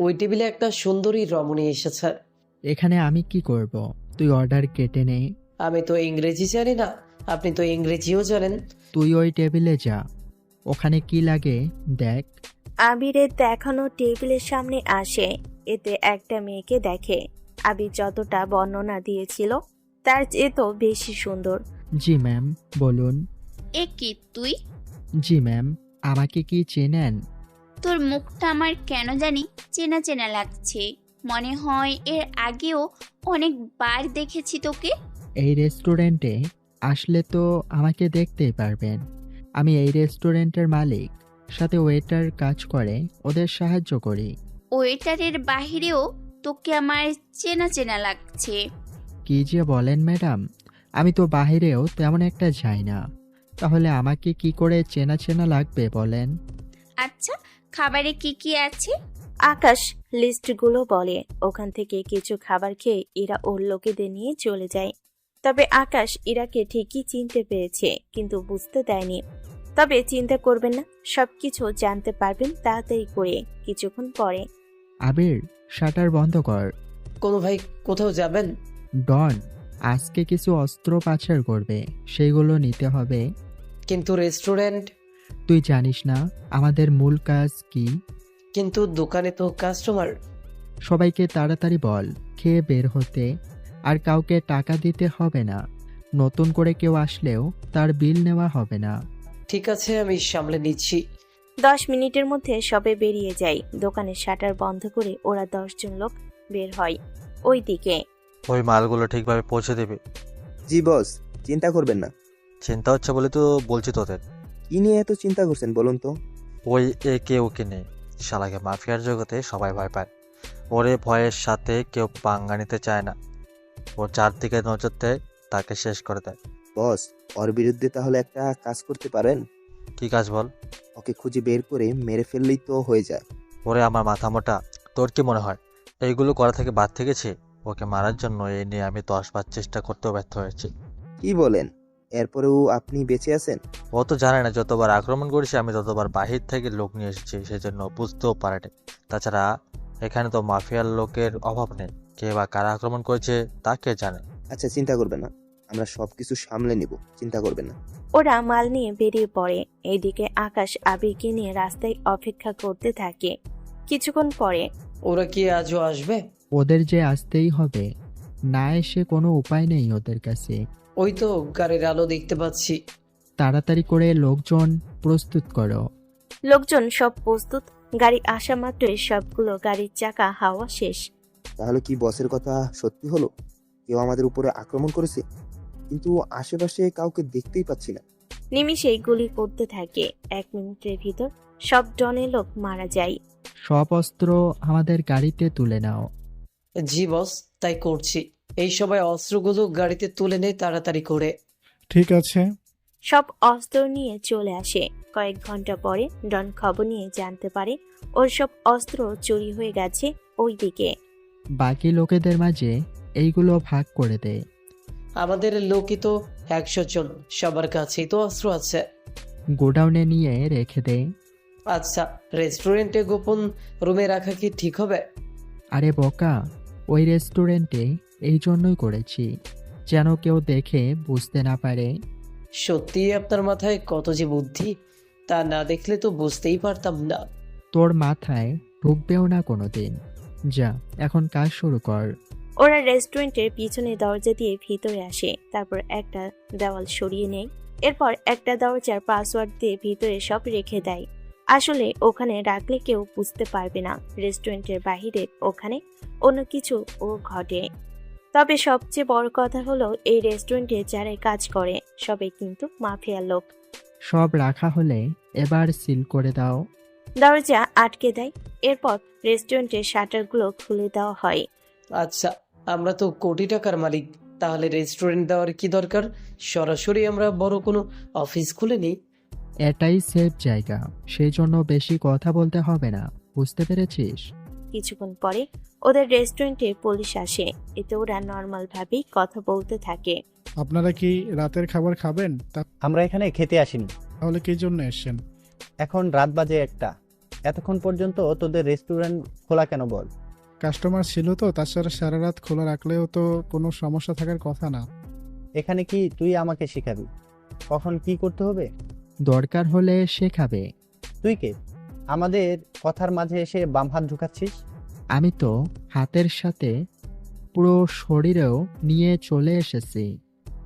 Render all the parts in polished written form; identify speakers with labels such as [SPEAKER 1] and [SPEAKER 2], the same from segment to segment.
[SPEAKER 1] ওই টেবিলে একটা সুন্দরী রমণী এসেছে।
[SPEAKER 2] এখানে আমি কি করব? তুই অর্ডার কেটে নে।
[SPEAKER 1] আমি তো ইংরেজি জানি না, আপনি তো ইংরেজিও জানেন।
[SPEAKER 2] তুই ওই টেবিলে যা, ওখানে কি লাগে দেখ।
[SPEAKER 3] আবিরের দেখানো টেবিলের সামনে আসে। এতে একটা মেয়েকে দেখে। আবির যতটা বর্ণনা দিয়েছিল তার চেয়ে তো বেশি সুন্দর।
[SPEAKER 2] জি ম্যাম, বলুন।
[SPEAKER 4] এ কি তুই?
[SPEAKER 2] জি ম্যাম, আমাকে কি চেনেন?
[SPEAKER 4] তোর মুখটা আমার কেন জানি চেনা চেনা লাগছে। মনে হয় এর আগেও অনেকবার দেখেছি তোকে।
[SPEAKER 2] এই রেস্টুরেন্টে আসলে তো আমাকে দেখতেই পারবেন। আমি এই রেস্টুরেন্টের মালিক, সাথে ওয়েটার কাজ করে, ওদের সাহায্য করি।
[SPEAKER 4] ওয়েটারের বাহিরেও তোকে আমার চেনা চেনা লাগছে।
[SPEAKER 2] কি যে বলেন ম্যাডাম, আমি তো বাইরেও তেমন একটা যাই না, তাহলে আমাকে কি করে চেনা চেনা লাগবে বলেন?
[SPEAKER 4] আচ্ছা, খাবারে কি কি আছে?
[SPEAKER 3] আকাশ লিস্টগুলো বলে। ওখান থেকে কিছু খাবার খেয়ে এরা ওর লোকেদের নিয়ে চলে যায়। তবে আকাশ ইরাকে ঠিকই চিনতে পেরেছে, কিন্তু বুঝতে দেয়নি। তবে চিন্তা করবেন না, সবকিছু জানতে পারবেন তাড়াতাড়ি করে কিছুক্ষণ পরে।
[SPEAKER 2] আবির, শাটার বন্ধ কর।
[SPEAKER 1] কোনো ভাই কোথাও যাবেন?
[SPEAKER 2] ডন আজকে কিছু অস্ত্র পাচার করবে, সেইগুলো নিতে হবে।
[SPEAKER 1] কিন্তু রেস্টুরেন্ট।
[SPEAKER 2] তুই জানিস না আমাদের মূল কাজ কি?
[SPEAKER 1] কিন্তু দোকানে তো কাস্টমার।
[SPEAKER 2] সবাইকে তাড়াতাড়ি বল খেয়ে বের হতে, আর কাউকে টাকা দিতে হবে না। নতুন করে কেউ আসলেও তার বিল নেওয়া হবে না।
[SPEAKER 1] ঠিক আছে, আমি সামলে নিচ্ছি।
[SPEAKER 3] 10 মিনিটের মধ্যে সবে বেরিয়ে যায়। দোকানের শাটার বন্ধ করে ওরা 10 জন লোক বের হয় ওই দিকে।
[SPEAKER 5] ওই মালগুলো ঠিকভাবে পৌঁছে দেবে?
[SPEAKER 6] জি বস, চিন্তা করবেন না।
[SPEAKER 5] চিন্তা হচ্ছে বলে তো বলছি তোদের।
[SPEAKER 6] কি নিয়ে এত চিন্তা করছেন বলুন তো?
[SPEAKER 5] ওই একে ওকে নেই, শালাকে মাফিয়ার জগতে সবাই ভয় পায়। ওরে ভয়ের সাথে কেউ পাঙ্গা নিতে চায় না। ওর চারদিকে নজর দেয়, তাকে শেষ করে দেয়।
[SPEAKER 6] বস, ওর বিরুদ্ধে তাহলে একটা কাজ করতে পারেন।
[SPEAKER 5] কি কাজ বল?
[SPEAKER 6] ওকে খুঁজে বের করে মেরে ফেললেই তো হয়ে যায়।
[SPEAKER 5] ওরে আমার মাথা মোটা, তোর কি মনে হয় এইগুলো করা থেকে বাদ থেকেছে? ওকে মারার জন্য এই নিয়ে আমি 10 বার চেষ্টা করতেও ব্যর্থ হয়েছি।
[SPEAKER 6] কি বলেন? এরপরেও আপনি বেঁচে আছেন?
[SPEAKER 5] ও তো জানে না যতবার আক্রমণ করেছি আমি ততবার বাহির থেকে লোক নিয়ে এসেছি, সেজন্য বুঝতেও পারেনি। তাছাড়া এখানে তো মাফিয়ার লোকের অভাব নেই, কে বা কারা আক্রমণ করেছে তা কে জানে।
[SPEAKER 6] আচ্ছা, চিন্তা করবেন না, আমরা সবকিছু সামলে নিব, চিন্তা করবেন না।
[SPEAKER 3] ওরা মাল নিয়ে বেরিয়ে পড়ে। এইদিকে আকাশ আবিরকে নিয়ে রাস্তায় অপেক্ষা করতে থাকে। কিছুক্ষণ পরে
[SPEAKER 1] ওরা কি আজও আসবে?
[SPEAKER 2] ওদের যে আসতেই হবে, না এসে কোনো উপায় নেই ওদের কাছে।
[SPEAKER 1] ওই তো গাড়ির আলো দেখতে পাচ্ছি।
[SPEAKER 2] তাড়াতাড়ি করে লোকজন প্রস্তুত করো।
[SPEAKER 3] লোকজন সব প্রস্তুত। গাড়ি আসা মাত্রই সবগুলো গাড়ির চাকা হাওয়া শেষ।
[SPEAKER 6] তাহলে কি বসের কথা সত্যি হলো? কেউ আমাদের উপরে আক্রমণ করেছে, কিন্তু আশেপাশে কাউকে দেখতেই পাচ্ছি না।
[SPEAKER 3] নিমিষেই গুলি করতে থাকে। 1 মিনিটের ভিতর সব ডনের লোক মারা যায়।
[SPEAKER 2] সব অস্ত্র আমাদের গাড়িতে তুলে নাও।
[SPEAKER 1] জি বস, তাই করছি। এই সবাই অস্ত্রগুলো গাড়িতে তুলে নেয় তাড়াতাড়ি করে।
[SPEAKER 7] ঠিক আছে।
[SPEAKER 3] সব অস্ত্র নিয়ে চলে আসে। কয়েক ঘন্টা পরে ডন খবর নিয়ে জানতে পারে ওর সব অস্ত্র চুরি হয়ে গেছে ওই দিকে।
[SPEAKER 2] বাকি লোকেদের মাঝে এইগুলো ভাগ করে দে।
[SPEAKER 1] আমাদের লোকই তো 100 জন, সবার কাছেই তো অস্ত্র আছে।
[SPEAKER 2] গোডাউনে নিয়ে রেখে দে।
[SPEAKER 1] আচ্ছা, রেস্টুরেন্টে গোপন রুমে রাখা কি ঠিক হবে?
[SPEAKER 2] আরে বোকা, ওই রেস্টুরেন্টে এই জন্যই করেছি, যেন কেউ দেখে বুঝতে না পারে।
[SPEAKER 1] সত্যি আপনার মাথায় কত যে বুদ্ধি, তা না দেখলে তো বুঝতেই পারতাম না।
[SPEAKER 2] তোর মাথায় ঢুকবেও না কোনোদিন। যা, এখন কাজ শুরু কর।
[SPEAKER 3] ওরা রেস্টুরেন্টের পিছনে দরজা দিয়ে ভিতরে আসে। তারপর একটা দেওয়াল সরিয়ে নেয়। এরপর একটা দরজার পাসওয়ার্ড দিয়ে ভিতরে সব রেখে দেয়। আসলে ওখানে রাখলে কেউ বুঝতে পারবে না রেস্টুরেন্টের বাহিরে ওখানে অন্য কিছু ও ঘটে। তবে সবচেয়ে বড় কথা হলো এই রেস্টুরেন্টে যারা কাজ করে সবাই কিন্তু মাফিয়া লোক।
[SPEAKER 2] সব রাখা হলে এবার সিল করে দাও।
[SPEAKER 3] দরজা আটকে দেয়। এরপর রেস্টুরেন্টের শাটারগুলো খুলে দেওয়া হয়।
[SPEAKER 1] আচ্ছা, আমরা তো কোটি টাকার মালিক, তাহলে রেস্টুরেন্ট দেওয়ার কি দরকার? সরাসরি আমরা বড় কোনো অফিস খুলে নিই।
[SPEAKER 2] এটাই সেফ জায়গা, সেই জন্য বেশি কথা বলতে হবে না, বুঝতে পেরেছিস?
[SPEAKER 3] কিছুক্ষণ পরে ওদের রেস্টুরেন্টে পুলিশ আসে। এতে ওরা নর্মাল ভাবেই কথা বলতে থাকে।
[SPEAKER 7] আপনারা কি রাতের খাবার খাবেন?
[SPEAKER 8] আমরা এখানে খেতে আসিনি।
[SPEAKER 7] তাহলে কি জন্য এসেছেন?
[SPEAKER 8] এখন রাত বাজে 1টা। এতক্ষণ পর্যন্ত তোদের রেস্টুরেন্ট খোলা কেন বল?
[SPEAKER 7] কাস্টমার ছিল তো, তাছাড়া সারা রাত খোলা রাখলেও তো কোনো সমস্যা থাকার কথা না।
[SPEAKER 8] এখানে কি তুই আমাকে শেখাবি কখন কি করতে হবে?
[SPEAKER 2] দরকার হলে শেখাবে।
[SPEAKER 8] তুই কে আমাদের কথার মাঝে এসে বাম হাত ঢুকাচ্ছিস?
[SPEAKER 2] আমি তো হাতের সাথে পুরো শরীরেও নিয়ে চলে এসেছি।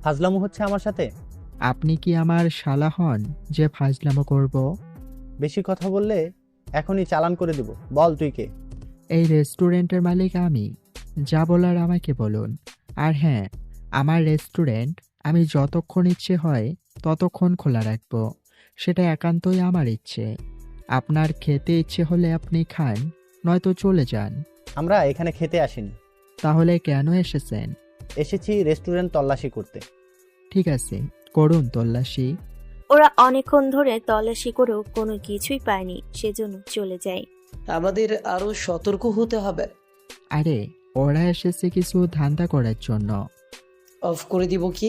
[SPEAKER 8] ফাজলামো হচ্ছে আমার সাথে?
[SPEAKER 2] আপনি কি আমার শালা হন যে ফাজলামো করব?
[SPEAKER 8] বেশি কথা বললে এখনই চালান করে দেব। বল তুই কে?
[SPEAKER 2] এই রেস্টুরেন্টের মালিক আমি। যা বলার আমাকে বলুন। আর হ্যাঁ, আমার রেস্টুরেন্ট আমি যতক্ষণ ইচ্ছে হয় ততক্ষণ খোলা রাখবো। সেটা একান্তই আমার ইচ্ছে। আপনার খেতে ইচ্ছে হলে আপনি খান, নয়তো চলে যান।
[SPEAKER 8] আমরা এখানে খেতে আসিনি,
[SPEAKER 2] তাহলে কেন এসেছেন?
[SPEAKER 8] এসেছি রেস্টুরেন্ট তল্লাশি করতে।
[SPEAKER 2] ঠিক আছে, করুন তল্লাশি।
[SPEAKER 3] ওরা অনেকক্ষণ ধরে তল্লাশি করেও কোনো কিছুই পায়নি, সেজন্য চলে যায়।
[SPEAKER 1] আমাদের আরো সতর্ক হতে হবে।
[SPEAKER 2] আরে, ওরা এসেছে কিছু ধান্দা করার জন্য।
[SPEAKER 1] অফ করে দিব কি?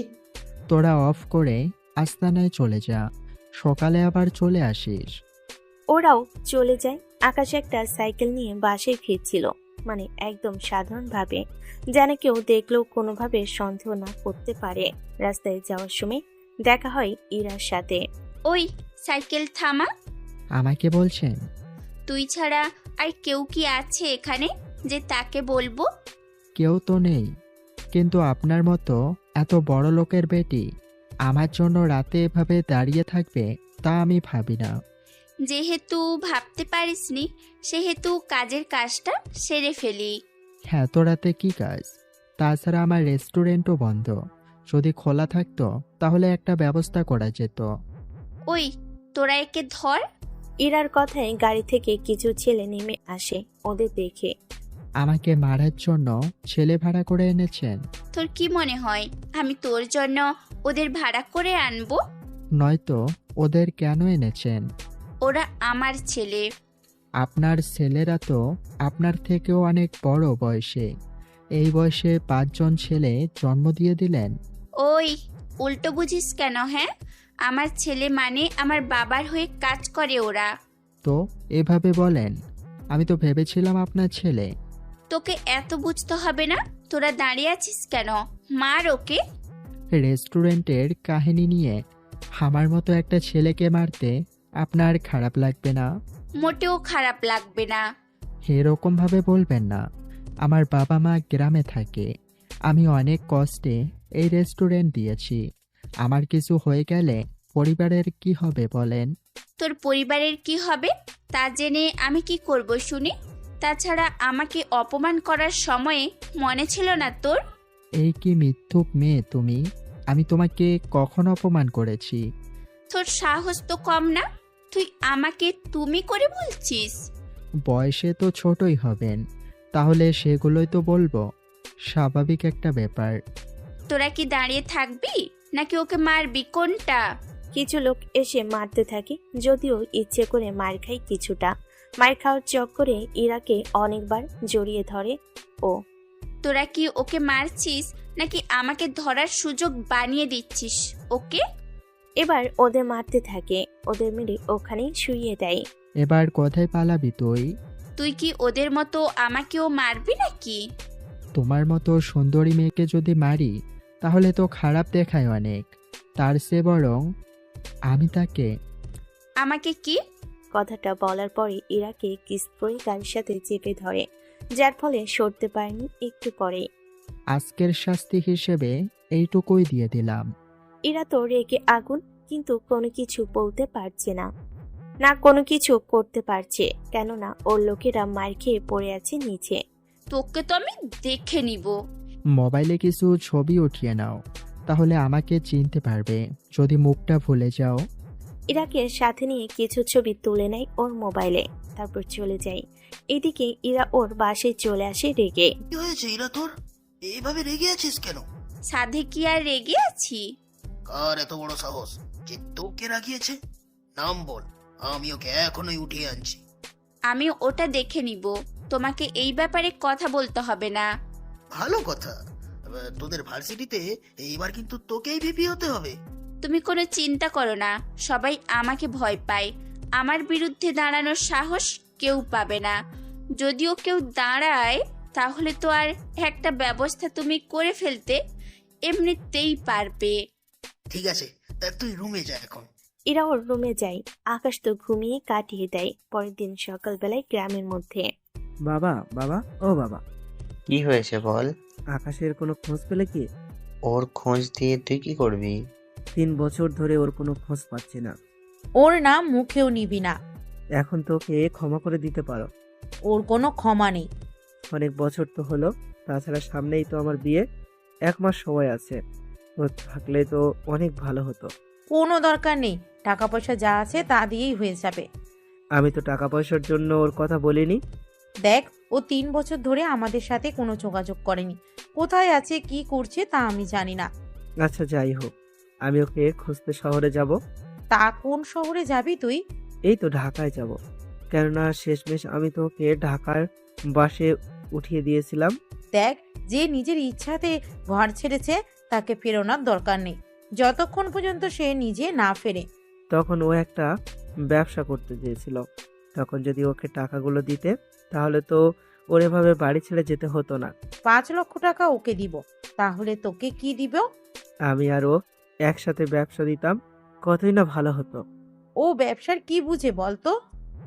[SPEAKER 2] তোরা অফ করে আস্তানায় চলে যা, সকালে আবার চলে আসিস।
[SPEAKER 3] ওরাও চলে যায়। আকাশ একটা সাইকেল নিয়ে বাসায় ফিরছিল, মানে একদম সাধারণভাবে, যেন কেউ দেখলেও কোনোভাবে সন্দেহ না করতে পারে। রাস্তায় যাওয়ার সময় দেখা হয় ইরার সাথে।
[SPEAKER 4] ওই সাইকেল থামা।
[SPEAKER 2] আমাকে বলছেন?
[SPEAKER 4] তুই ছাড়া আর কেউ কি আছে এখানে যে তাকে বলবো?
[SPEAKER 2] কেউ তো নেই, কিন্তু আপনার মতো এত বড় লোকের বেটি আমার জন্য রাতে এভাবে দাঁড়িয়ে থাকবে তা আমি ভাবি না।
[SPEAKER 4] যেহেতু ভাবতে পারিসনি, সেহেতু কাজের কাজটা সেরে ফেলি।
[SPEAKER 2] হ্যাঁ, তো রাতে কি কাজ? তাছাড়া আমার রেস্টুরেন্টও বন্ধ। যদি খোলা থাকতো তাহলে একটা ব্যবস্থা করা যেত।
[SPEAKER 4] ওই তোরা একে ধর।
[SPEAKER 3] ইরার কথায় গাড়ি থেকে কিছু ছেলে নেমে আসে ওদের দেখে।
[SPEAKER 2] আমাকে মারার জন্য ছেলে ভাড়া করে এনেছেন?
[SPEAKER 4] তোর কি মনে হয় আমি তোর জন্য ওদের ভাড়া করে আনবো?
[SPEAKER 2] নয়তো ওদের কেন এনেছেন?
[SPEAKER 4] ওরা আমার ছেলে।
[SPEAKER 2] আপনার ছেলেরা তো আপনার থেকেও অনেক বড় বয়সে। এই বয়সে 5 জন ছেলে জন্ম দিয়ে দিলেন।
[SPEAKER 4] ওই উল্টো বুঝিস কেন? হ্যাঁ, আমার ছেলে মানে আমার বাবার হয়ে কাজ করে ওরা।
[SPEAKER 2] তো এভাবে বলেন, আমি তো ভেবেছিলাম আপনার ছেলে।
[SPEAKER 4] তোকে এত বুঝতে হবে না। তোরা দাঁড়িয়ে আছিস কেন? মার ওকে।
[SPEAKER 2] রেস্টুরেন্টের কাহিনী নিয়ে আমার মতো একটা ছেলেকে মারতে আপনার খারাপ লাগবে না?
[SPEAKER 4] মোটেও খারাপ লাগবে না।
[SPEAKER 2] এরকম ভাবে বলবেন না। আমার বাবা মা গ্রামে থাকে। আমি অনেক কষ্টে এই রেস্টুরেন্ট দিয়েছি। আমার কিছু হয়ে গেলে পরিবারের কি হবে বলেন?
[SPEAKER 4] তোর পরিবারের কি হবে তা জেনে আমি কি করব শুনি? তাছাড়া আমাকে অপমান করার সময়ে মনে ছিল না তোর?
[SPEAKER 2] এই কি মিথ্যুক মেয়ে তুমি! আমি তোমাকে কখন অপমান করেছি?
[SPEAKER 4] তোর সাহস তো কম না। তুই আমাকে তুমি করে বলছিস?
[SPEAKER 2] বয়সে তো ছোটই হবেন, তাহলে সেগুলোই তো বলবো। স্বাভাবিক একটা ব্যাপার।
[SPEAKER 4] তোরা কি দাঁড়িয়ে থাকবি নাকি ওকে মারবি? কোনটা?
[SPEAKER 3] কিছু লোক এসে মারতে থাকে, যদিও ইচ্ছে করে মার খায় কিছুটা। মার খাওয়ার চক্করে ইরাকে অনেকবার জড়িয়ে ধরে ও।
[SPEAKER 4] তোরা কি ওকে মারছিস নাকি আমাকে ধরার সুযোগ বানিয়ে দিচ্ছিস ওকে?
[SPEAKER 3] এবার ওদের মারতে থাকে, ওদের মেরে ওখানেই শুইয়ে দেয়।
[SPEAKER 2] এবার কোথায় পালাবি তুই?
[SPEAKER 4] তুই কি ওদের মতো আমাকেও মারবি নাকি?
[SPEAKER 2] তোমার মতো সুন্দরী মেয়েকে যদি মারি তাহলে তো খারাপ দেখায় অনেক। তার চেয়ে বরং আমি তাকে।
[SPEAKER 4] আমাকে কি?
[SPEAKER 3] কথাটা বলার পরে ইরাকে কিস করে তার সাথে চেপে ধরে, যার ফলে সরতে পারেনি একটু পরে।
[SPEAKER 2] আজকের শাস্তি হিসেবে এইটুকুই দিয়ে দিলাম।
[SPEAKER 3] ইরা তো রেগে আগুন, কিন্তু কোনো কিছু বলতে পারছে না, না কোনো কিছু করতে পারছে, কেননা ওর লোকেরা মার খেয়ে পড়ে আছে নিচে।
[SPEAKER 4] তোকে তো আমি দেখে নিব।
[SPEAKER 2] মোবাইলে কিছু ছবি উঠিয়ে নাও, তাহলে আমাকে চিনতে পারবে যদি মুখটা ভুলে যাও।
[SPEAKER 3] ইরাকে সাথে নিয়ে কিছু ছবি তুলে নেয় ওর মোবাইলে, তারপর চলে যায়। এদিকে ইরা ওর বাসায় চলে আসে রেগে।
[SPEAKER 9] কি হয়েছে ইরা তোর? এইভাবে রেগে আছিস কেন?
[SPEAKER 4] সাধে কি আর রেগে আছি?
[SPEAKER 9] কার এত বড় সাহস যে তোকে রাগিয়েছে? নাম বল, আমি ওকে এখনই উঠিয়ে আনছি।
[SPEAKER 4] আমি ওটা দেখে নিব, তোমাকে এই ব্যাপারে কথা বলতে হবে না।
[SPEAKER 9] ভালো কথা। তোদের ভার্সিটিতে এইবার কিন্তু তোকেই ভিপি হতে হবে।
[SPEAKER 4] তুমি কোনো চিন্তা করো না, সবাই আমাকে ভয় পায়। আমার বিরুদ্ধে দাঁড়ানোর সাহস কেউ পাবে না। যদিও কেউ দাঁড়ায় তাহলে তো আর একটা ব্যবস্থা তুমি করে ফেলতে এমনিতেই পারবে।
[SPEAKER 9] ঠিক আছে, তুই রুমে যা এখন।
[SPEAKER 3] এরা ওর রুমে যায়। আকাশ তো ঘুমিয়ে কাটিয়ে দেয়। পরের দিন সকালবেলায় গ্রামের মধ্যে।
[SPEAKER 10] বাবা বাবা ও বাবা,
[SPEAKER 11] কি হয়েছে বল?
[SPEAKER 10] আকাশের কোনো খোঁজ পেলে কি?
[SPEAKER 11] ওর খোঁজ দিয়ে তুই কি করবি?
[SPEAKER 10] 3 বছর ধরে ওর কোনো খোঁজ পাচ্ছি না।
[SPEAKER 12] ওর নাম মুখেও নিবি না।
[SPEAKER 10] এখন তোকে ক্ষমা করে দিতে পারো।
[SPEAKER 12] ওর কোনো ক্ষমা নেই।
[SPEAKER 10] অনেক বছর তো হলো, তাছাড়া সামনেই তো আমার বিয়ে, 1 মাস সময় আছে। ও থাকলে তো অনেক ভালো হতো।
[SPEAKER 12] কোনো দরকার নেই, টাকা পয়সা যা আছে তা দিয়েই হয়ে যাবে।
[SPEAKER 10] আমি তো টাকা পয়সার জন্য ওর কথা বলিনি।
[SPEAKER 12] দেখ, ও 3 বছর ধরে আমাদের সাথে কোনো যোগাযোগ করেনি। কোথায় আছে কি করছে তা আমি জানি না।
[SPEAKER 10] আচ্ছা যাই হোক, আমি ওকে খুঁজতে শহরে যাব।
[SPEAKER 12] তা কোন শহরে যাবি তুই?
[SPEAKER 10] এই তো ঢাকায় যাব, কেননা শেষমেশ আমি তো ওকে ঢাকার বাসে উঠিয়ে দিয়েছিলাম।
[SPEAKER 12] দেখ, যে নিজের ইচ্ছাতে ঘর ছেড়েছে তাকে ফেরানোর দরকার নেই, যতক্ষণ পর্যন্ত সে নিজে না ফেরে।
[SPEAKER 10] তখন ও একটা ব্যবসা করতে চেয়েছিল, তখন যদি ওকে টাকাগুলো দিতে তাহলে তো ওর এভাবে বাড়ি ছেড়ে যেতে হতো না।
[SPEAKER 12] 5 লক্ষ টাকা ওকে দিব, তাহলে তোকে কি দিব?
[SPEAKER 10] আমি আর ও একসাথে ব্যবসা দিতাম, কতই না ভালো হতো।
[SPEAKER 12] ও ব্যবসার কি বুঝে বলতো?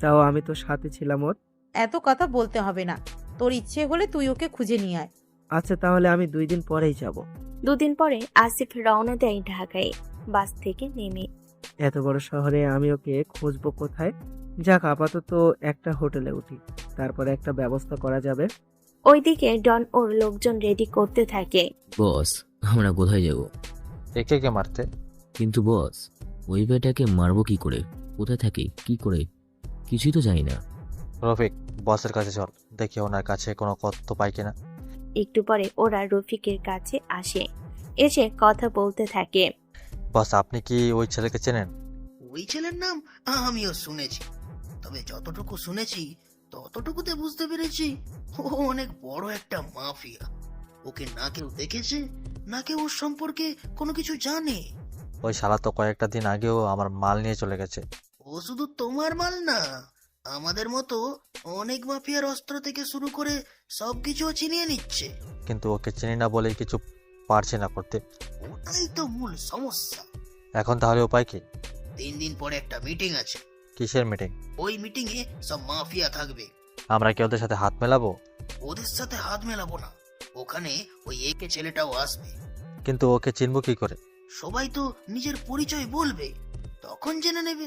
[SPEAKER 10] তাও আমি তো সাথে ছিলাম ওর।
[SPEAKER 12] এত কথা বলতে হবে না, তোর ইচ্ছে হলে তুই ওকে খুঁজে নিয়ে আয়।
[SPEAKER 10] আচ্ছা তাহলে আমি 2 দিন পরেই যাব।
[SPEAKER 3] 2 দিন পরে আসিফ রওনা দেয় ঢাকায় বাস থেকে নেমে।
[SPEAKER 10] এত বড় শহরে আমি ওকে খুঁজবো কোথায়? যাক, আপাতত একটা হোটেলে উঠি, তারপরে একটা ব্যবস্থা করা যাবে।
[SPEAKER 3] ওইদিকে ডন ওর লোকজন রেডি করতে থাকে।
[SPEAKER 13] বস, আমরা কোথায় যাব?
[SPEAKER 5] একে কে মারতে?
[SPEAKER 13] কিন্তু বস, ওই বেটাকে মারবো কি করে? কোথায় থাকে, কি করে, কিছুই তো জানি না।
[SPEAKER 5] রফিক, বসের কাছে চল, দেখি ওনার কাছে কোনো তথ্য পাই কিনা।
[SPEAKER 3] একটু পরে ওরা রফিকের কাছে আসে, এসে কথা বলতে থাকে।
[SPEAKER 5] বস, আপনি কি ওই ছেলেকে চেনেন?
[SPEAKER 9] ওই ছেলের নাম আমিও শুনেছি, তবে যতটুকু শুনেছি ততটুকুতে বুঝতে পেরেছি ও অনেক বড় একটা মাফিয়া। ওকে না কেউ দেখেছে, না কেউ ওর সম্পর্কে কোনো কিছু জানে।
[SPEAKER 5] ওই শালা তো কয়েকটা দিন আগেও আমার মাল নিয়ে চলে গেছে।
[SPEAKER 9] ও শুধু তোমার মাল না, আমাদের মতো অনেক মাফিয়ার অস্ত্র থেকে শুরু করে সবকিছু ছিনিয়ে নিচ্ছে।
[SPEAKER 5] কিন্তু ওকে চিনি না বলেই কিছু পারছে না করতে।
[SPEAKER 9] ওটাই তো মূল সমস্যা।
[SPEAKER 5] এখন তাহলে উপায় কি?
[SPEAKER 9] 3 দিন পরে একটা মিটিং আছে।
[SPEAKER 5] কিসের মিটিং?
[SPEAKER 9] ওই মিটিং এ সব মাফিয়া থাকবে।
[SPEAKER 5] আমরা কি ওদের সাথে হাত মেলাবো?
[SPEAKER 9] ওদের সাথে হাত মেলাবো না, ওখানে ওই একে ছেলেটাও আসবে।
[SPEAKER 5] কিন্তু ওকে চিনবো কি করে?
[SPEAKER 9] সবাই তো নিজের পরিচয় বলবে, তখন জেনে নেবে।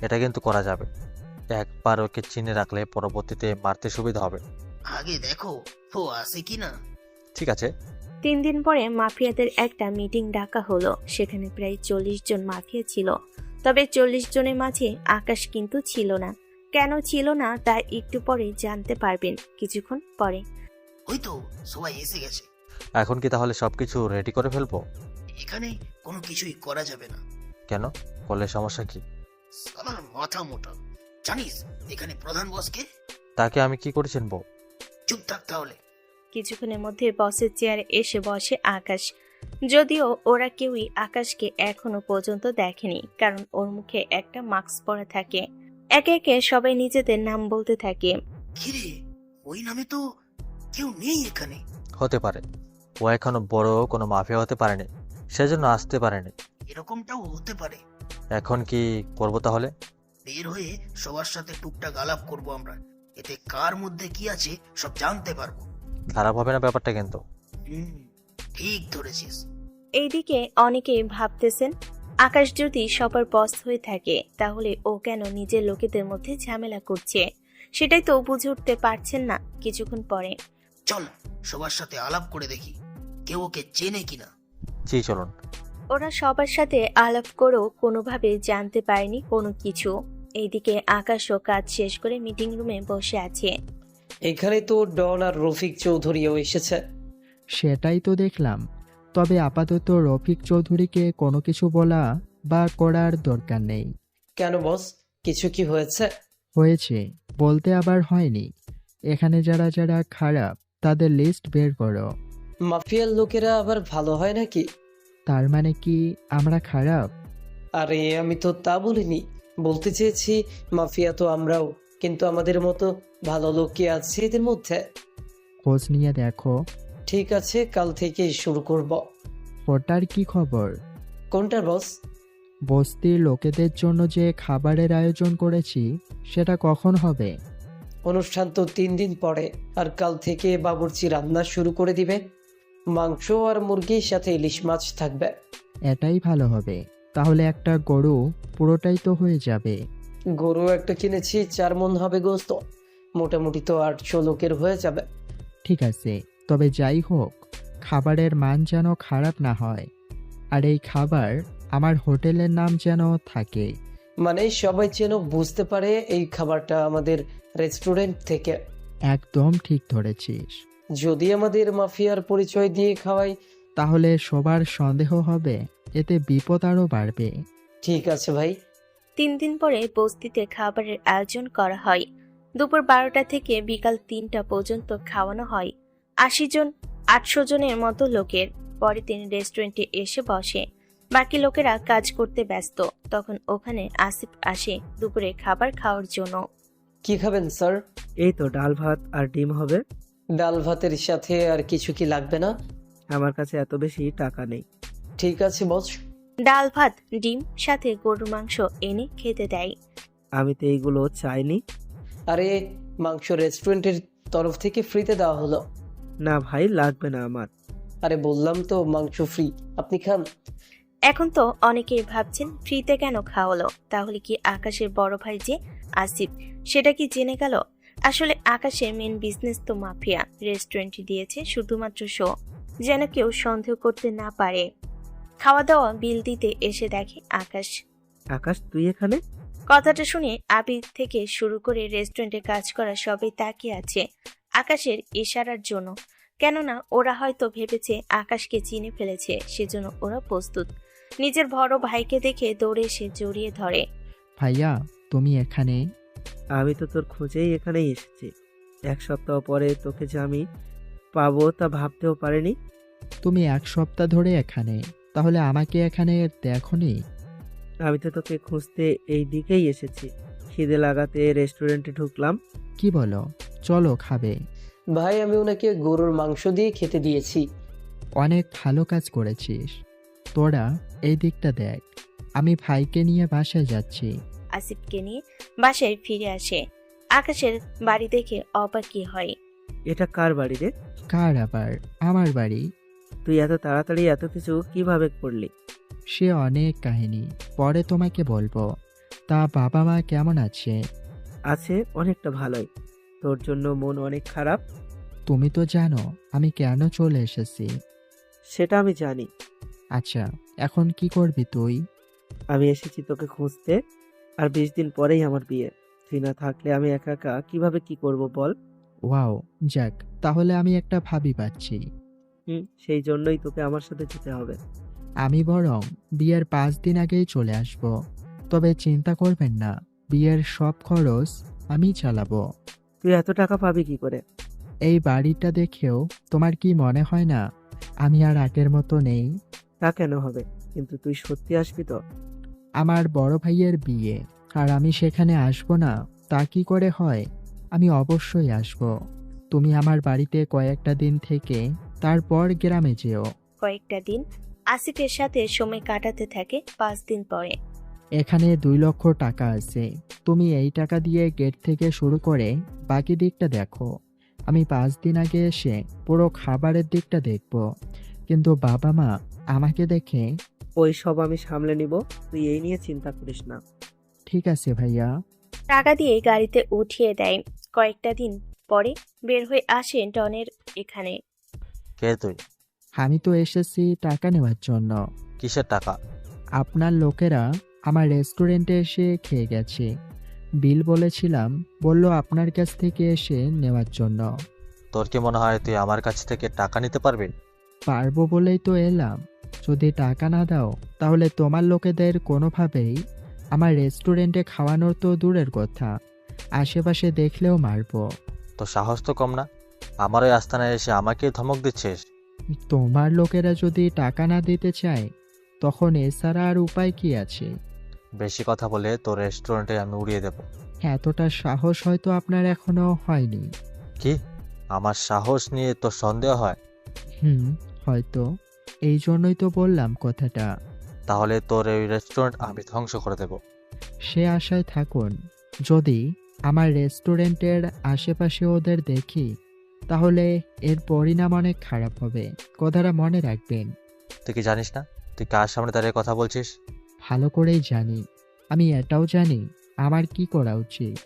[SPEAKER 5] এটা কিন্তু করা যাবে। একবার ওকে চিনে রাখলে পরবর্তীতে মারতে সুবিধা হবে।
[SPEAKER 9] আগে দেখো ও আসে কিনা।
[SPEAKER 5] ঠিক আছে।
[SPEAKER 3] 3 দিন পরে মাফিয়াদের একটা মিটিং ডাকা হলো। সেখানে প্রায় 40 জন মাফিয়া ছিল, তবে 40 জনের মাঝে আকাশ কিন্তু ছিল না। কেন ছিল না তা একটু পরে জানতে পারবেন, কিছুক্ষণ পরে।
[SPEAKER 9] ওই তো সবাই এসে গেছে।
[SPEAKER 5] এখন কি তাহলে সবকিছু রেডি করে ফেলবো?
[SPEAKER 9] এখানে কোনো কিছুই করা যাবে না।
[SPEAKER 5] কেন? করলে সমস্যা কি?
[SPEAKER 9] আমার মাথা মোটা। জানিস এখানে প্রধান বসকে?
[SPEAKER 5] তাকে আমি কি করে চিনবো?
[SPEAKER 9] চুপ থাক তাহলে।
[SPEAKER 3] কিছুক্ষণের মধ্যে বসের চেয়ারে এসে বসে আকাশ। যদিও ওরা কেউই আকাশকে এখনো পর্যন্ত দেখেনি, কারণ ওর মুখে একটা মাস্ক পরা থাকে। একে একে সবাই নিজেদের নাম বলতে থাকে।
[SPEAKER 9] কিরে, ওই নামে তো কেউ নেই এখানে।
[SPEAKER 5] হতে পারে ও এখনো বড় কোনো মাফিয়া হতে পারেনি, সেজন্য আসতে পারেনি।
[SPEAKER 9] এরকমটাও হতে পারে।
[SPEAKER 5] এখন কি করবো তাহলে?
[SPEAKER 9] বের হয়ে সবার সাথে টুকটাক আলাপ করবো আমরা, এতে কার মধ্যে কি আছে সব জানতে পারবো।
[SPEAKER 5] খারাপ হবে না ব্যাপারটা কিন্তু।
[SPEAKER 9] ঠিক ধরেছিস।
[SPEAKER 3] এইদিকে অনেকেই ভাবতেছেন, আকাশ যদি সবার বস হয়ে থাকে তাহলে ও কেন নিজের লোকেদের মধ্যে ঝামেলা করছে, সেটাই তো বুঝে উঠতে পারছেন না। কিছুক্ষণ পরে
[SPEAKER 9] চল সবার সাথে আলাপ করে দেখি কেউ ওকে চেনে কিনা।
[SPEAKER 5] জি চলুন।
[SPEAKER 3] ওরা সবার সাথে আলাপ করেও কোনোভাবে জানতে পারেনি কোনো কিছু। এইদিকে আকাশও কাজ শেষ করে মিটিং রুমে বসে আছে।
[SPEAKER 1] এখানে তো ডন আর রফিক চৌধুরীও এসেছে।
[SPEAKER 2] সেটাই তো দেখলাম, তবে আপাতত রফিক চৌধুরীকে কোনো কিছু বলা বা করার দরকার নেই।
[SPEAKER 1] কেন বস, কিছু কি হয়েছে?
[SPEAKER 2] হয়েছে বলতে আবার হয়নি। এখানে যারা যারা খারাপ তাদের লিস্ট বের করো।
[SPEAKER 1] মাফিয়ার লোকেরা আবার ভালো হয় নাকি?
[SPEAKER 2] তার মানে কি আমরা খারাপ?
[SPEAKER 1] আরে আমি তো তা বলিনি। বলতে চেয়েছি মাফিয়া তো আমরাও, কিন্তু আমাদের মতো ভালো লোক কি আছে এদের মধ্যে?
[SPEAKER 2] খোঁজ নিয়ে দেখো।
[SPEAKER 1] ঠিক আছে, কাল থেকেই শুরু করব।
[SPEAKER 2] ওটার কি খবর?
[SPEAKER 1] কোনটার বস?
[SPEAKER 2] বস্তির লোকেদের জন্য যে খাবারের আয়োজন করেছি সেটা কখন হবে?
[SPEAKER 1] অনুষ্ঠান তো 3 দিন পরে, আর কাল থেকে বাবুর্চি রান্না শুরু করে দিবে। মাংস আর মুরগির সাথে ইলিশ মাছ থাকবে।
[SPEAKER 2] এটাই ভালো হবে। তাহলে একটা গরু পুরোটাই তো হয়ে যাবে।
[SPEAKER 1] গরু একটা কিনেছি, 4 মণ হবে গোস্ত। মোটামুটি তো 800 লোকের হয়ে যাবে।
[SPEAKER 2] ঠিক আছে, তবে যাই হোক খাবারের মান যেন খারাপ না হয়, আর এই খাবার আমার হোটেলের নাম যেন থাকে।
[SPEAKER 1] মানে সবাই যেন বুঝতে পারে এই খাবারটা আমাদের রেস্টুরেন্ট থেকে।
[SPEAKER 2] একদম ঠিক ধরেছিস।
[SPEAKER 1] যদি আমাদের মাফিয়ার পরিচয় দিয়ে খাওয়াই
[SPEAKER 2] তাহলে সবার সন্দেহ হবে, এতে বিপদ আরও বাড়বে।
[SPEAKER 1] ঠিক আছে ভাই।
[SPEAKER 3] 3 দিন পরে বস্তিতে খাবারের আয়োজন করা হয়। দুপুর 12টা থেকে বিকাল 3টা পর্যন্ত খাওয়ানো হয় 800 জনের মতো লোকের। পরে তিনি রেস্টুরেন্টে এসে বসে। বাকি লোকেরা কাজ করতে ব্যস্ত। তখন ওখানে আসিফ আসে দুপুরে খাবার খাওয়ার জন্য।
[SPEAKER 1] কি খাবেন স্যার?
[SPEAKER 10] এই তো ডাল ভাত আর ডিম হবে।
[SPEAKER 1] ডাল ভাতের সাথে আর কিছু কি লাগবে না?
[SPEAKER 10] আমার কাছে এত বেশি টাকা নেই।
[SPEAKER 1] ঠিক আছে বস।
[SPEAKER 3] ডাল ভাত, ডিম সাথে গরুর মাংস এনে খেতে দেয়।
[SPEAKER 10] আমি তো এইগুলো চাইনি।
[SPEAKER 1] আরে মাংস রেস্টুরেন্টের তরফ থেকে ফ্রিতে দেওয়া হলো।
[SPEAKER 10] না ভাই, লাগবে না আমার।
[SPEAKER 1] আরে বললাম তো মাংস ফ্রি, আপনি খান।
[SPEAKER 3] এখন তো অনেকেই ভাবছেন ফ্রিতে কেন খাওয়ালো, তাহলে কি আকাশের বড় ভাই যে আসিফ সেটা কি জেনে গেল? আসলে আকাশের মেন বিজনেস তো মাফিয়া। রেস্টুরেন্টে দিয়েছে শুধুমাত্র শো, যেন কেউ সন্দেহ করতে না পারে। খাওয়া দাওয়া বিল দিতে এসে দেখে আকাশ।
[SPEAKER 10] আকাশ, তুই এখানে?
[SPEAKER 3] কথাটা শুনে আবির থেকে শুরু করে রেস্টুরেন্টে কাজ করা সবাই তাকিয়ে আছে আকাশের ইশারার জন্য। কেননা ওরা হয়তো ভেবেছে আকাশকে চিনে ফেলেছে, সেজন্য ওরা প্রস্তুত। নিজের বড় ভাইকে দেখে দৌড়ে এসে জড়িয়ে ধরে।
[SPEAKER 2] ভাইয়া, তুমি এখানে?
[SPEAKER 10] আমি তো তোর খোঁজেই এখানেই এসেছি। 1 সপ্তাহ পরে তোকে যে আমি পাবো তা ভাবতেও পারিনি।
[SPEAKER 2] তুমি 1 সপ্তাহ ধরে এখানে, তাহলে আমাকে এখানে দেখোনি?
[SPEAKER 10] আমি তো তোকে খুঁজতে এই দিকেই এসেছি। খিদে লাগাতে রেস্টুরেন্টে ঢুকলাম।
[SPEAKER 2] কি বলো? চলো খাবে।
[SPEAKER 1] ভাই আমি ওনাকে গরুর মাংস দিয়ে খেতে দিয়েছি।
[SPEAKER 2] অনেক ভালো কাজ করেছিস। তোরা এই দিকটা দেখ, আমি ভাইকে নিয়ে বাসায় যাচ্ছি।
[SPEAKER 3] আসিফকে নিয়ে বাসায় ফিরে আসে। আকাশের বাড়ি দেখে অবাক কি হয়।
[SPEAKER 10] এটা কার বাড়ি রে?
[SPEAKER 2] কার আবার? আমার বাড়ি।
[SPEAKER 10] তুই এত তাড়াতাড়ি এত কিছু কিভাবে করলি?
[SPEAKER 2] সে অনেক কাহিনী, পরে তোমাকে বলবো। তা বাবা মা কেমন আছে?
[SPEAKER 10] আছে, অনেকটা ভালোই। তোর জন্য মন অনেক খারাপ।
[SPEAKER 2] তুমি তো জানো আমি কেন চলে এসেছি।
[SPEAKER 10] সেটা আমি জানি।
[SPEAKER 2] আচ্ছা, এখন কি করবি তুই?
[SPEAKER 10] আমি এসেছি তোকে খুঁজতে। আর 20 দিন পরেই আমার বিয়ে। তুই না থাকলে আমি একা একা কিভাবে কি করব বল?
[SPEAKER 2] ওয়াও, যাক, তাহলে আমি একটা ভাবি পাচ্ছি।
[SPEAKER 10] সেই জন্যই তোকে আমার সাথে যেতে হবে।
[SPEAKER 2] আমি বরং বিয়ের 5 দিন আগেই চলে আসব। তবে চিন্তা করবেন না, বিয়ের সব খরচ আমি চালাবো।
[SPEAKER 10] তুই এত টাকা পাবি কি করে?
[SPEAKER 2] এই বাড়িটা দেখেও তোমার কি মনে হয় না আমি আর আগের মতো নেই?
[SPEAKER 10] তা কেন হবে? কিন্তু তুই সত্যি আসবি তো?
[SPEAKER 2] আমার বড় ভাইয়ের বিয়ে, আর আমি সেখানে আসবো না তা কি করে হয়? আমি অবশ্যই আসব। তুমি আমার বাড়িতে কয়েকটা দিন থেকে তারপর গ্রামে যেও।
[SPEAKER 3] কয়েকটা দিন আসিফের সাথে সময় কাটাতে থাকে। 5 দিন পরে
[SPEAKER 2] এখানে 2 লক্ষ টাকা আছে। তুমি এই টাকা দিয়ে গেট থেকে শুরু করে বাকি দিকটা দেখো। আমি 5 দিন আগে এসে পুরো খাবারের দিকটা দেখব, কিন্তু বাবা মা আমাকে দেখে।
[SPEAKER 10] ওই সব আমি সামলে নিব, তুই এই নিয়ে চিন্তা করিস না।
[SPEAKER 2] ঠিক আছে ভাইয়া।
[SPEAKER 3] টাকা দিয়ে গাড়িতে উঠিয়ে দেয়। কয়েকটা দিন পরে বের হয়ে আসে ডনের এখানে।
[SPEAKER 5] কে তুই?
[SPEAKER 2] আমি তো এসেছি টাকা নেওয়ার জন্য।
[SPEAKER 5] কিসের টাকা?
[SPEAKER 2] আপনার লোকেরা আমার রেস্টুরেন্টে এসে খেয়ে গেছে। বিল বলেছিলাম, বলল আপনার কাছ থেকে এসে নেওয়ার জন্য।
[SPEAKER 5] তোর কি মনে হয় তুই আমার কাছ থেকে টাকা নিতে পারবি?
[SPEAKER 2] পারবো বলেই তো এলাম। যদি টাকা না দাও তাহলে তোমার লোকেদের কোনোভাবেই আমার রেস্টুরেন্টে খাওয়ানোর তো দূরের কথা, আশেপাশে দেখলেও মারবো।
[SPEAKER 5] তো সাহস তো কম না, আমার ওই আস্তানায় এসে আমাকে ধমক দিচ্ছিস?
[SPEAKER 2] তোমার লোকেরা যদি টাকা না দিতে চায় তখন এছাড়া আর উপায় কি আছে?
[SPEAKER 5] বেশি কথা বলে তোর রেস্টুরেন্টে আমি উড়িয়ে দেব।
[SPEAKER 2] এতটা সাহস হয়তো আপনার এখনো হয়নি।
[SPEAKER 5] কি? আমার সাহস নিয়ে তোর সন্দেহ হয়?
[SPEAKER 2] হয়তো। এই জন্যই তো বললাম কথাটা।
[SPEAKER 5] তাহলে তোর এই রেস্টুরেন্ট আমি ধ্বংস করে দেব।
[SPEAKER 2] সে আশায় থাকুন। যদি আমার রেস্টুরেন্টের আশেপাশে ওদের দেখি, তাহলে এর পরিণাম অনেক খারাপ হবে। কথাটা মনে রাখবেন।
[SPEAKER 5] তুই কি জানিস না তুই কার সামনে দাঁড়িয়ে কথা বলছিস?
[SPEAKER 2] ভালো করেই জানি। আমি এটাও জানি আমার কি করা উচিত।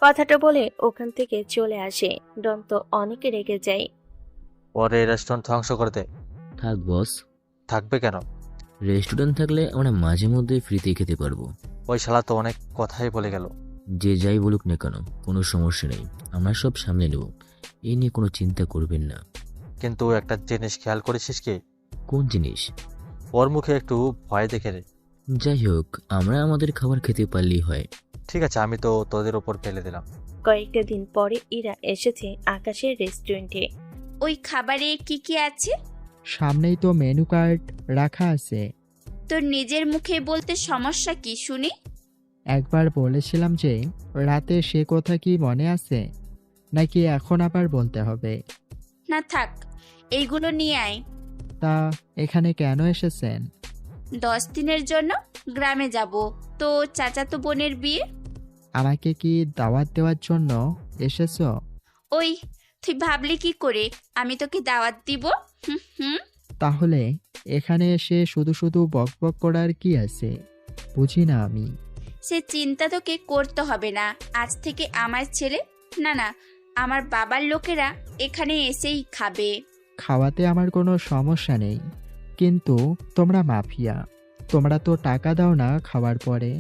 [SPEAKER 3] কথাটা বলে ওখান থেকে চলে আসে। দন্ত অনেক রেগে যায়।
[SPEAKER 5] ওর এই রেস্টুরেন্ট ধ্বংস করে দে।
[SPEAKER 13] থাক বস,
[SPEAKER 5] থাকবে কেন?
[SPEAKER 13] রেস্টুরেন্ট থাকলে আমরা মাঝে মধ্যে ফ্রিতে খেতে পারবো।
[SPEAKER 5] ওই শালা তো অনেক কথাই বলে গেল।
[SPEAKER 13] যে যাই বলুক না কেন, কোনো সমস্যা নেই, আমরা সব সামলে নেব। এই নিয়ে কোনো চিন্তা করবেন না।
[SPEAKER 5] কিন্তু একটা জিনিস খেয়াল করেছিস কি?
[SPEAKER 13] কোন জিনিস?
[SPEAKER 5] ওর মুখে একটু ভয় দেখে রে।
[SPEAKER 13] যাই হোক, আমরা আমাদের খাবার খেতে পারলেই হয়।
[SPEAKER 5] ঠিক আছে, আমি তো তোদের ওপর ফেলে দিলাম।
[SPEAKER 3] কয়েকটা দিন পরে ইরা এসেছে আকাশের রেস্টুরেন্টে।
[SPEAKER 4] ওই খাবারে কি কি আছে?
[SPEAKER 2] সামনেই তো মেনু কার্ড রাখা আছে।
[SPEAKER 4] তোর নিজের মুখে বলতে সমস্যা কি শুনি?
[SPEAKER 2] একবার বলেছিলাম যে রাতে, সে কথা কি মনে আছে? নাকি এখন আবার বলতে হবে?
[SPEAKER 4] না থাক, এইগুলো নিয়ে আয়।
[SPEAKER 2] তা এখানে কেন এসেছেন?
[SPEAKER 4] 10 দিনের জন্য গ্রামে যাব, তো চাচাতো বোনের বিয়ে।
[SPEAKER 2] আমাকে কি দাওয়াত দেওয়ার জন্য এসেছো?
[SPEAKER 4] ওই, তুই ভাবলি কি করে আমি তোকে দাওয়াত দিব? হুম হুম।
[SPEAKER 2] তাহলে এখানে এসে শুধু শুধু বকবক করার কি আছে? বুঝি না আমি।
[SPEAKER 4] সে চিন্তা তোকে করতে হবে না। আজ থেকে আমার ছেলে, না না, আমার বাবার লোকেরা এখানে এসেই খাবে।
[SPEAKER 2] খাওয়াতে আমার কোনো সমস্যা নেই, কিন্তু তোমরা মাফিয়া। তোমরা তো টাকা দাও না খাওয়ার পরে।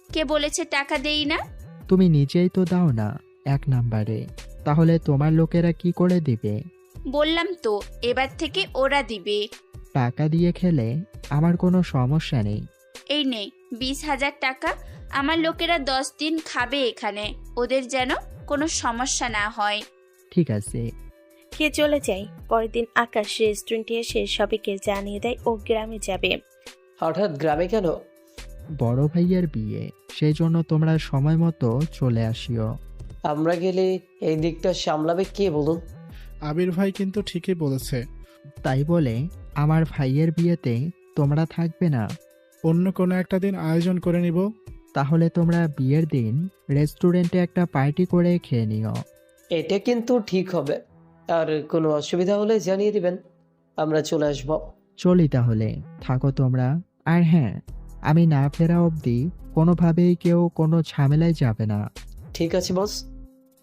[SPEAKER 4] কে বলেছে টাকা দেই না?
[SPEAKER 2] তুমি নিজেই তো দাও না 1 নাম্বারে। তাহলে তোমার লোকেরা কি করে দিবে?
[SPEAKER 4] বললাম তো, এবার থেকে ওরা দিবে।
[SPEAKER 2] টাকা দিয়ে খেলে আমার কোনো সমস্যা নেই।
[SPEAKER 4] এই নে 20,000 টাকা। আমার লোকেরা 10 দিন খাবে এখানে, ওদের যেন কোনো সমস্যা না হয়।
[SPEAKER 2] ঠিক আছে।
[SPEAKER 3] খেয়ে চলে যায়। পরের দিন আকাশ রেস্টুরেন্টে এসে সবাইকে জানিয়ে দেয় ও গ্রামে যাবে।
[SPEAKER 1] হঠাৎ গ্রামে কেন?
[SPEAKER 2] বড় ভাইয়ের বিয়ে, সেই জন্য তোমরা সময় মতো চলে আসিও।
[SPEAKER 1] আমরা গেলে এই দিকটা সামলাবে কে বলুন?
[SPEAKER 7] আবির ভাই কিন্তু ঠিকই বলেছে।
[SPEAKER 2] তাই বলে আমার ভাইয়ের বিয়েতে তোমরা থাকবে না?
[SPEAKER 7] অন্য কোনো একটা দিন আয়োজন করে নিব।
[SPEAKER 2] তাহলে তোমরা বিয়ের দিন রেস্টুরেন্টে একটা পার্টি করে খেয়ে নিও।
[SPEAKER 1] এটা কিন্তু ঠিক হবে। আর কোনো অসুবিধা হলে জানিয়ে দিবেন, আমরা চলে আসবো।
[SPEAKER 2] চলি তাহলে, থাকো তোমরা। আর হ্যাঁ, আমি না ফেরা অবধি কোনোভাবেই কেউ কোনো ঝামেলায় যাবে না।
[SPEAKER 1] ঠিক আছে বস।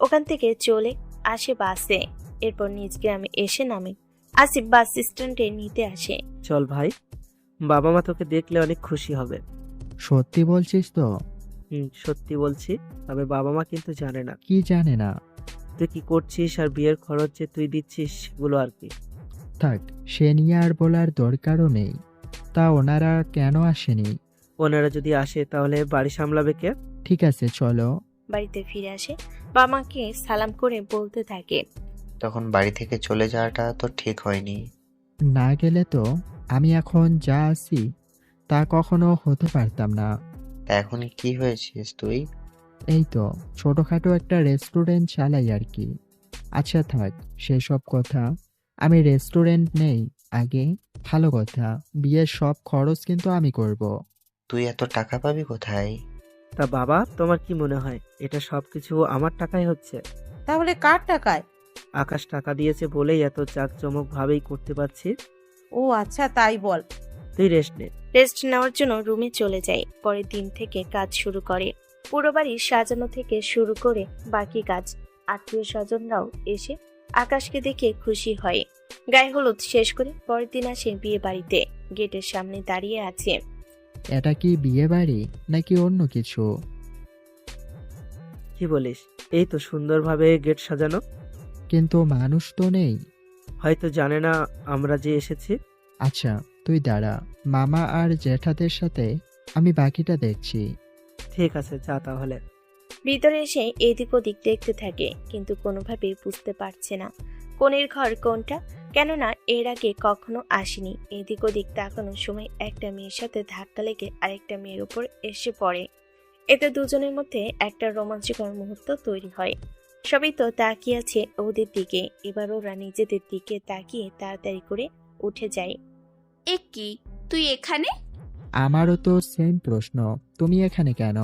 [SPEAKER 3] ওখান থেকে চলে আসে বাসে। এরপর নিজ গ্রামে এসে নামে। আসিফ বাস স্ট্যান্ডে নিতে আসে।
[SPEAKER 10] চল ভাই, বাবা মা তোকে দেখলে অনেক খুশি হবে।
[SPEAKER 2] সত্যি বলছিস তো?
[SPEAKER 10] সত্যি বলছি। তবে বাবা মা কিন্তু জানে না।
[SPEAKER 2] কি জানে না?
[SPEAKER 10] তুই কি করছিস আর বিয়ের খরচ যে তুই দিচ্ছিস সেগুলো আর কি।
[SPEAKER 2] থাক, সে নিয়ে আর বলার দরকারও নেই। তা ওনারা কেন আসেনি?
[SPEAKER 10] ওনারা যদি আসে তাহলে বাড়ি সামলাবে কে?
[SPEAKER 2] ঠিক আছে, চলো।
[SPEAKER 3] বাড়িতে ফিরে আসে। বাবাকে সালাম করে বলতে থাকে,
[SPEAKER 11] তখন বাড়ি থেকে চলে যাওয়াটা তো ঠিক হয়নি।
[SPEAKER 2] না গেলে তো আমি এখন যা আছি তা কখনো হতে পারতাম না।
[SPEAKER 11] তা এখন কি হয়েছিস তুই?
[SPEAKER 2] এই তো ছোটখাটো একটা রেস্টুরেন্ট চালাই আর কি। আচ্ছা থাক সেসব কথা। আমি রেস্টুরেন্ট নেই আগে, ভালো কথা। বিয়ের সব খরচ কিন্তু আমি করব।
[SPEAKER 11] তুই এত টাকা পাবি কোথায়?
[SPEAKER 10] তা বাবা, তোমার কি মনে হয় এটা সবকিছু আমার টাকায় হচ্ছে?
[SPEAKER 12] তাহলে কার টাকায়?
[SPEAKER 10] আকাশ টাকা দিয়েছে বলেই এত জাঁকজমক ভাবেই করতে পারছি।
[SPEAKER 12] ও আচ্ছা, তাই বল।
[SPEAKER 10] তুই রেস্ট নে।
[SPEAKER 3] রেস্ট নেওয়ার জন্য রুমে চলে যায়। পরের দিন থেকে কাজ শুরু করে। পুরো বাড়ি সাজানো থেকে শুরু করে বাকি কাজ। আত্মীয় স্বজনরাও এসে আকাশকে দেখে খুশি হয়। গায়ে হলুদ শেষ করে পরের দিন আসে বিয়ে বাড়িতে। গেটের সামনে দাঁড়িয়ে আছে।
[SPEAKER 2] এটা কি বিয়ে বাড়ি নাকি অন্য কিছু?
[SPEAKER 10] কি বলিস? এই তো সুন্দরভাবে গেট সাজানো।
[SPEAKER 2] কিন্তু মানুষ তো নেই।
[SPEAKER 10] হয়তো জানে না আমরা যে এসেছি।
[SPEAKER 2] আচ্ছা তুই দাঁড়া, মামা আর জ্যাঠাদের সাথে আমি বাকিটা দেখছি।
[SPEAKER 10] ঠিক আছে, যা তাহলে।
[SPEAKER 3] ভিতরে এসে এদিক ওদিক দেখতে থাকে, কিন্তু কোনোভাবেই বুঝতে পারছে না কনের ঘর কোনটা। কেননা এর আগে কখনো আসেনি। এদিক ওদিক তাকানোর সময় একটা মেয়ের সাথে ধাক্কা লেগে আরেকটা মেয়ের উপর এসে পড়ে। এতে দুজনের মধ্যে একটা রোমাঞ্চকর মুহূর্ত তৈরি হয়। সবাই তো তাকিয়ে আছে ওদের দিকে। এবার ওরা নিজেদের দিকে তাকিয়ে তাড়াতাড়ি করে উঠে যায়।
[SPEAKER 4] এ কি, তুই এখানে?
[SPEAKER 2] আমারও তো সেম প্রশ্ন, তুমি এখানে কেন?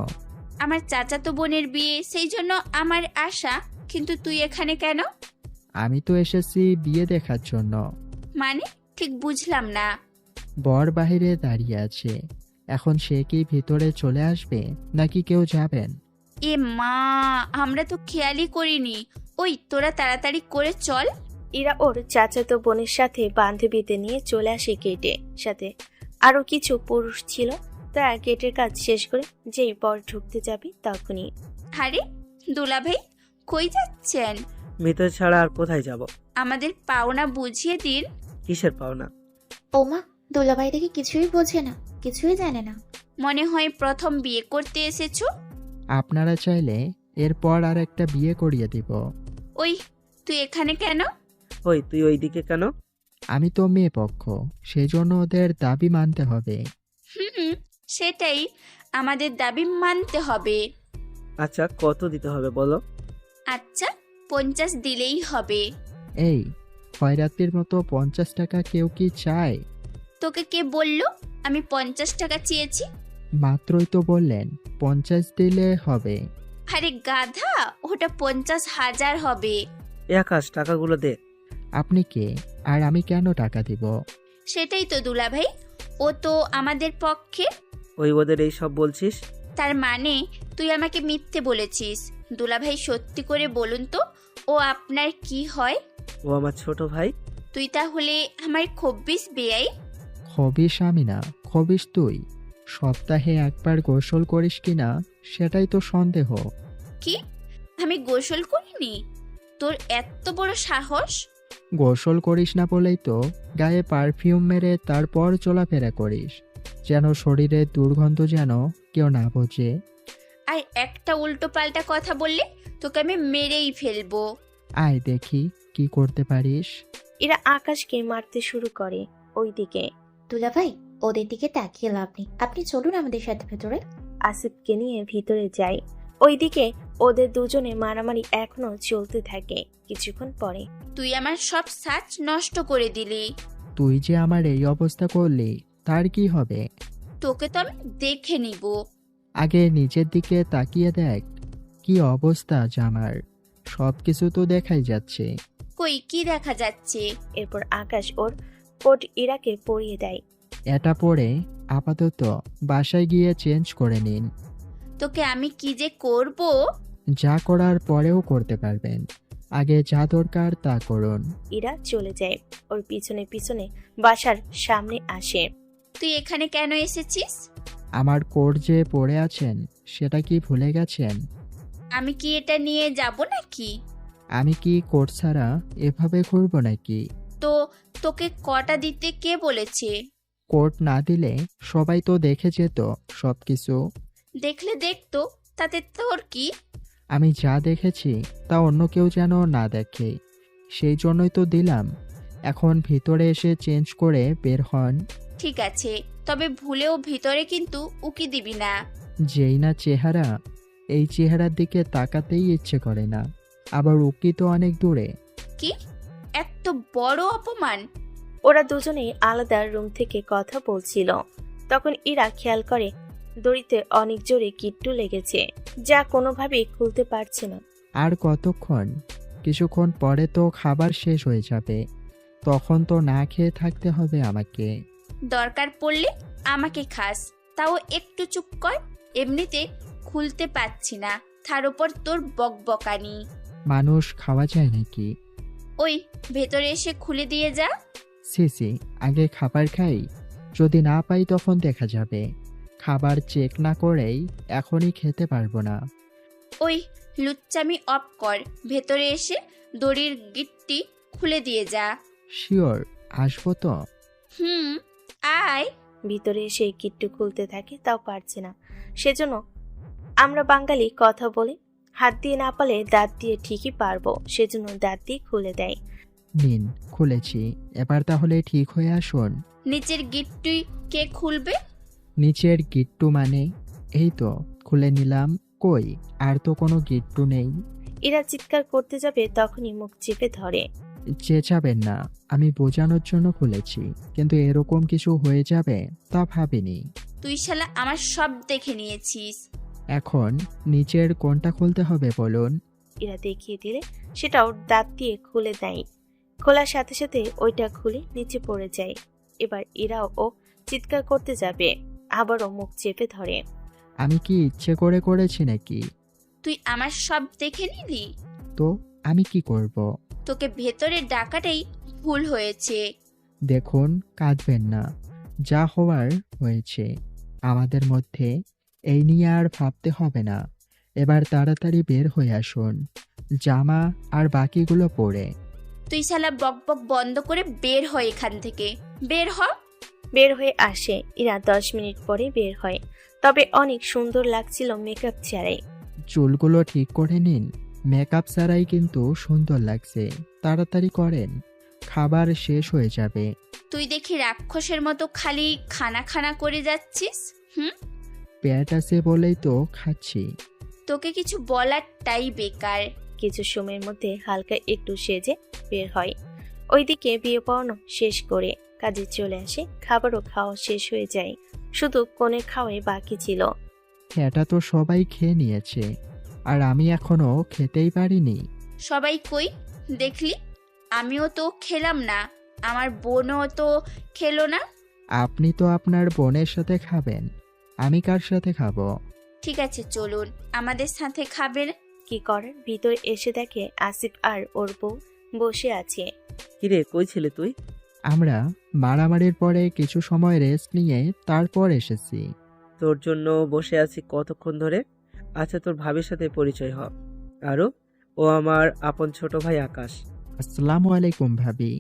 [SPEAKER 4] আমার চাচাতো বোনের বিয়ে, সেই জন্য আমার আশা। কিন্তু তুই এখানে কেন?
[SPEAKER 2] আমি তো এসেছি বিয়ে দেখার জন্য।
[SPEAKER 4] মানে ঠিক বুঝলাম না।
[SPEAKER 2] বর বাহিরে দাঁড়িয়ে আছে, এখন সে কি ভিতরে চলে আসবে নাকি কেউ যাবেন?
[SPEAKER 4] এ মা, আমরা তো খেয়ালই করিনি। ওই তোরা তাড়াতাড়ি করে চল।
[SPEAKER 3] ইরা ওর চাচাতো বোনের সাথে বান্ধবীতে নিয়ে চলে আসে গেটে। সাথে আরো কিছু পুরুষ ছিল। তারা গেটের কাজ শেষ করে যেই বর ঢুকতে যাবে তখনই।
[SPEAKER 4] আরে দুলাভাই, কই যাচ্ছেন?
[SPEAKER 10] ভিতর ছাড়া আর কোথায় যাব?
[SPEAKER 4] আমাদের পাওনা বুঝিয়ে দিন।
[SPEAKER 10] কিসের পাওনা?
[SPEAKER 14] ওমা, দোলাভাই দেখি কিছুই বোঝে না, কিছুই জানে না।
[SPEAKER 4] মনে হয় প্রথম বিয়ে করতে এসেছো।
[SPEAKER 2] আপনারা চাইলে এরপর আর একটা বিয়ে করিয়ে দিব।
[SPEAKER 4] ওই তুই এখানে কেন?
[SPEAKER 10] ওই তুই ওইদিকে কেন?
[SPEAKER 2] আমি তো মেয়ে পক্ষ, সেই জন্য ওদের দাবি মানতে হবে।
[SPEAKER 4] হুম, সেটাই, আমাদের দাবি মানতে হবে।
[SPEAKER 10] আচ্ছা, কত দিতে হবে বলো?
[SPEAKER 4] আচ্ছা, 50 দিলেই হবে।
[SPEAKER 2] এই খয়রাতির মতো 50 টাকা কেউ কি চায়?
[SPEAKER 4] তোকে কে বললো আমি 50 টাকা চেয়েছি?
[SPEAKER 2] মাত্রই তো বললেন 50 দিলে হবে।
[SPEAKER 4] আরে গাধা, ওটা 50,000 হবে।
[SPEAKER 10] আকাশ, টাকাগুলো দে।
[SPEAKER 2] আপনি কে আর আমি কেন টাকা দিব?
[SPEAKER 4] সেটাই তো দুলাভাই, ও তো আমাদের পক্ষে।
[SPEAKER 10] ওই ওদের এই সব বলছিস?
[SPEAKER 4] তার মানে তুই আমাকে মিথ্যে বলেছিস। দুলাভাই সত্যি করে বলুন তো, ও আপনার কি হয়?
[SPEAKER 10] ও আমার ছোট ভাই।
[SPEAKER 4] তুই তাহলে আমার খব্বিস বেয়াই?
[SPEAKER 2] খবিস আমি না, খবিস তুই। সপ্তাহে একবার গোসল করিস কিনা সেটাই তো সন্দেহ।
[SPEAKER 4] কি, আমি গোসল করিনি? তোর এত বড় সাহস!
[SPEAKER 2] গোসল করিস না বলেই তো গায়ে পারফিউম মেরে তারপর চলাফেরা করিস, যেন শরীরের দুর্গন্ধ যেন কেউ না বোঝে।
[SPEAKER 4] আর একটা উল্টো পাল্টা কথা বললে তোকে আমি মেরেই ফেলবো।
[SPEAKER 2] আয় দেখি কি করতে পারিস।
[SPEAKER 3] এরা আকাশকে মারতে শুরু করে। ওইদিকে
[SPEAKER 14] দুলাভাই, ওদের দিকে তাকিয়ে লাভ নেই, আপনি চলুন আমাদের সাথে ভেতরে।
[SPEAKER 3] আসিফকে নিয়ে ভিতরে যায়। ওইদিকে ওদের দুজনে মারামারি এখনো চলতে থাকে। কিছুক্ষণ পরে
[SPEAKER 4] তুই আমার সব সাজ নষ্ট করে দিলি।
[SPEAKER 2] তুই যে আমার এই অবস্থা করলি তার কি হবে?
[SPEAKER 4] তোকে তো আমি দেখে নিব।
[SPEAKER 2] আগে নিজের দিকে তাকিয়ে দেখ, কি অবস্থা জামার। সবকিছু তো দেখাই যাচ্ছে।
[SPEAKER 4] কই কি দেখা যাচ্ছে?
[SPEAKER 3] এরপর আকাশ ওর কোট ইরাকে পরিয়ে দেয়।
[SPEAKER 2] এটা পরে আপাতত বাসায় গিয়ে চেঞ্জ করে নিন।
[SPEAKER 4] তোকে আমি কি যে করব!
[SPEAKER 2] যা করার পরেও করতে পারবেন, আগে যা দরকার তা করুন।
[SPEAKER 3] ইরা চলে যায়। ওর পিছনে পিছনে বাসার সামনে আসে।
[SPEAKER 4] তুই এখানে কেন এসেছিস?
[SPEAKER 2] আমার কোট যে পরে আছেন সেটা কি ভুলে গেছেন?
[SPEAKER 4] আমি কি এটা নিয়ে যাব নাকি?
[SPEAKER 2] আমি কি কোট ছাড়া এভাবে ঘুরবো নাকি?
[SPEAKER 4] তো তোকে কটা দিতে কে বলেছে?
[SPEAKER 2] কোট না দিলে সবাই তো দেখে যেত সবকিছু।
[SPEAKER 4] দেখলে দেখতো, তাতে তোর কি?
[SPEAKER 2] আমি যা দেখেছি তা অন্য কেউ যেন না দেখে, সেই জন্যই তো দিলাম। এখন ভিতরে এসে চেঞ্জ করে বের হন।
[SPEAKER 4] ঠিক আছে, তবে ভুলেও ভিতরে কিন্তু উকি দিবি না।
[SPEAKER 2] যেই না চেহারা, এই চেহারার দিকে তাকাতেই ইচ্ছে করে না, আবার উকি তো অনেক দূরে।
[SPEAKER 4] কি এত বড় অপমান!
[SPEAKER 3] ওরা দুজনেই আলাদা রুম থেকে কথা বলছিল। তখন ইরা খেয়াল করে দড়িতে অনেক জোরে কিট্টু লেগেছে, যা কোনোভাবেই খুলতে পারছে না।
[SPEAKER 2] আর কতক্ষণ? কিছুক্ষণ পরে তো খাবার শেষ হয়ে যাবে, তখন তো না খেয়ে থাকতে হবে আমাকে।
[SPEAKER 4] দরকার পড়লে আমাকে খাস, তাও একটু চুপ কর। এমনিতে খুলতে পারছি না, তার উপর তোর বকবকানি।
[SPEAKER 2] মানুষ খাওয়া যায় নাকি?
[SPEAKER 4] ওই ভেতরে এসে খুলে দিয়ে যা।
[SPEAKER 2] সিসি, আগে খাবার খাই, যদি না পাই তখন দেখা যাবে। খাবার চেক না করেই এখনই খেতে পারবো না।
[SPEAKER 4] ওই লুচ্চামি অফ কর, ভেতরে এসে দড়ির গিটটি খুলে দিয়ে যা।
[SPEAKER 2] শিওর, আসবো তো?
[SPEAKER 4] আয়।
[SPEAKER 3] ভিতরে এসে কিট্টু খুলতে থাকে, তাও পারছে না। সেজন্য আমরা বাঙালি কথা বলে হাত দিয়ে না পারলে দাঁত দিয়ে ঠিকই পারবো, সেজন্য দাঁত দিয়ে খুলে দেয়।
[SPEAKER 2] নিন, খুলেছি। এবার তাহলে ঠিক হয়ে আসুন।
[SPEAKER 4] নিচের গিট্টুই কে খুলবে?
[SPEAKER 2] নিচের গিট্টু মানে? এই তো খুলে নিলাম। কই, আর তো কোনো গিট্টু নেই।
[SPEAKER 3] ইরা চিৎকার করতে যাবে তখনই মুখ চেপে ধরে।
[SPEAKER 2] চেঁচাবেন না, আমি বোঝানোর জন্য খুলেছি, কিন্তু এরকম কিছু হয়ে যাবে তা ভাবিনি।
[SPEAKER 4] তুই শালা আমার সব দেখে নিয়েছিস।
[SPEAKER 2] এখন নিচের কোনটা খুলতে হবে বলুন?
[SPEAKER 3] ইরা দেখিয়ে দিলে সেটাও দাঁত দিয়ে খুলে দেয়। খোলার সাথে সাথে ওইটা খুলে নিচে পড়ে যায়। এবার ইরাও চিৎকার করতে যাবে, আবারও মুখ চেপে ধরে।
[SPEAKER 2] আমি কি ইচ্ছে করে করেছি নাকি?
[SPEAKER 4] তুই আমার সব দেখে নিলি?
[SPEAKER 2] তো আমি কি করব?
[SPEAKER 4] তোকে ভেতরে ডাকাটাই ভুল হয়েছে।
[SPEAKER 2] দেখুন, কাঁদবেন না, যা হওয়ার হয়েছে। আমাদের মধ্যে এই নিয়ে আর ভাবতে হবে না। এবার তাড়াতাড়ি বের হয়ে আসুন, জামা আর বাকিগুলো পরে।
[SPEAKER 4] তুই শালা বক বক বন্ধ করে বের হয় এখান থেকে। বের হ।
[SPEAKER 3] বের হয়ে আসে ইরা। 10 মিনিট পরে বের হয়, তবে অনেক সুন্দর লাগছিল মেকআপ ছাড়াই।
[SPEAKER 2] চুলগুলো ঠিক করে নিন, মেকআপ ছাড়াই কিন্তু সুন্দর লাগছে। তাড়াতাড়ি করেন, খাবার শেষ হয়ে যাবে।
[SPEAKER 4] তুই দেখি রাক্ষসের মতো খালি খানা খানা করে যাচ্ছিস।
[SPEAKER 2] পেট আছে বলেই তো খাচ্ছি।
[SPEAKER 4] তোকে কিছু বলারটাই বেকার।
[SPEAKER 3] কিছু সময়ের মধ্যে হালকা একটু সেজে বের হয়। ওইদিকে বিয়ে পড়ানো শেষ করে কাজে চলে আসে। খাবারও খাওয়া শেষ হয়ে যায়, শুধু কোণে খাওয়াই বাকি ছিল।
[SPEAKER 2] এটা তো সবাই খেয়ে নিয়েছে, আর আমি এখনো খেতেই পারিনি।
[SPEAKER 4] সবাই কই দেখলি? আমিও তো খেলাম না, আমার বোনও তো খেলো না।
[SPEAKER 2] আপনি তো আপনার বোনের সাথে খাবেন, আমি কার সাথে খাবো?
[SPEAKER 4] ঠিক আছে চলুন, আমাদের সাথে খাবেন।
[SPEAKER 3] কি করার, ভিতরে এসে দেখে আসিফ আর ওর বউ বসে আছে।
[SPEAKER 10] কিরে, কই ছিলে তুই?
[SPEAKER 2] আমরা মারামারির পরে কিছু সময় রেস্ট নিয়ে তারপর এসেছি।
[SPEAKER 10] তোর জন্য বসে আছি কতক্ষণ ধরে। আচ্ছা, তোর ভাবির সাথে পরিচয় হ। আরও ও আমার আপন ছোট ভাই আকাশ।
[SPEAKER 2] আসসালামু আলাইকুম ভাবি।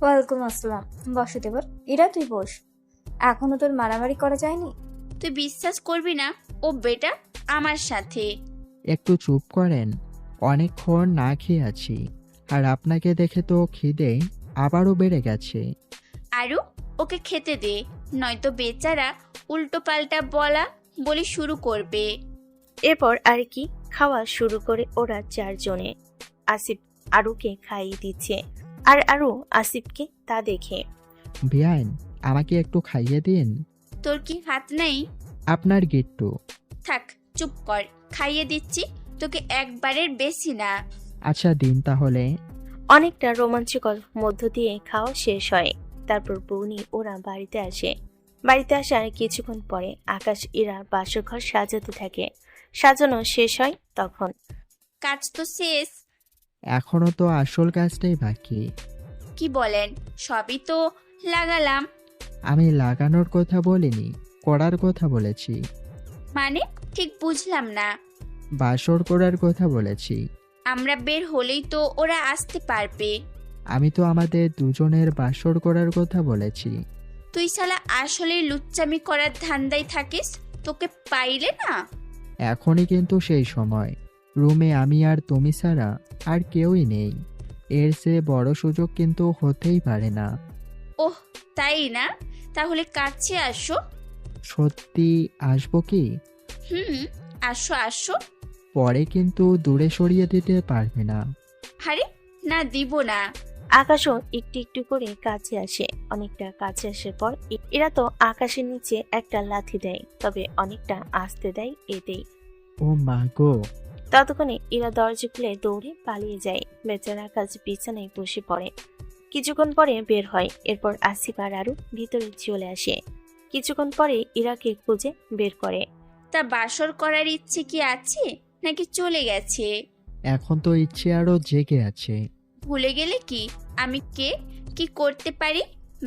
[SPEAKER 15] ওয়ালাইকুম আসসালাম। বসে দেবর, এরা তুই বস। এখনো তোর মারামারি করা যায়নি?
[SPEAKER 4] তুই বিশ্বাস করবি না, ও বেটা আমার সাথে।
[SPEAKER 2] একটু চুপ করেন, অনেকক্ষণ না খেয়ে আছি, আর আপনাকে দেখে তো খিদে আবারও বেড়ে গেছে।
[SPEAKER 4] আরও ওকে খেতে দে, নয়তো বেচারা উল্টো পাল্টা বলা বলি শুরু করবে।
[SPEAKER 3] এরপর আর কি খাওয়া শুরু করে ওরা 4 জনে। আসিফ আরুকে খাইয়ে দিচ্ছে, আর আরু আসিফকে তা দেখে।
[SPEAKER 2] বিয়াইন, আমাকে একটু খাইয়ে দিন।
[SPEAKER 4] তোর কি হাত নেই?
[SPEAKER 2] আপনার গিট্টু।
[SPEAKER 4] থাক, চুপ কর, খাইয়ে দিচ্ছি তোকে, একবারের বেশি না।
[SPEAKER 2] আচ্ছা দিন তাহলে।
[SPEAKER 3] অনেকটা রোমাঞ্চকর মধ্য দিয়ে খাওয়া শেষ হয়। তারপর বউনি ওরা বাড়িতে আসে। বাড়িতে আসার কিছুক্ষণ পরে আকাশ ইরার বাসর ঘর সাজাতে থাকে। সাজানো শেষ হয় তখন।
[SPEAKER 4] কাজ তো শেষ,
[SPEAKER 2] এখনো তো আসল কাজটাই বাকি।
[SPEAKER 4] কি বলেন? সবই তো লাগালাম।
[SPEAKER 2] আমি লাগানোর কথা বলিনি, করার কথা বলেছি।
[SPEAKER 4] মানে ঠিক বুঝলাম না।
[SPEAKER 2] বাসর করার কথা বলেছি।
[SPEAKER 4] আমরা বের হলেই তো ওরা আসতে পারবে।
[SPEAKER 2] আমি তো আমাদের দুজনের বাসর করার কথা বলেছি।
[SPEAKER 4] তুই শালা আসলে লুচ্চামি করার ধান্দায় থাকিস, তোকে পাইলে না।
[SPEAKER 2] এখনই কিন্তু সেই সময়। রুমে আমি আর তুমি ছাড়া আর কেউই নেই। এর চেয়ে বড় সুযোগ কিন্তু হতেই পারে না।
[SPEAKER 4] ওহ তাই না? তাহলে কাছে আসো।
[SPEAKER 2] সত্যি আসবো কি?
[SPEAKER 4] আসো আসো।
[SPEAKER 2] পরে কিন্তু দূরে সরিয়ে দিতে পারবে না।
[SPEAKER 4] আরে না, দিব না।
[SPEAKER 3] আকাশও একটু একটু করে কাছে আসে। অনেকটা কাছে আসার পর এরা তো আকাশের নিচে একটা লাথি দেয়, তবে অনেকটা আসতে দেয় এতেই।
[SPEAKER 2] ও মা গো!
[SPEAKER 3] ততক্ষণে এরা দরজা খুলে দৌড়ে পালিয়ে যায়। বেচারা আকাশ বিছানায় বসে পড়ে। কিছুক্ষণ পরে বের হয়। এরপর আসিফ আর আরু ভিতরে চলে আসে। কিছুক্ষণ পরে ইরাকে খুঁজে বের করে।
[SPEAKER 4] তা বাসর করার ইচ্ছে কি আছে নাকি চলে গেছে?
[SPEAKER 2] এখন তো ইচ্ছে আরো জেগে আছে।
[SPEAKER 4] ভুলে গেলে কি আমি কে, কি করতে পারি?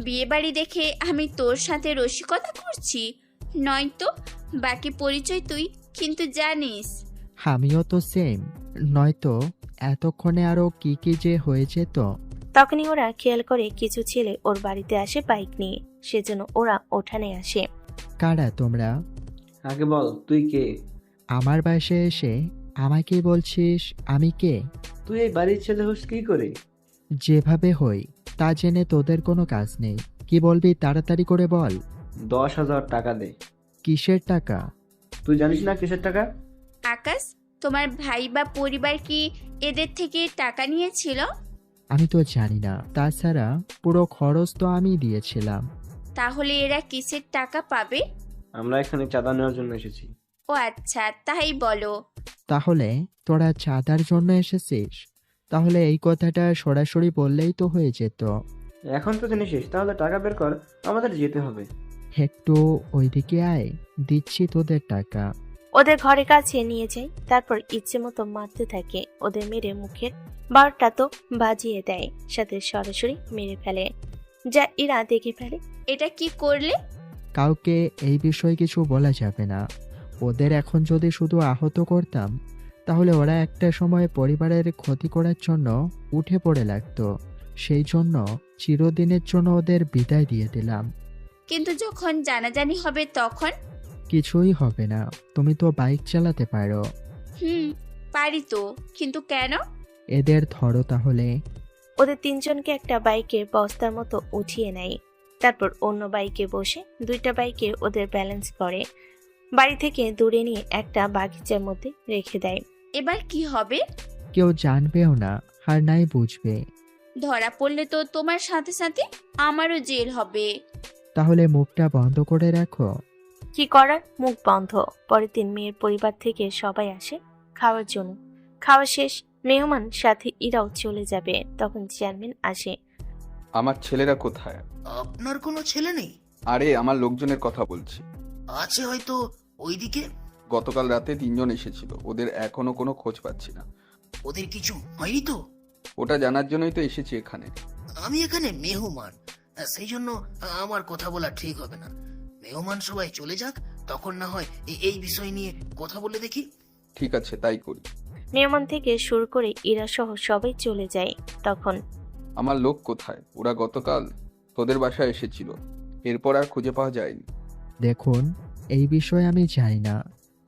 [SPEAKER 4] বিয়ে বাড়ি দেখে আমি তোর সাথে রসিকতা করছি? নয়তো বাকি পরিচয় তুই কিন্তু জানিস।
[SPEAKER 2] আমিও তো সেম, নয়তো এতক্ষণে আরো কি কি যে হয়েছে। তো
[SPEAKER 3] তখনই ওরা খেয়াল করে কিছু ছেলে ওর বাড়িতে আসে বাইক নিয়ে। সেজন্য ওরা ওঠানে আসে।
[SPEAKER 2] কারা তোমরা?
[SPEAKER 16] আগে বল তুই কে?
[SPEAKER 2] আমার বাসায় এসে আমাকে বলছিস আমি কে?
[SPEAKER 16] তুই এই বাড়ির ছেলে হোস কি করে?
[SPEAKER 2] যেভাবে হই তা জেনে তোদের কোনো কাজ নেই। কি বলবি তাড়াতাড়ি করে বল।
[SPEAKER 16] 10,000 টাকা দে।
[SPEAKER 2] কিসের টাকা?
[SPEAKER 16] তুই জানিস না কিসের টাকা?
[SPEAKER 4] আকাশ, তোমার ভাই বা পরিবার কি এদের থেকে টাকা নিয়েছিল?
[SPEAKER 2] আমি তো জানি না, তাছাড়া পুরো খরচ তো আমি দিয়েছিলাম।
[SPEAKER 4] তাহলে এরা কিসের টাকা পাবে?
[SPEAKER 16] আমরা এখানে চাঁদা নেওয়ার জন্য এসেছি।
[SPEAKER 4] ও আচ্ছা, তাই বলো।
[SPEAKER 2] তাহলে তোরা চাঁদার জন্য এসেছিস? তাহলে এই কথাটা সরাসরি বললেই তো হয়ে যেত।
[SPEAKER 16] এখন তো জানিস, তাহলে টাকা বের কর, আমাদের যেতে হবে।
[SPEAKER 2] একটু ওইদিকে আয়, দিচ্ছি তোদের টাকা।
[SPEAKER 3] ওদের ঘরের কাছে নিয়ে যায়, তারপর ইচ্ছে মতো মারতে থাকে। ওদের মেরে মুখের বারটা তো বাজিয়ে দেয়, সাথে সরাসরি মেরে ফেলে, যা ইরা দেখে ফেলে।
[SPEAKER 4] এটা কি করলে?
[SPEAKER 2] কাউকে এই বিষয়ে কিছু বলা যাবে না। ওদের এখন যদি শুধু আহত করতাম তাহলে ওরা একটা সময় পরিবারের ক্ষতি করার জন্য উঠে পড়ে লাগতো। সেই জন্য চিরদিনের জন্য ওদের বিদায় দিয়ে দিলাম।
[SPEAKER 4] কিন্তু যখন জানাজানি হবে তখন?
[SPEAKER 2] কিছুই হবে না, তুমি তো বাইক চালাতে পারো।
[SPEAKER 4] পারি তো, কিন্তু কেন?
[SPEAKER 2] এদের ধরো তাহলে।
[SPEAKER 3] ওদের তিনজনকে একটা বাইকে বস্তার মতো উঠিয়ে নেয়, তারপর অন্য বাইকে বসে দুইটা বাইকে ওদের ব্যালেন্স করে বাড়ি থেকে দূরে নিয়ে একটা বাগিচার মধ্যে রেখে দেয়।
[SPEAKER 4] এবার কি হবে?
[SPEAKER 2] কেউ জানবেও না আর নাই বুঝবে।
[SPEAKER 4] ধরা পড়লে তো তোমার সাথে সাথে আমারও জেল হবে।
[SPEAKER 2] তাহলে মুখটা বন্ধ করে রাখো।
[SPEAKER 3] কি করার, মুখ বন্ধ। পরের দিন মেয়ের পরিবার থেকে সবাই আসে খাওয়ার জন্য। খাওয়া শেষ, মেহমান সাথে ইরাও চলে যাবে। তখন চেয়ারম্যান আসে।
[SPEAKER 17] আমার ছেলেরা কোথায়?
[SPEAKER 9] আপনার কোনো ছেলে নেই?
[SPEAKER 17] আরে আমার লোকজনের কথা বলছি।
[SPEAKER 9] আছে হয়তো ওইদিকে।
[SPEAKER 17] গতকাল রাতে 3 জন এসেছিল, ওদের এখনো কোনো খোঁজ পাচ্ছি না।
[SPEAKER 9] ওদের কিছু হয়নি তো?
[SPEAKER 17] ওটা জানার জন্যই তো এসেছি এখানে।
[SPEAKER 9] আমি এখানে মেহমান, সেই জন্য আমার কথা বলা ঠিক হবে না। মেহমান সবাই চলে যাক, তখন না হয় এই বিষয় নিয়ে কথা বলে দেখি।
[SPEAKER 17] ঠিক আছে, তাই করি।
[SPEAKER 3] মেহমান থেকে শুরু করে ইরা সহ সবাই চলে যায়। তখন
[SPEAKER 17] আমার লোক কোথায়? ওরা গতকাল তোদের বাসায় এসেছিল, এরপর আর খুঁজে পাওয়া যায়নি।
[SPEAKER 2] দেখুন, এই বিষয়ে আমি জানি না।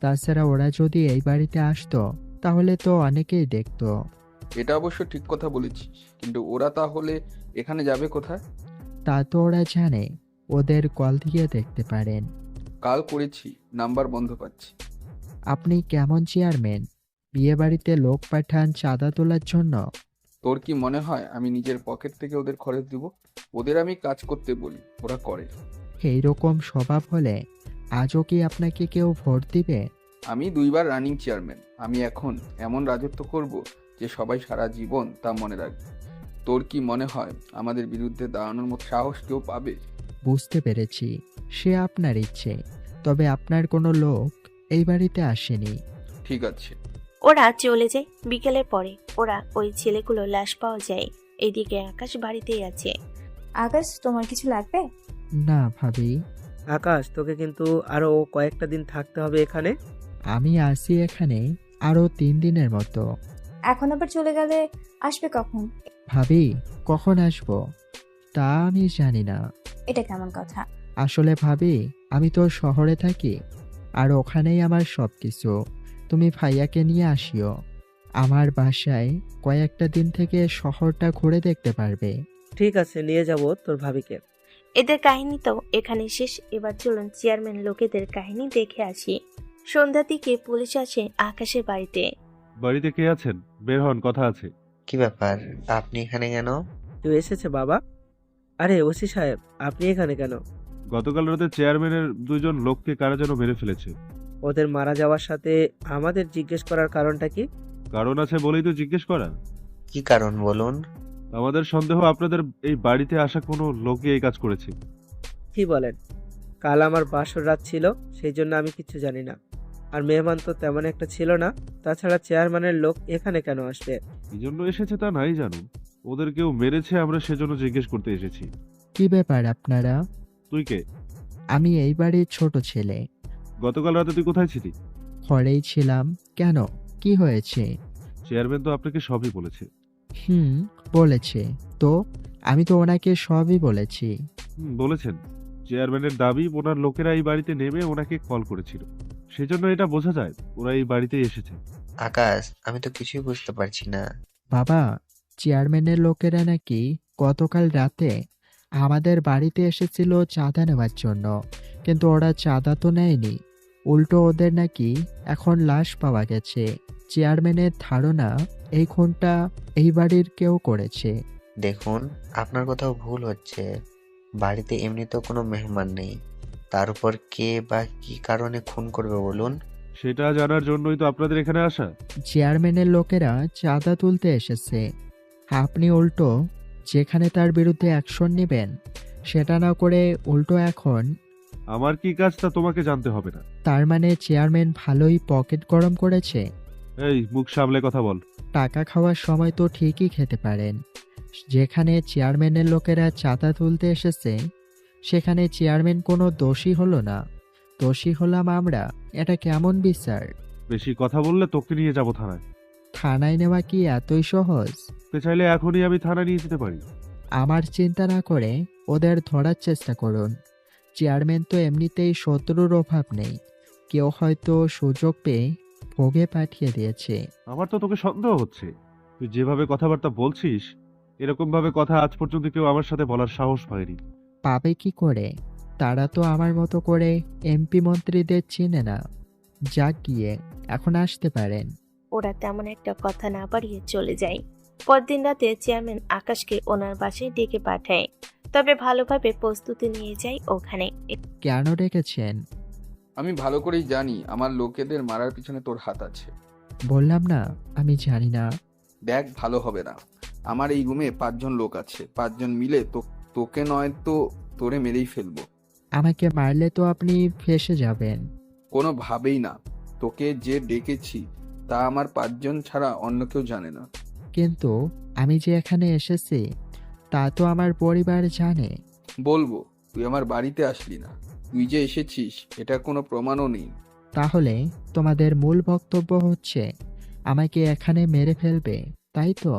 [SPEAKER 2] তাছাড়া ওরা যদি এই বাড়িতে আসতো তাহলে তো অনেকেই দেখতো।
[SPEAKER 17] এটা অবশ্য ঠিক কথা বলেছিস, কিন্তু ওরা তাহলে এখানে যাবে কোথায়?
[SPEAKER 2] তা তো ওরা জানে, ওদের কল দিয়ে দেখতে পারেন।
[SPEAKER 17] কাল করেছি, নাম্বার বন্ধ পাচ্ছি।
[SPEAKER 2] আপনি কেমন চেয়ারম্যান? বিয়ে বাড়িতে লোক পাঠান চাঁদা তোলার জন্য?
[SPEAKER 17] তোর কি মনে হয় আমি নিজের পকেট থেকে ওদের খরচ দিব? ওদের আমি কাজ করতে বলি, ওরা করে।
[SPEAKER 2] এইরকম স্বভাব হলে আজও কি আপনাকে কেউ ভোট দিবে?
[SPEAKER 17] আমি 2 বার রানিং চেয়ারম্যান। আমি এখন এমন রাজত্ব করব যে সবাই সারা জীবন তা মনে রাখবে। তোর কি মনে হয় আমাদের বিরুদ্ধে দাঁড়ানোর মতো সাহস কেউ পাবে?
[SPEAKER 2] বুঝতে পেরেছি, সে আপনার ইচ্ছে। তবে আপনার কোনো লোক এই বাড়িতে আসেনি।
[SPEAKER 17] ঠিক আছে।
[SPEAKER 3] ওরা চলে যায়। বিকেলের পরে ওরা ওই ছেলেগুলো লাশ পাওয়া যায়। এইদিকে আকাশ বাড়িতেই আছে।
[SPEAKER 15] আকাশ, তোমার কিছু লাগবে?
[SPEAKER 2] না ভাবি।
[SPEAKER 10] আকাশ, তোকে কিন্তু আরো কয়েকটা দিন থাকতে হবে এখানে।
[SPEAKER 2] আমি আসি এখানে আরো 3 দিনের মতো।
[SPEAKER 15] এখন আবার চলে গেলে আসবে কখন?
[SPEAKER 2] ভাবি, কখন আসবো তা আমি জানি না।
[SPEAKER 15] এটা কেমন কথা?
[SPEAKER 2] আসলে ভাবি, আমি তো শহরে থাকি, আর ওখানেই আমার সবকিছু। তুমি ভাইয়াকে নিয়ে আসিও। আমার বাসায় কয়েকটা দিন থেকে শহরটা ঘুরে দেখতে পারবে।
[SPEAKER 10] ঠিক আছে, নিয়ে যাব তোর ভাবিকে।
[SPEAKER 3] এদের কাহিনী তো এখানে শেষ। এবার চলুন চেয়ারম্যান লোকেদের কাহিনী দেখে আসি। সন্ধ্যার দিকে পুলিশ আসে আকাশের বাড়িতে।
[SPEAKER 18] বাড়িতে কে আছেন? বের হন, কথা আছে।
[SPEAKER 11] কি ব্যাপার, আপনি এখানে কেন?
[SPEAKER 10] কেউ এসেছে বাবা? আরে ওসি সাহেব, আপনি এখানে কেন?
[SPEAKER 18] গতকাল রাতে চেয়ারম্যানের 2 জন লোককে কারা যেন মেরে ফেলেছে।
[SPEAKER 10] ওদের মারা যাওয়ার সাথে আমাদের জিজ্ঞেস করার কারণটা কি?
[SPEAKER 18] কারণ আছে বলেই তো জিজ্ঞেস করা।
[SPEAKER 11] কি কারণ বলুন?
[SPEAKER 18] আমাদের সন্দেহ আপনাদের এই বাড়িতে আসা কোনো লোকই এই কাজ করেছে।
[SPEAKER 10] কি বলেন? কাল আমার বাসর রাত ছিল, সেই জন্য আমি কিছু জানি না। আর মেহমান তো তেমন একটা ছিল না। তাছাড়া চেয়ারম্যানের লোক এখানে কেন আসবে?
[SPEAKER 18] কি জন্য এসেছে তা নাই জানুন। ওদের কেউ মেরেছে, আমরা সেজন্য জিজ্ঞেস করতে এসেছি।
[SPEAKER 2] কি ব্যাপার আপনারা?
[SPEAKER 18] তুই কে?
[SPEAKER 2] আমি এই বাড়ির ছোট ছেলে।
[SPEAKER 18] গতকাল রাতে তুই কোথায় ছিলি?
[SPEAKER 2] ঘরেই ছিলাম। কেন, কি হয়েছে?
[SPEAKER 18] চেয়ারম্যান তো আপনাকে সবই বলেছে।
[SPEAKER 2] বলেছে তো। আমি তো ওনাকে সবই বলেছি।
[SPEAKER 18] বলেছেন। চেয়ারম্যানের দাবি ওনার লোকেরা এই বাড়িতে নেমে ওনাকে কল করেছিল, সেজন্য এটা বোঝা যায় ওরা এই বাড়িতেই এসেছে।
[SPEAKER 11] আকাশ, আমি তো কিছুই বুঝতে পারছি না।
[SPEAKER 2] বাবা, চেয়ারম্যানের লোকেরা নাকি গতকাল রাতে আমাদের বাড়িতে এসেছিল চাঁদা নেওয়ার জন্য, কিন্তু ওরা চাঁদা তো নেয়নি, উল্টো ওদের নাকি এখন লাশ পাওয়া গেছে। চেয়ারম্যানের ধারণা এই খুনটা এই বাড়ির কেউ করেছে।
[SPEAKER 11] দেখুন, আপনার কোথাও ভুল হচ্ছে। বাড়িতে এমনিতেও কোনো মেহমান নেই, তার উপর কে বা কি কারণে খুন করবে বলুন?
[SPEAKER 18] সেটা জানার জন্যই তো আপনাদের এখানে আসা।
[SPEAKER 2] চেয়ারম্যানের লোকেরা চাঁদা তুলতে এসেছে, আপনি উল্টো যেখানে তার বিরুদ্ধে অ্যাকশন নেবেন সেটা না করে উল্টো এখন।
[SPEAKER 18] আমার কি কাজ তা তোমাকে জানতে হবে না।
[SPEAKER 2] তার মানে চেয়ারম্যান ভালোই পকেট গরম করেছে।
[SPEAKER 18] এই, মুখ সামলে কথা বল।
[SPEAKER 2] টাকা খাওয়ার সময় তো ঠিকই খেতে পারেন। যেখানে চেয়ারম্যানের লোকেরা চাঁদা তুলতে এসেছে সেখানে চেয়ারম্যান কোনো দোষী হলো না, দোষী হলাম আমরা। এটা কেমন বিচার?
[SPEAKER 18] বেশি কথা বললে তোকে নিয়ে যাব থানায়।
[SPEAKER 2] থানায় নেওয়া কি এতই সহজ?
[SPEAKER 18] তে চাইলে এখনই আমি থানায় নিয়ে যেতে পারি।
[SPEAKER 2] আমার চিন্তা না করে ওদের ধরার চেষ্টা করুন। চেয়ারম্যান তো এমনিতেই শত্রুর অভাব নেই, কেউ হয়তো সুযোগ পেয়ে ভোগে পাঠিয়ে দিয়েছে।
[SPEAKER 18] আমার তো তোকে সন্দেহ হচ্ছে। তুই যেভাবে কথাবার্তা বলছিস, এরকম ভাবে কথা আজ পর্যন্ত কেউ আমার সাথে বলার সাহস পায়নি।
[SPEAKER 2] পাবে কি করে? তারা তো আমার মতো করে এমপি মন্ত্রীদের চিনে না। যাক গিয়ে, এখন আসতে পারেন।
[SPEAKER 3] ওরা তেমন একটা কথা না বাড়িয়ে চলে যায়। পরদিন রাতে চেয়ারম্যান আকাশকে ওনার বাসায় ডেকে পাঠায়, তবে ভালোভাবে প্রস্তুতি নিয়ে যায় ওখানে।
[SPEAKER 2] কেন ডেকেছেন?
[SPEAKER 17] আমি ভালো করেই জানি আমার লোকেদের মারার পিছনে তোর হাত আছে।
[SPEAKER 2] বললাম না আমি জানি না।
[SPEAKER 17] দেখ, ভালো হবে না। আমার এই রুমে 5 জন লোক আছে, 5 জন মিলে তোকে নয় তো তোরে মেরেই ফেলবো।
[SPEAKER 2] আমাকে মারলে তো আপনি ফেঁসে যাবেন।
[SPEAKER 17] কোনোভাবেই না। তোকে যে ডেকেছি তা আমার 5 জন ছাড়া অন্য কেউ জানে না।
[SPEAKER 2] কিন্তু আমি যে এখানে এসেছি তা তো আমার পরিবার জানে।
[SPEAKER 17] বলবো, তুই আমার বাড়িতে আসলি না, তুই যে এসেছিস এটার কোনো প্রমাণও নেই।
[SPEAKER 2] তাহলে তোমাদের মূল বক্তব্য হচ্ছে আমাকে এখানে মেরে ফেলবে, তাই তো?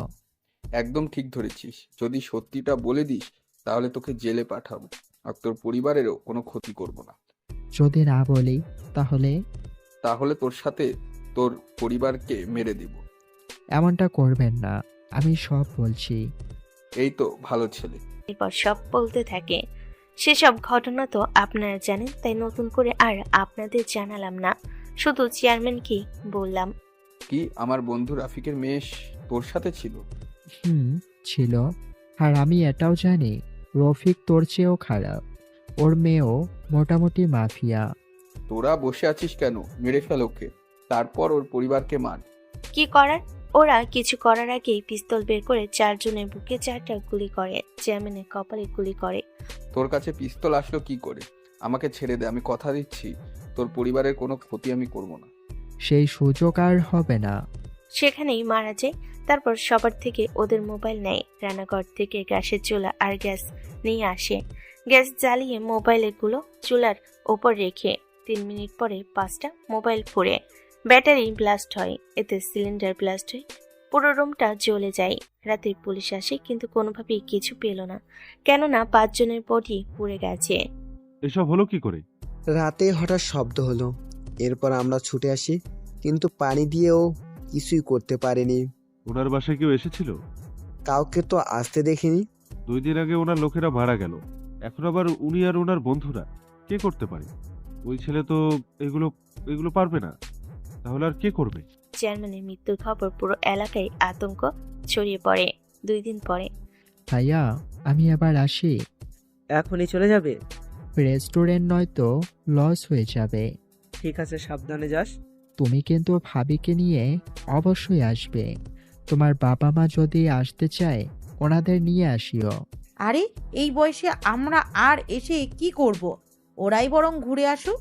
[SPEAKER 17] একদম ঠিক ধরেছিস। যদি সত্যিটা বলে দিস তাহলে তোকে জেলে পাঠাবো, আর তোর পরিবারেরও কোনো ক্ষতি করব না।
[SPEAKER 2] যদি না বলি
[SPEAKER 17] তাহলে তোর সাথে তোর পরিবারকে মেরে দিব।
[SPEAKER 2] এমনটা করবেন না, আমি সব বলছি।
[SPEAKER 17] এই তো ভালো ছেলে।
[SPEAKER 3] এরপর সব বলতে থাকে। সেসব ঘটনা তো আপনারা জানেন, তাই নতুন করে আর আপনাদের জানালাম না, শুধু চেয়ারম্যানকে বললাম।
[SPEAKER 17] কি আমার বন্ধু রাফিকের মেয়ে তোর সাথে ছিল?
[SPEAKER 2] ছিল। আর আমি এটাও জানি রফিক তোর চেয়েও খারাপ, ওর মেয়েও মোটামুটি মাফিয়া।
[SPEAKER 17] তোরা বসে আছিস কেন? মেরে ফেল ওকে, তারপর ওর পরিবারকে মার।
[SPEAKER 3] কি করার? ওরা কিছু করার আগেই পিস্তল বের করে 4 জনের বুকে 4টা গুলি করে, চেয়ারম্যানের কপালে গুলি করে।
[SPEAKER 17] তোর কাছে পিস্তল আসলো কি করে? আমাকে ছেড়ে দে, আমি কথা দিচ্ছি তোর পরিবারের কোনো ক্ষতি আমি করব না।
[SPEAKER 2] সেই সুযোগ আর হবে না।
[SPEAKER 3] সেখানেই মারা যায়। তারপর সবার থেকে ওদের মোবাইল নেয়, রান্নাঘর থেকে গ্যাসের চুলা আর গ্যাস নিয়ে আসে। গ্যাস জ্বালিয়ে মোবাইলগুলো চুলার ওপর রেখে 3 মিনিট পরে 5টা মোবাইল পুড়ে ব্যাটারি ব্লাস্ট হয়, এতে সিলিন্ডার ব্লাস্ট হয়ে পুরো রুমটা জ্বলে যায়। রাতে পুলিশ আসে, কিন্তু কোনোভাবেই কিছু পেল না, কেননা 5 জনের বডি পুড়ে গেছে।
[SPEAKER 18] এসব হলো কি করে?
[SPEAKER 19] রাতে হঠাৎ শব্দ হলো, এরপর আমরা ছুটে আসি, কিন্তু পানি দিয়েও কিছুই করতে পারিনি।
[SPEAKER 18] ওনার বাসায় কেউ এসেছিল?
[SPEAKER 19] কাউকে তো আসতে দেখিনি।
[SPEAKER 18] 2 দিন আগে ওনার লোকেরা মারা গেল, এখন আবার উনি আর ওনার বন্ধুরা। কে করতে পারে? ওই ছেলে তো এগুলো পারবে না, তাহলে আর কে করবে?
[SPEAKER 3] চেয়ারম্যানের মৃত্যুর খবর পুরো এলাকায় আতঙ্ক ছড়িয়ে পড়ে। 2 দিন পরে।
[SPEAKER 2] ভাইয়া, আমি এবার আসি।
[SPEAKER 10] এখনই চলে যাবে?
[SPEAKER 2] রেস্টুরেন্ট নয়তো লস হয়ে যাবে।
[SPEAKER 10] ঠিক আছে, সাবধানে যাস।
[SPEAKER 2] তুমি কিন্তু ভাবিকে নিয়ে অবশ্যই আসবে। তোমার বাবা মা যদি আসতে চায় ওনাদের নিয়ে আসিও।
[SPEAKER 12] আরে এই বয়সে আমরা আর এসে কি করব? ওরাই বরং ঘুরে আসুক।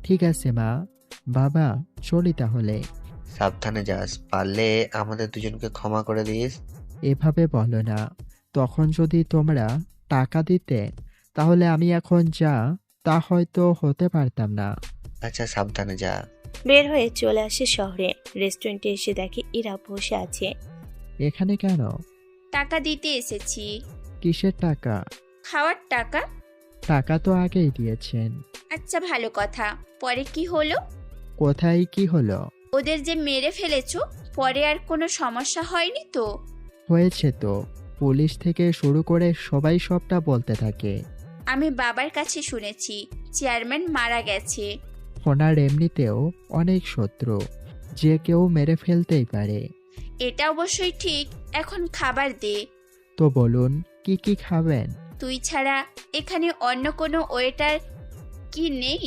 [SPEAKER 2] ঠিক আছে মা, বাবা চলি তাহলে।
[SPEAKER 11] সাবধানে যাস, পারলে আমাদের দুজনকে ক্ষমা করে দিস।
[SPEAKER 2] এভাবে বলো না, তখন যদি তোমরা টাকা দিতে তাহলে আমি এখন যা তা হয়তো হতে পারতাম না।
[SPEAKER 11] আচ্ছা, সাবধানে যা।
[SPEAKER 3] বের হয়ে চলে আসে শহরে। রেস্টুরেন্টে এসে দেখে ইরা বসে আছে।
[SPEAKER 2] এখানে কেন?
[SPEAKER 4] টাকা দিতে এসেছি।
[SPEAKER 2] কিসের টাকা?
[SPEAKER 4] খাওয়ার টাকা।
[SPEAKER 2] টাকা তো আগেই দিয়েছেন।
[SPEAKER 4] আচ্ছা, ভালো কথা। পরে কি হলো?
[SPEAKER 2] কোথায় কি হলো?
[SPEAKER 4] ওদের যে মেরে ফেলেছো, পরে আর কোনো সমস্যা হয়নি তো?
[SPEAKER 2] হয়েছে তো, পুলিশ থেকে শুরু করে সবাই সবটা বলতে থাকে।
[SPEAKER 4] আমি বাবার কাছে শুনেছি চেয়ারম্যান মারা গেছে।
[SPEAKER 2] ওনার এমনিতেও অনেক শত্রু, যে কেউ মেরে ফেলতেই পারে।
[SPEAKER 4] এটা অবশ্যই ঠিক। এখন খাবার দে।
[SPEAKER 2] তো বলুন কি কি খাবেন?
[SPEAKER 4] তুই ছাড়া এখানে অন্য কোনো ওয়েটার কি নেই?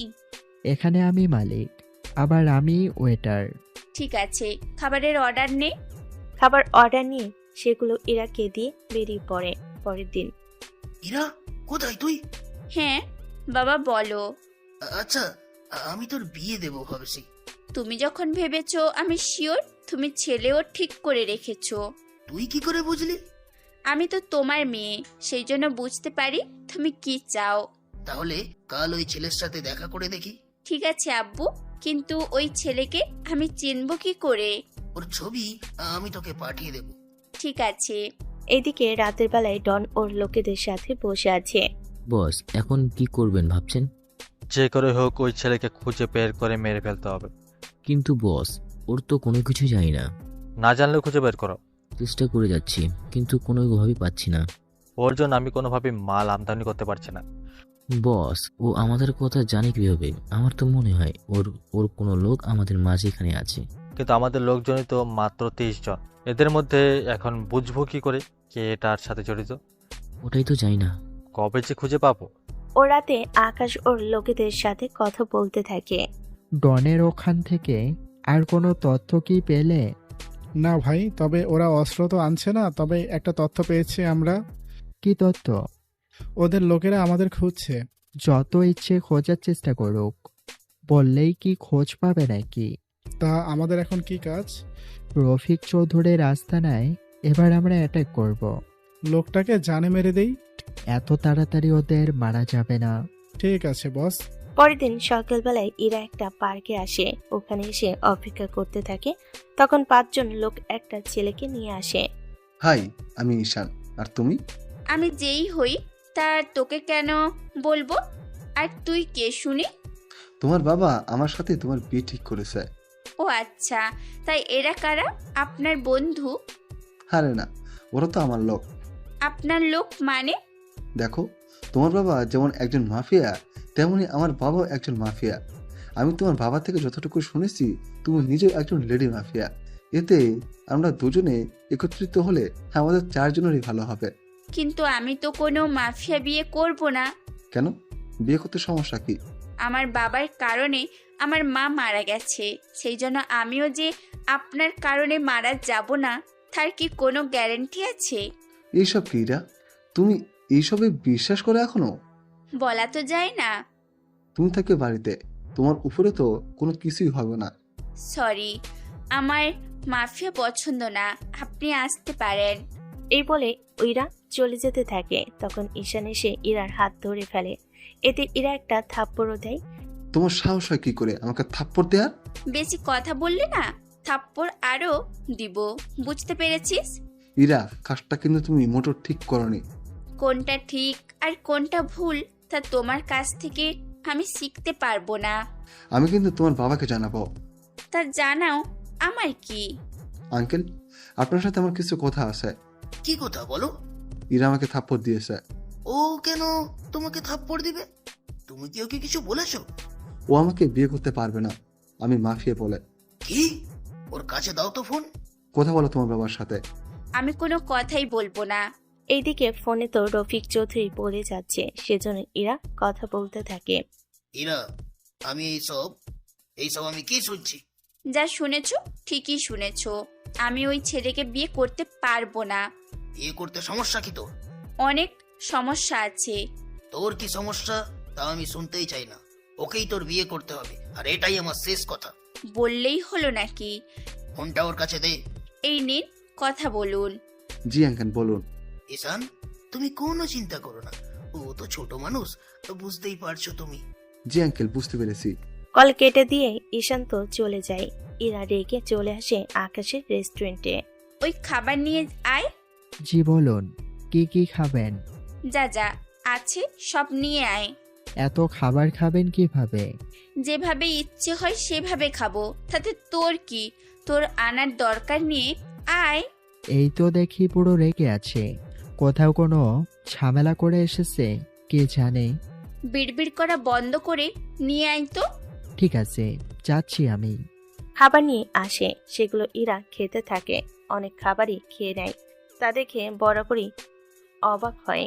[SPEAKER 2] এখানে আমি মালিক, আবার আমি ওয়েটার।
[SPEAKER 4] ঠিক আছে, খাবারের অর্ডার নে।
[SPEAKER 3] খাবার অর্ডার নিয়ে সেগুলো ইরাকে দিয়ে বেরিয়ে পড়ে। পরের দিন।
[SPEAKER 9] ইরা, কোথায় তুই?
[SPEAKER 4] হ্যাঁ বাবা বলো।
[SPEAKER 9] আচ্ছা, আমি তোর বিয়ে দেবো ভাবছি।
[SPEAKER 4] তুমি যখন ভেবেছো আমি শিওর তুমি ছেলেও ঠিক করে রেখেছো।
[SPEAKER 9] তুই কি করে বুঝলি?
[SPEAKER 4] আমি তো তোমার মেয়ে, সেই জন্য বুঝতে পারি তুমি কি চাও।
[SPEAKER 9] তাহলে কাল ওই ছেলের সাথে দেখা করে দেখি।
[SPEAKER 4] ঠিক আছে আব্বু, কিন্তু ওই ছেলেকে আমি চিনবো কি করে?
[SPEAKER 9] ওর ছবি আমি তোকে পাঠিয়ে দেব।
[SPEAKER 4] ঠিক আছে।
[SPEAKER 3] এদিকে রাতের বেলায় ডন ওর লোকেদের সাথে বসে আছে।
[SPEAKER 13] বস, এখন কি করবেন ভাবছেন?
[SPEAKER 5] যে করে হোক ওই ছেলেকে খুঁজে বের করে মেরে ফেলতে হবে।
[SPEAKER 13] কিন্তু বস, ওর তো কোনো কিছু জানি না।
[SPEAKER 5] না জানলেও খুঁজে বের করো।
[SPEAKER 13] চেষ্টা করে যাচ্ছি, কিন্তু কোনোভাবেই পাচ্ছি না।
[SPEAKER 5] ওর জন্য আমি কোনোভাবে মাল আমদানি করতে পারছি না।
[SPEAKER 13] বস, ও আমাদের কথা জানে কিভাবে? আমার তো মনে হয় ওর কোনো লোক আমাদের মাঝে এখানে আছে।
[SPEAKER 5] কিন্তু আমাদের লোকজনই তো মাত্র 30 জন। এদের মধ্যে এখন বুঝবো কি করে কে এটার সাথে জড়িত?
[SPEAKER 13] ওটাই তো জানি না।
[SPEAKER 5] কবে যে খুঁজে পাবো?
[SPEAKER 3] ও রাতে আকাশ ওর লোকেদের সাথে কথা বলতে থাকে।
[SPEAKER 2] ডনের ওখান থেকে আর কোনো তথ্য কি পেলে?
[SPEAKER 7] না ভাই, তবে ওরা অস্ত্র তো আনছে না, তবে একটা তথ্য পেয়েছি আমরা।
[SPEAKER 2] কি তথ্য?
[SPEAKER 7] ওদের লোকেরা আমাদের খুঁজছে।
[SPEAKER 2] যত ইচ্ছে খোঁজার চেষ্টা করুক, বললেই কি খোঁজ পাবে নাকি?
[SPEAKER 7] তা আমাদের এখন কি কাজ?
[SPEAKER 2] রফিক চৌধুরীর আস্তানায় এবার আমরা অ্যাটাক করব।
[SPEAKER 7] লোকটাকে জানে মেরে দেই।
[SPEAKER 2] এত তাড়াতাড়ি ওদের মারা যাবে না।
[SPEAKER 7] ঠিক আছে বস।
[SPEAKER 3] পরের দিন সকালবেলায় ইরা একটা পার্কে আসে। ওখানে এসে অপেক্ষা করতে থাকে। তখন 5 জন লোক একটা ছেলেকে নিয়ে আসে।
[SPEAKER 20] হাই, আমি ঈশান। আর তুমি?
[SPEAKER 4] আমি যেই হই তা তোকে কেন বলবো? আর তুই কে শুনি?
[SPEAKER 20] তোমার বাবা আমার সাথে তোমার বিয়ে ঠিক করেছে।
[SPEAKER 4] ও আচ্ছা, তাই এরা কারা? আপনার বন্ধু?
[SPEAKER 20] আরে না, ওরা তো আমার লোক।
[SPEAKER 4] আপনার লোক মানে?
[SPEAKER 20] দেখো, তোমার বাবা যেমন একজন মাফিয়া, তেমনি আমার বাবাও একজন মাফিয়া। আমি তোমার বাবা থেকে যতটুকু শুনেছি, তুমি নিজেও একজন লেডি মাফিয়া। এতে আমরা দুজনে একত্রিত হলে আমাদের 4 জনেরই ভালো হবে।
[SPEAKER 4] কিন্তু আমি তো কোনো মাফিয়া বিয়ে করব না।
[SPEAKER 20] কেন? বিয়ে করতে সমস্যা কি?
[SPEAKER 4] আমার বাবার কারণে আমার মা মারা গেছে, সেই জন্য আমিও যে আপনার কারণে মারা যাব না তার কি কোনো গ্যারান্টি আছে?
[SPEAKER 20] এইসব কি রা? তুমি এইসবে বিশ্বাস করো এখনো?
[SPEAKER 4] বলা তো যায় না।
[SPEAKER 20] তুমি থাকবে বাড়িতে, তোমার উপরে তো কোনো কিছুই হবে না।
[SPEAKER 4] সরি, আমার মাফিয়া পছন্দ না, আপনি আসতে পারেন।
[SPEAKER 3] এই বলে ইরা চলে যেতে থাকে। তখন ঈশান এসে ইরার হাত ধরে ফেলে। এতে ইরা একটা থাপ্পড়ও দেয়।
[SPEAKER 20] তোমার সাহস হয় কি করে আমাকে থাপ্পড় দেয়ার?
[SPEAKER 4] বেশি কথা বললে না থাপ্পড় আরো দিব, বুঝতে পেরেছিস?
[SPEAKER 20] ইরা, কাজটা কিন্তু তুমি মোটর ঠিক করনি।
[SPEAKER 4] কোনটা ঠিক আর কোনটা ভুল তা তোমার কাছ থেকে আমি শিখতে পারবো না।
[SPEAKER 20] আমি কিন্তু তোমার বাবাকে জানাবো।
[SPEAKER 4] তা জানাও, আমার কি?
[SPEAKER 20] আঙ্কেল, আপনার সাথে আমার কিছু কথা আছে।
[SPEAKER 9] কি কথা বলো?
[SPEAKER 20] ইরা আমাকে থাপ্পড় দিয়েছে।
[SPEAKER 9] ও কেন তোমাকে থাপ্পড় দিবে? তুমি কি ওকে কিছু বলেছো?
[SPEAKER 20] ও আমাকে বিয়ে করতে পারবে না, আমি মাফিয়া বলে।
[SPEAKER 9] কি? ওর কাছে দাও তো ফোন।
[SPEAKER 20] কথা বলো তোমার বাবার সাথে।
[SPEAKER 4] আমি কোনো কথাই বলবো না।
[SPEAKER 3] এইদিকে ফোনে তো রফিক চৌধুরী বলে যাচ্ছে, সেজন্য ইরা কথা বলতে থাকে।
[SPEAKER 9] ইরা, আমি এইসব আমি কি শুনছি?
[SPEAKER 4] যা শুনেছো ঠিকই শুনেছো। আমি ওই ছেলেকে বিয়ে করতে পারবো না।
[SPEAKER 9] বিয়ে করতে সমস্যা কি তোর?
[SPEAKER 4] অনেক সমস্যা আছে।
[SPEAKER 9] তোর কি সমস্যা তা আমি শুনতেই চাই না। ওকেই তোর বিয়ে করতে হবে, আর এটাই আমার শেষ কথা।
[SPEAKER 4] বললেই হলো নাকি?
[SPEAKER 9] ফোনটা ওর কাছে দে।
[SPEAKER 4] এই নিন, কথা বলুন।
[SPEAKER 20] জি আঙ্কেল, বলুন।
[SPEAKER 9] ঈশান, তুমি কোনো চিন্তা করো না, ও তো ছোট মানুষ, বুঝতেই পারছো তুমি।
[SPEAKER 20] জি আঙ্কেল, বুঝতে পেরেছি।
[SPEAKER 3] কল কেটে দিয়ে ঈশান তো চলে যায়। ইরা রেগে চলে আসে আকাশের রেস্টুরেন্টে।
[SPEAKER 4] ওই খাবার নিয়ে আয়।
[SPEAKER 2] জি বলুন, কি কি খাবেন?
[SPEAKER 4] যা যা আছে সব নিয়ে আয়।
[SPEAKER 2] এত খাবার খাবেন কিভাবে?
[SPEAKER 4] যেভাবে ইচ্ছে হয় সেভাবে খাবো, তাতে তোর কি? তোর আনার দরকার নিয়ে আয়।
[SPEAKER 2] এই তো দেখি পুরো রেগে আছে। কোথাও কোনো ঝামেলা করে এসেছে, কে জানে।
[SPEAKER 4] বিড়বিড় করা বন্ধ করে নিয়ে আয় তো।
[SPEAKER 2] ঠিক আছে, যাচ্ছি আমি।
[SPEAKER 3] খাবার নিয়ে আসে, সেগুলো ইরা খেতে থাকে। অনেক খাবারই খেয়ে নেয়। তা দেখে বরাবরই অবাক হয়।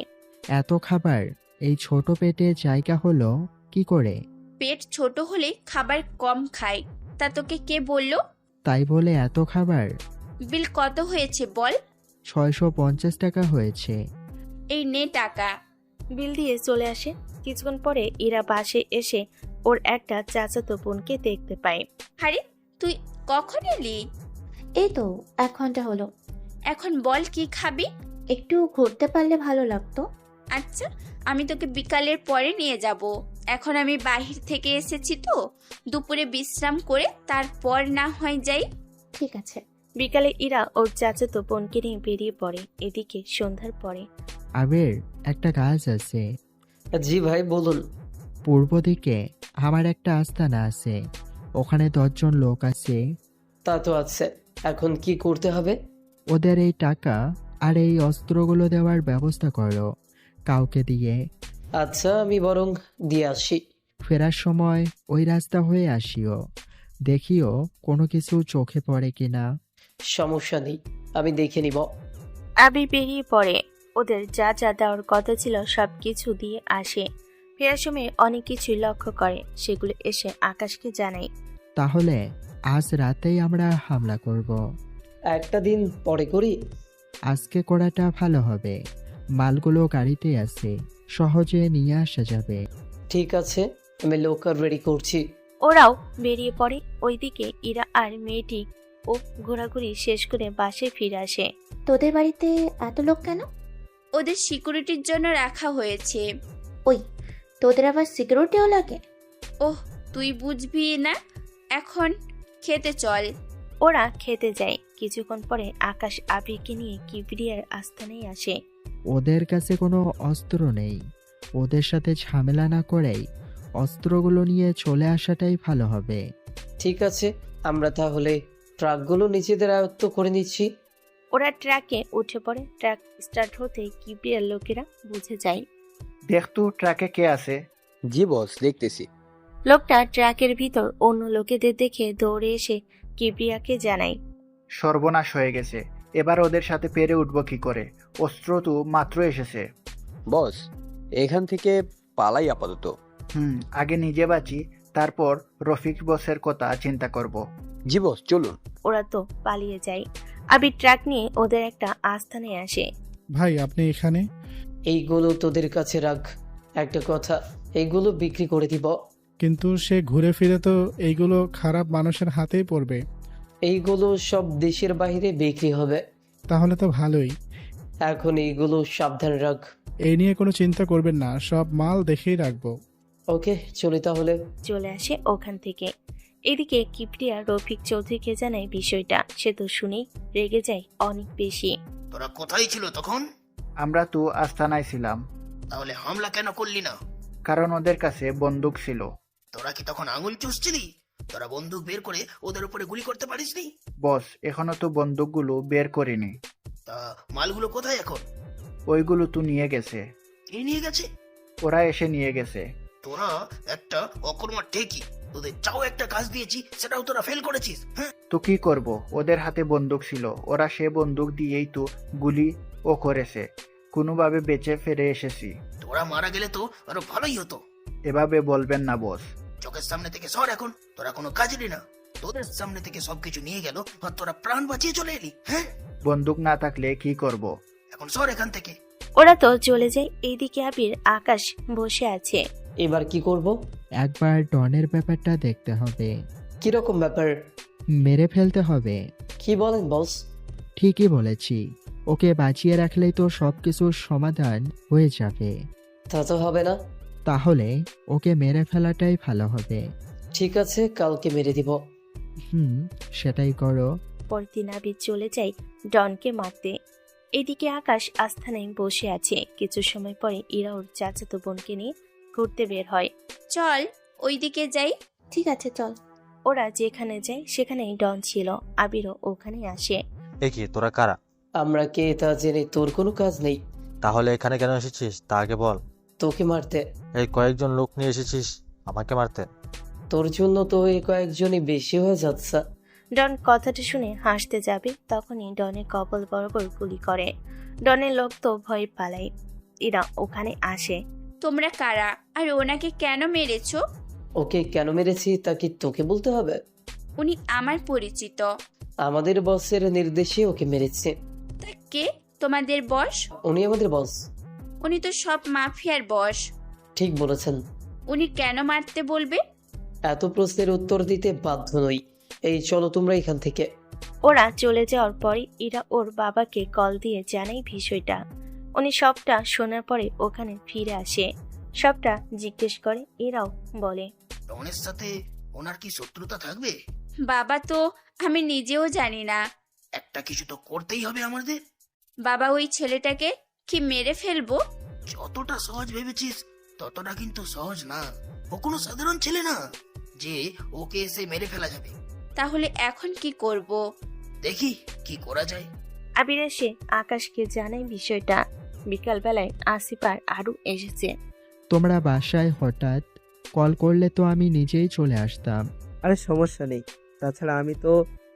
[SPEAKER 2] এত খাবার এই ছোট পেটে জায়গা হলো কি করে?
[SPEAKER 4] পেট ছোট হলে খাবার কম খায়, তা তোকে কে বললো?
[SPEAKER 2] তাই বলে এত খাবার?
[SPEAKER 4] বিল কত হয়েছে বল?
[SPEAKER 2] 650 টাকা হয়েছে।
[SPEAKER 4] এই নে টাকা।
[SPEAKER 3] বিল দিয়ে চলে আসে। কিছুক্ষণ পরে ইরা বাসে এসে ওর একটা চাচাতো বোনকে দেখতে পায়।
[SPEAKER 4] আরে তুই কখন এলি?
[SPEAKER 14] এই তো 1 ঘন্টা হলো।
[SPEAKER 4] এখন বল কি খাবি?
[SPEAKER 14] একটু ঘুরতে পারলে ভালো লাগতো।
[SPEAKER 4] আচ্ছা, আমি তোকে বিকালের পরে নিয়ে যাব। এখন আমি বাহির থেকে এসেছি তো, দুপুরে বিশ্রাম করে তারপর না হয় যাই।
[SPEAKER 14] ঠিক আছে।
[SPEAKER 3] বিকালে ইরা ওর চাচাতো বোনকে নিয়ে বেরিয়ে পড়ে। এদিকে সন্ধ্যার পরে।
[SPEAKER 2] আবির, একটা কাজ আছে।
[SPEAKER 1] জি ভাই, বলুন।
[SPEAKER 2] পূর্ব দিকে আমার একটা আস্তানা আছে, ওখানে 10 জন লোক আছে।
[SPEAKER 1] তা তো আছে, এখন কি করতে হবে?
[SPEAKER 2] ওদের এই টাকা আর এই অস্ত্রগুলো দেওয়ার ব্যবস্থা করো কাউকে দিয়ে।
[SPEAKER 1] আচ্ছা, আমি বরং দিয়ে আসি।
[SPEAKER 2] ফেরার সময় ওই রাস্তা হয়ে আসিও, দেখিও কোনো কিছু চোখে পড়ে কিনা।
[SPEAKER 1] সমস্যা নেই, আমি দেখে নিব।
[SPEAKER 3] আবির বেরিয়ে পড়ে। ওদের যা যা দেওয়ার কথা ছিল সব কিছু দিয়ে আসে। ফেরার সময় অনেক কিছুই লক্ষ্য করে, সেগুলো এসে আকাশকে জানায়।
[SPEAKER 2] তাহলে আজ রাতেই আমরা হামলা করব।
[SPEAKER 1] একটা দিন পরে করি।
[SPEAKER 2] আজকে করাটা ভালো হবে, মালগুলো গাড়িতে আছে, সহজে নিয়ে আসা যাবে।
[SPEAKER 1] ঠিক আছে, আমি লোকার রেডি করছি।
[SPEAKER 3] ওরাও বেরিয়ে পড়ে। ওইদিকে ইরা আর মেয়েটি ও ঘোরাঘুরি শেষ করে বাসে ফিরে আসে।
[SPEAKER 14] তোদের বাড়িতে এত লোক কেন?
[SPEAKER 4] ওদের সিকিউরিটির জন্য রাখা হয়েছে।
[SPEAKER 14] ওই, তোদের আবার সিকিউরিটিও লাগে?
[SPEAKER 4] ওহ, তুই বুঝবি না। এখন খেতে চল।
[SPEAKER 3] ওরা খেতে যায়। কিছুক্ষণ পরে আকাশ আবিরকে নিয়ে কিবরিয়ার আস্তানায় আসে।
[SPEAKER 2] ওদের কাছে কোনো অস্ত্র নেই, ওদের সাথে ঝামেলা না করেই অস্ত্রগুলো নিয়ে চলে আসাটাই ভালো হবে।
[SPEAKER 1] ঠিক আছে, আমরা তাহলে ট্রাকগুলো নিজেদের আয়ত্ত করে নিচ্ছি।
[SPEAKER 3] ওরা ট্রাকে উঠে পড়ে। ট্রাক স্টার্ট হতেই কিবরিয়ার লোকেরা বুঝে যায়।
[SPEAKER 10] দেখ তো ট্রাকে কে আছে।
[SPEAKER 21] জি বস, দেখতেছি।
[SPEAKER 3] লোকটা ট্রাকের ভিতর অন্য লোকেদের দেখে দৌড়ে এসে কিবরিয়াকে জানায়।
[SPEAKER 10] সর্বনাশ হয়ে গেছে, এবার ওদের সাথে পেরে উঠবো কি করে? অস্ত্র তো মাত্র এসেছে।
[SPEAKER 21] বস, এখান থেকে পালাই আপাতত।
[SPEAKER 10] আগে নিজে বাঁচি, তারপর রফিক বসের কথা চিন্তা করব।
[SPEAKER 21] জি বস, চলুন।
[SPEAKER 3] ওরা তো পালিয়ে যায়। আবির ট্রাক নিয়ে ওদের একটা আস্তানায় আসে।
[SPEAKER 7] ভাই, আপনি এখানে?
[SPEAKER 1] এইগুলো তোদের কাছে রাখ। একটা কথা, এইগুলো বিক্রি করে দিব।
[SPEAKER 7] কিন্তু সে ঘুরে ফিরে তো এইগুলো খারাপ মানুষের হাতেই পড়বে।
[SPEAKER 1] এইগুলো সব দেশের বাইরে বিক্রি হবে।
[SPEAKER 7] তাহলে তো ভালোই।
[SPEAKER 1] এখন এইগুলো সাবধান রাখ।
[SPEAKER 7] এই নিয়ে কোনো চিন্তা করবেন না, সব মাল দেখেই রাখবো।
[SPEAKER 1] ওকে, চলি তাহলে।
[SPEAKER 3] চলে আসে ওখান থেকে। এদিকে কিবরিয়া রফিক চৌধুরীকে জানায় বিষয়টা। সে তো শুনেই রেগে যায় অনেক বেশি।
[SPEAKER 9] তোরা কোথায় ছিল তখন?
[SPEAKER 10] আমরা তো আস্তানায় ছিলাম।
[SPEAKER 9] তাহলে হামলা কেন করলি না?
[SPEAKER 10] কারণ ওদের কাছে বন্দুক ছিল।
[SPEAKER 9] তোরা কি তখন আঙুল চুষছিলি? তোরা বন্দুক বের করে ওদের উপরে গুলি করতে পারিসনি?
[SPEAKER 10] বস, এখনো তো বন্দুকগুলো বের করিনি।
[SPEAKER 9] তা মালগুলো কোথায় এখন?
[SPEAKER 10] ওইগুলো তো নিয়ে গেছে।
[SPEAKER 9] কে নিয়ে গেছে?
[SPEAKER 10] ওরা এসে নিয়ে গেছে।
[SPEAKER 9] তোরা একটা অকর্মা ঠেকি, তোদের চাও একটা কাজ দিয়েছি, সেটাও তোরা ফেল করেছিস।
[SPEAKER 10] তো কি করব, ওদের হাতে বন্দুক ছিল, ওরা সে বন্দুক দিয়েই তো গুলি ও করেছে। কোনোভাবে বেঁচে ফিরে এসেছি।
[SPEAKER 9] তোরা মারা গেলে তো আরো ভালোই হতো।
[SPEAKER 10] এভাবে বলবেন না বস।
[SPEAKER 9] চোখের সামনে থেকে সর এখন, তোরা কোনো কাজেরই না। তোদের সামনে থেকে সবকিছু নিয়ে গেল আর তোরা প্রাণ বাঁচিয়ে চলে এলি।
[SPEAKER 10] বন্দুক না থাকলে কি করব?
[SPEAKER 9] এখন সর এখান থেকে।
[SPEAKER 3] ওরা তো চলে যায়। এইদিকে আবির আকাশ বসে আছে।
[SPEAKER 1] এবার কি করব?
[SPEAKER 2] একবার ডনের ব্যাপারটা দেখতে হবে।
[SPEAKER 1] কিরকম ব্যাপার?
[SPEAKER 2] মেরে ফেলতে হবে।
[SPEAKER 1] কি বলেন বস?
[SPEAKER 2] ঠিকই বলেছি, ওকে বাঁচিয়ে রাখলেই তো সবকিছুর সমাধান হয়ে যাবে।
[SPEAKER 1] তা তো হবে না।
[SPEAKER 2] তাহলে ওকে মেরে ফেলাটাই ভালো হবে।
[SPEAKER 1] ঠিক আছে, কালকে মেরে দিব।
[SPEAKER 2] সেটাই করো।
[SPEAKER 3] পরদিন আবির চলে যায় ডনকে মারতে। এদিকে আকাশ আস্তানায় বসে আছে। কিছু সময় পরে ইরা ওর চাচাতো বোনকে নিয়ে ঘুরতে বের হয়।
[SPEAKER 4] চল ওইদিকে যাই।
[SPEAKER 14] ঠিক আছে, চল।
[SPEAKER 3] ওরা যেখানে যায় সেখানেই ডন ছিল। আবিরও ওখানে আসে।
[SPEAKER 5] এ কি, তোরা কারা?
[SPEAKER 1] আমরা কে তা জেনে তোর কোনো কাজ নেই।
[SPEAKER 5] তাহলে এখানে কেন এসেছিস তা আগে বল।
[SPEAKER 1] তোকে মারতে।
[SPEAKER 5] এই কয়েকজন লোক নিয়ে এসেছিস আমাকে মারতে?
[SPEAKER 1] তোর জন্য তো এই কয়েকজনই বেশি হয়ে যাচ্ছে।
[SPEAKER 3] ডন কথাটা শুনে হাসতে যাবে তখনই ডনের কপাল বরাবর গুলি করে। ডনের লোক তো ভয় পালায়। এরা ওখানে আসে।
[SPEAKER 4] তোমরা কারা আর ওনাকে কেন মেরেছো?
[SPEAKER 1] ওকে কেন মেরেছি তা কি তোকে বলতে হবে?
[SPEAKER 4] উনি আমার পরিচিত।
[SPEAKER 1] আমাদের বসের নির্দেশে ওকে মেরেছে।
[SPEAKER 4] তা কে তোমাদের বস?
[SPEAKER 1] উনি আমাদের বস।
[SPEAKER 4] উনি তো সব মাফিয়ার বস।
[SPEAKER 1] ঠিক বলেছেন।
[SPEAKER 4] উনি কেন মারতে বলবে?
[SPEAKER 1] এত প্রশ্নের উত্তর দিতে বাধ্য নই। এই চলো তোমরা এখান থেকে।
[SPEAKER 3] ওরা চলে যাওয়ার পরে এরা ওর বাবাকে কল দিয়ে জানায় বিষয়টা। উনি সবটা শোনার পরে ওখানে ফিরে আসে, সবটা জিজ্ঞেস করে। এরাও বলে,
[SPEAKER 9] ডনের সাথে ওনার কি শত্রুতা থাকবে?
[SPEAKER 4] বাবা তো আমি নিজেও জানি না।
[SPEAKER 9] একটা কিছু তো করতেই হবে আমাদের।
[SPEAKER 4] বাবা ওই ছেলেটাকে কি মেরে ফেলবো?
[SPEAKER 9] যতটা সহজ ভেবেছিস ততটা কিন্তু সহজ না। ও কোনো সাধারণ ছেলে না যে ওকে এসে মেরে ফেলা যাবে।
[SPEAKER 4] তাহলে এখন কি করব?
[SPEAKER 9] দেখি কি করা যায়।
[SPEAKER 3] আবির এসে আকাশকে জানায় বিষয়টা। বিকালবেলায় আসিফ আর আরু এসেছে।
[SPEAKER 2] তোমরা বাসায় হঠাৎ কল করলে তো আমি নিজেই চলে আসতাম।
[SPEAKER 10] আরে সমস্যা নেই, তাছাড়া আমি তো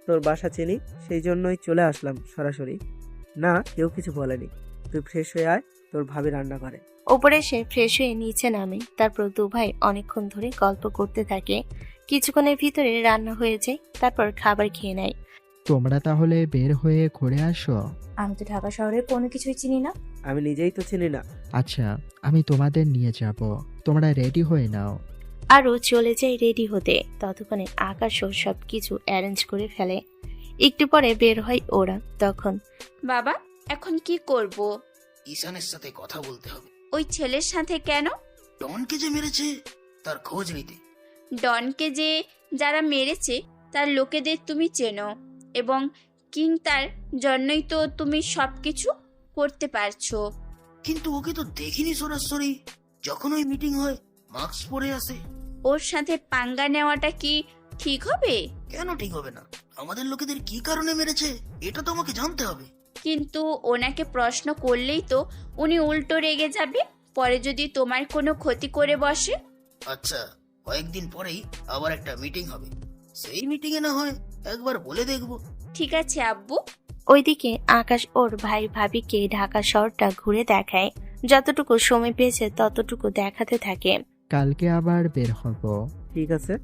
[SPEAKER 10] তোর বাসা চিনি, সেই জন্যই চলে আসলাম সরাসরি। না, কেউ কিছু বলেনি। তুই ফ্রেশ হয়ে আয়, তোর ভাবি রান্না করে।
[SPEAKER 3] ওপরে এসে ফ্রেশ হয়ে নিচে নামে। তারপর দুভাই অনেকক্ষণ ধরে গল্প করতে থাকে। কিছুক্ষণের ভিতরে রান্না হয়ে যায়। তারপর খাবার খেয়ে নেয়।
[SPEAKER 2] তোমরা তাহলে বের হয়ে ঘুরে আসো।
[SPEAKER 15] আমি তো ঢাকা শহরের কোনো কিছুই চিনি না।
[SPEAKER 10] আমি নিজেই তো চিনি না।
[SPEAKER 2] আচ্ছা, আমি তোমাদের নিয়ে যাব, তোমরা রেডি হয়ে নাও।
[SPEAKER 3] আরও চলে যায় রেডি হতে। ততক্ষণে আকাশও সব কিছু অ্যারেঞ্জ করে ফেলে। একটু পরে বের হয় ওরা। তখন,
[SPEAKER 4] বাবা এখন কি করব?
[SPEAKER 9] ঈশানের সাথে কথা বলতে হবে।
[SPEAKER 4] ওই ছেলের সাথে কেন?
[SPEAKER 9] ডনকে যে মেরেছে তার খোঁজ নিতে।
[SPEAKER 4] ডনকে যে যারা মেরেছে তার লোকেদের তুমি চেনো, এবং কিং তার জন্যই তো তুমি সবকিছু করতে পারছো।
[SPEAKER 9] কিন্তু ওকে তো দেখিনি সরাসরি। যখন ওই মিটিং হয় মাস্ক পরে আসে।
[SPEAKER 4] ওর সাথে পাঙ্গা নেওয়াটা কি ঠিক হবে?
[SPEAKER 9] কেন ঠিক হবে না? আমাদের লোকেদের কি কারণে মেরেছে এটা তো আমাকে জানতে হবে।
[SPEAKER 4] কিন্তু ওনাকে প্রশ্ন করলেই তো উনি উল্টো রেগে যাবে, পরে যদি তোমার কোনো ক্ষতি করে বসে।
[SPEAKER 9] আচ্ছা, কয়েকদিন পরেই আবার একটা মিটিং হবে, সেই মিটিং এ না হয় একবার বলে দেখবো।
[SPEAKER 4] ঠিক আছে আব্বু।
[SPEAKER 3] ওইদিকে আকাশ ওর ভাই ভাবিকে ঢাকা শহরটা ঘুরে দেখায়। যতটুকু সময় পেয়েছে ততটুকু দেখাতে থাকে।
[SPEAKER 2] কালকে আবার বের হব।
[SPEAKER 10] ঠিক আছে।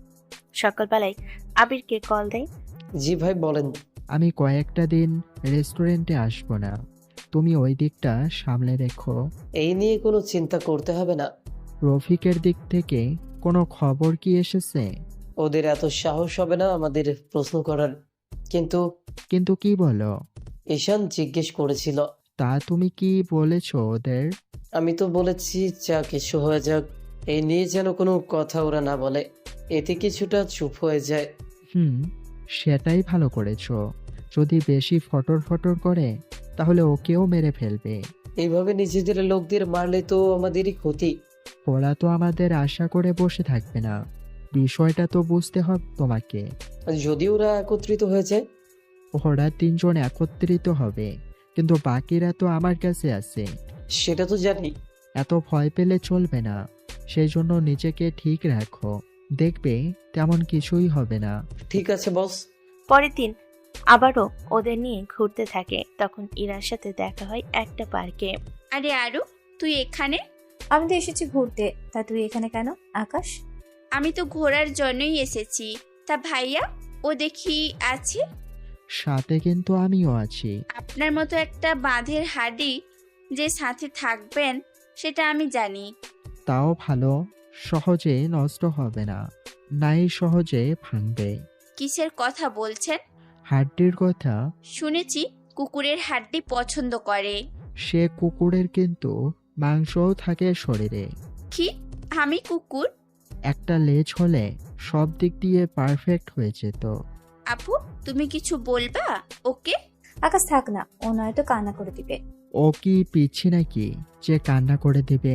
[SPEAKER 3] সকালবেলায় আবিরকে কল দেয়।
[SPEAKER 1] জি ভাই বলেন।
[SPEAKER 2] আমি কয়েকটা দিন রেস্টুরেন্টে আসবো না, তুমি ওই দিকটা সামলে রেখো।
[SPEAKER 1] এই নিয়ে কোনো চিন্তা করতে হবে না।
[SPEAKER 2] রফিকের দিক থেকে কোনো খবর কি এসেছে?
[SPEAKER 1] ওদের এত সাহস হবে না আমাদের প্রশ্ন করার। কিন্তু
[SPEAKER 2] কি বলো?
[SPEAKER 1] ঈশান জিজ্ঞেস করেছিল।
[SPEAKER 2] তা তুমি কি বলেছো ওদের?
[SPEAKER 1] আমি তো বলেছি যা কিছু হয়ে যাক, এই নিয়ে যেন কোনো কথা ওরা না বলে। এতে কিছুটা চুপ হয়ে যায়।
[SPEAKER 2] সেটাই ভালো করেছো। যদি বেশি ফটর ফটর করে তাহলে ওকেও মেরে ফেলবে।
[SPEAKER 1] এইভাবে নিজেদের লোকদের মারলে তো আমাদেরই ক্ষতি।
[SPEAKER 2] ওরা তো আমাদের আশা করে বসে থাকবে না, বিষয়টা তো বুঝতে হবে তোমাকে।
[SPEAKER 1] যদি ওরা একত্রিত হয়েছে?
[SPEAKER 2] ওরা 3 জন একত্রিত হবে, কিন্তু বাকিরা তো আমার কাছে আছে।
[SPEAKER 1] সেটা তো জানি।
[SPEAKER 2] এত ভয় পেলে চলবে না, সেই জন্য নিজেকে ঠিক রাখো, দেখবে তেমন কিছুই হবে না।
[SPEAKER 1] ঠিক আছে বস।
[SPEAKER 3] পরের দিন আবারও ওদের নিয়ে ঘুরতে থাকে। তখন ইরার সাথে দেখা হয় একটা পার্কে।
[SPEAKER 4] আরে আরু, তুই এখানে?
[SPEAKER 15] আমি তো এসেছি ঘুরতে, তা তুই এখানে কেন আকাশ?
[SPEAKER 4] আমি তো ঘোরার জন্যই এসেছি। তা ভাইয়া ও দেখি আছে?
[SPEAKER 2] সাথে কিন্তু আমিও আছি।
[SPEAKER 4] আপনার মতো একটা বাঁধের হাড্ডি যে সাথে থাকবেন সেটা আমি জানি।
[SPEAKER 2] তাও ভালো, সহজে নষ্ট হবে না, নাই সহজে ভাঙবে।
[SPEAKER 4] কিসের কথা বলছেন?
[SPEAKER 2] হাড্ডির কথা।
[SPEAKER 4] শুনেছি কুকুরের হাড্ডি পছন্দ করে।
[SPEAKER 2] সে কুকুরের কিন্তু মাংসও থাকে শরীরে।
[SPEAKER 4] কি? আমি কুকুর?
[SPEAKER 2] একটা লেজ হলে সব দিক দিয়ে পারফেক্ট হয়ে যেত।
[SPEAKER 4] আপু, তুমি কিছু বলবা ওকে?
[SPEAKER 15] আকাশ থাক না, ও নয়তো কান্না করে দিবে।
[SPEAKER 2] ও কি পিচ্ছি নাকি যে কান্না করে দিবে?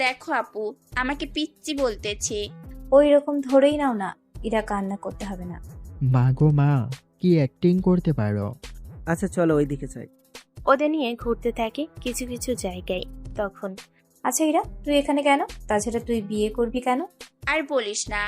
[SPEAKER 4] দেখো আপু, আমাকে পিচ্চি বলতেছে।
[SPEAKER 15] ওই রকম ধরেই নাও না, এরা কান্না করতে হবে না।
[SPEAKER 2] মা গো মা, কি অ্যাক্টিং করতে পারো।
[SPEAKER 10] আচ্ছা চলো ওইদিকে যাই।
[SPEAKER 3] ওদের নিয়ে ঘুরতে থাকে কিছু কিছু জায়গায়। তখন
[SPEAKER 15] আচ্ছা ইরা, তুই এখানে কেন? তাছাড়া তুই বিয়ে করবি কেন?
[SPEAKER 4] আর বলিস না,